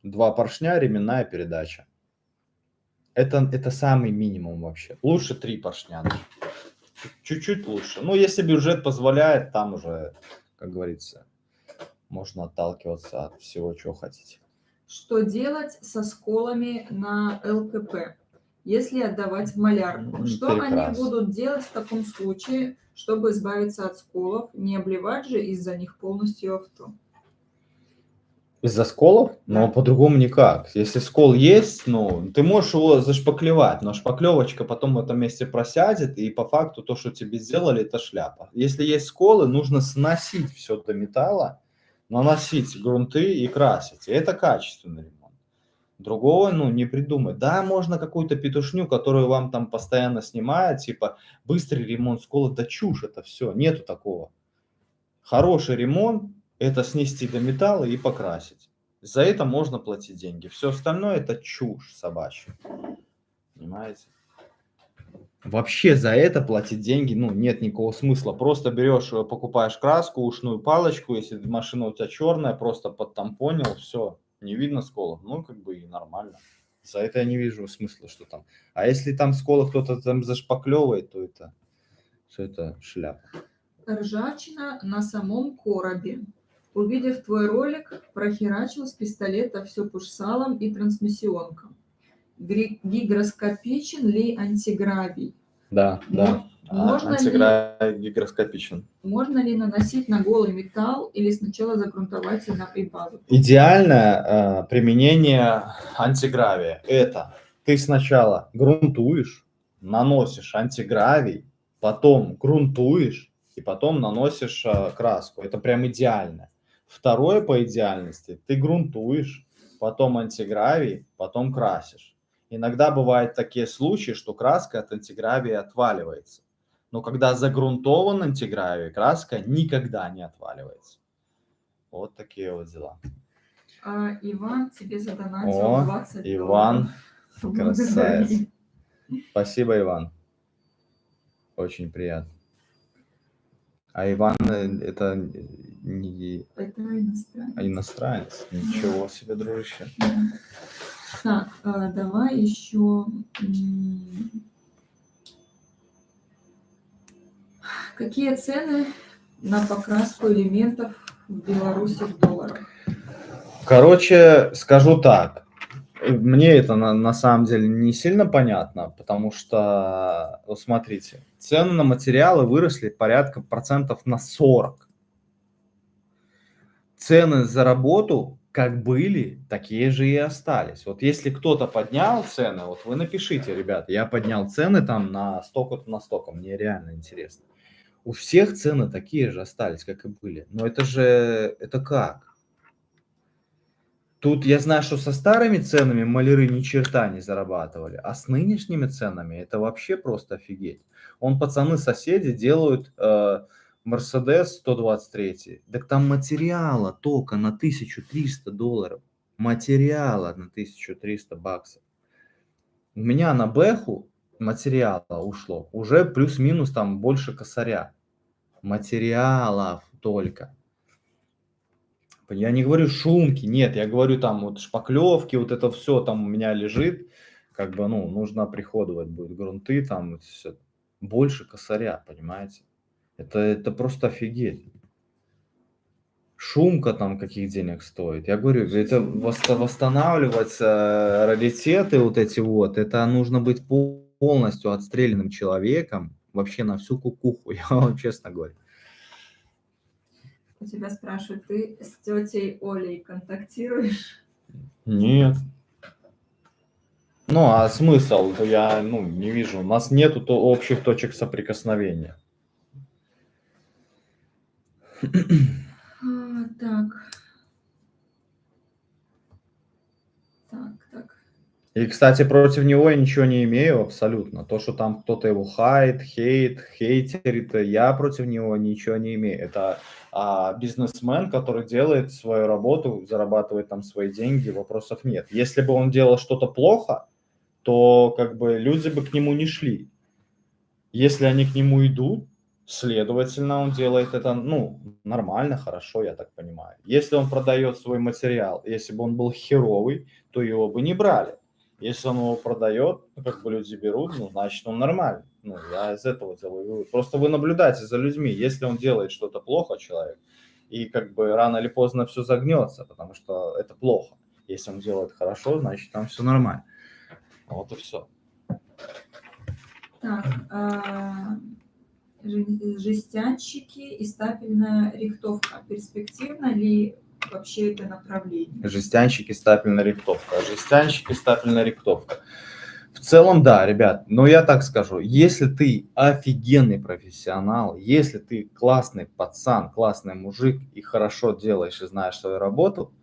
2 поршня, ременная передача. Это самый минимум вообще. Лучше 3 поршня. Чуть-чуть лучше. Ну, если бюджет позволяет, там уже, как говорится, можно отталкиваться от всего, чего хотите. Что делать со сколами на ЛКП, если отдавать в малярку? Что они Прекрасно. будут делать в таком случае, чтобы избавиться от сколов? Не обливать же из-за них полностью авто. Из-за сколов? Да. Но по-другому никак. Если скол есть, ну, ты можешь его зашпаклевать, но шпаклевочка потом в этом месте просядет, и по факту то, что тебе сделали, это шляпа. Если есть сколы, нужно сносить все до металла, наносить грунты и красить. И это качественный ремонт. Другого, ну, не придумать. Да, можно какую-то петушню, которую вам там постоянно снимают, типа быстрый ремонт скола, да чушь это все, нету такого. Хороший ремонт – это снести до металла и покрасить. За это можно платить деньги. Все остальное – это чушь собачья. Понимаете? Вообще за это платить деньги, ну, нет никакого смысла. Просто берешь, покупаешь краску, ушную палочку, если машина у тебя черная, просто подтампонил, все, не видно сколов. Ну, как бы и нормально. За это я не вижу смысла, что там. А если там с кола кто-то там зашпаклевывает, то это все это шляпа. Ржавчина на самом коробе. Увидев твой ролик, прохерачил с пистолета все пушсалом и трансмиссионком. Гигроскопичен ли антигравий? Да, да. Можно ли, Антигравий гигроскопичен. можно ли наносить на голый металл или сначала загрунтовать и на базу? Идеальное применение антигравия – это ты сначала грунтуешь, наносишь антигравий, потом грунтуешь и потом наносишь краску. Это прям идеально. Второе по идеальности – ты грунтуешь, потом антигравий, потом красишь. Иногда бывают такие случаи, что краска от антигравия отваливается. Но когда загрунтован антигравий, краска никогда не отваливается. Вот такие вот дела. Иван тебе задонатил О, 20 Иван, долларов. красавец. Благодари. Спасибо, Иван. Очень приятно. А Иван это не Это иностранец. иностранец. Ничего себе, дружище. Так, давай еще. Какие цены на покраску элементов в Беларуси в долларах? Короче, скажу так. Мне это на самом деле не сильно понятно, потому что, вот смотрите, цены на материалы выросли порядка процентов на 40. Цены за работу как были, такие же и остались. Вот если кто-то поднял цены, вот вы напишите, ребят, я поднял цены там на столько-то, на столько, мне реально интересно. У всех цены такие же остались, как и были. Но это же, это как? Тут я знаю, что со старыми ценами маляры ни черта не зарабатывали, а с нынешними ценами это вообще просто офигеть. Пацаны-соседи делают Мерседес 123. Так там материала только на $1300. Материала на 1300 баксов. У меня на бэху материала ушло уже плюс-минус там больше косаря. Материалов только. Я не говорю шумки, нет, я говорю там вот шпаклевки, вот это все там у меня лежит, как бы, ну, нужно оприходовать будет грунты, там все. Больше косаря, понимаете? Это просто офигеть. Шумка там каких денег стоит. Я говорю, это восстанавливать раритеты вот эти вот, это нужно быть полностью отстрелянным человеком, вообще на всю кукуху, я вам честно говорю. У тебя спрашивают, ты с тетей Олей контактируешь? Нет. Ну, а смысл? Я не вижу. У нас нету общих точек соприкосновения. Так. И, кстати, против него я ничего не имею абсолютно. То, что там кто-то его хейтерит, я против него ничего не имею. Это бизнесмен, который делает свою работу, зарабатывает там свои деньги, вопросов нет. Если бы он делал что-то плохо, то как бы люди бы к нему не шли. Если они к нему идут, следовательно, он делает это, нормально, хорошо, я так понимаю. Если он продает свой материал, если бы он был херовый, то его бы не брали. Если он его продает, как бы люди берут, значит, он нормальный. Я из этого делаю вывод. Просто вы наблюдайте за людьми. Если он делает что-то плохо, человек, и как бы рано или поздно все загнется, потому что это плохо. Если он делает хорошо, значит, там все нормально. Вот и все. Так, жестянщики и стапельная рихтовка. Перспективно ли вообще это направление? Жестянщики, стапельная рихтовка. Жестянщики, стапельная рихтовка. В целом, да, ребят, но я так скажу, если ты офигенный профессионал, если ты классный пацан, классный мужик и хорошо делаешь и знаешь свою работу,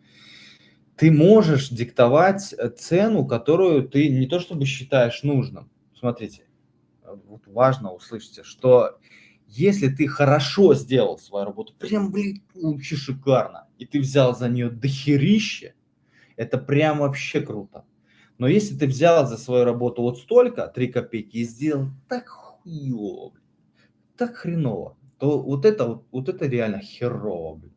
ты можешь диктовать цену, которую ты не то чтобы считаешь нужным. Смотрите, вот важно услышать, что если ты хорошо сделал свою работу, прям, вообще шикарно, и ты взял за нее дохерище, это прям вообще круто. Но если ты взял за свою работу вот столько, 3 копейки, и сделал так хуёво, так хреново, то вот это реально херово, блин.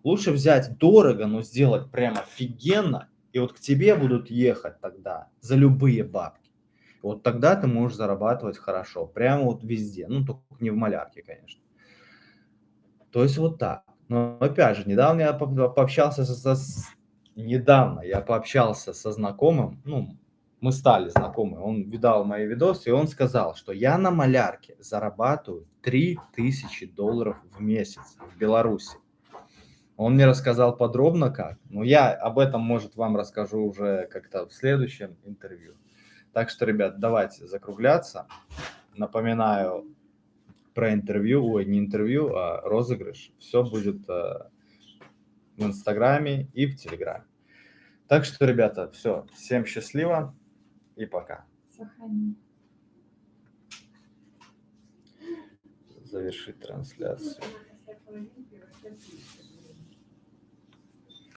Лучше взять дорого, но сделать прям офигенно, И вот к тебе будут ехать тогда за любые бабки. Вот тогда ты можешь зарабатывать хорошо, прямо вот везде. Ну, только не в малярке, конечно. То есть вот так. Но опять же, недавно я пообщался со знакомым, ну, мы стали знакомы, он видал мои видосы, и он сказал, что я на малярке зарабатываю $3000 в месяц в Беларуси. Он мне рассказал подробно как, но я об этом, может, вам расскажу уже как-то в следующем интервью. Так что, ребят, давайте закругляться. Напоминаю про интервью, ой, не интервью, а розыгрыш. Все будет в Инстаграме и в Телеграме. Так что, ребята, все, всем счастливо и пока. Сохрани. Завершить трансляцию.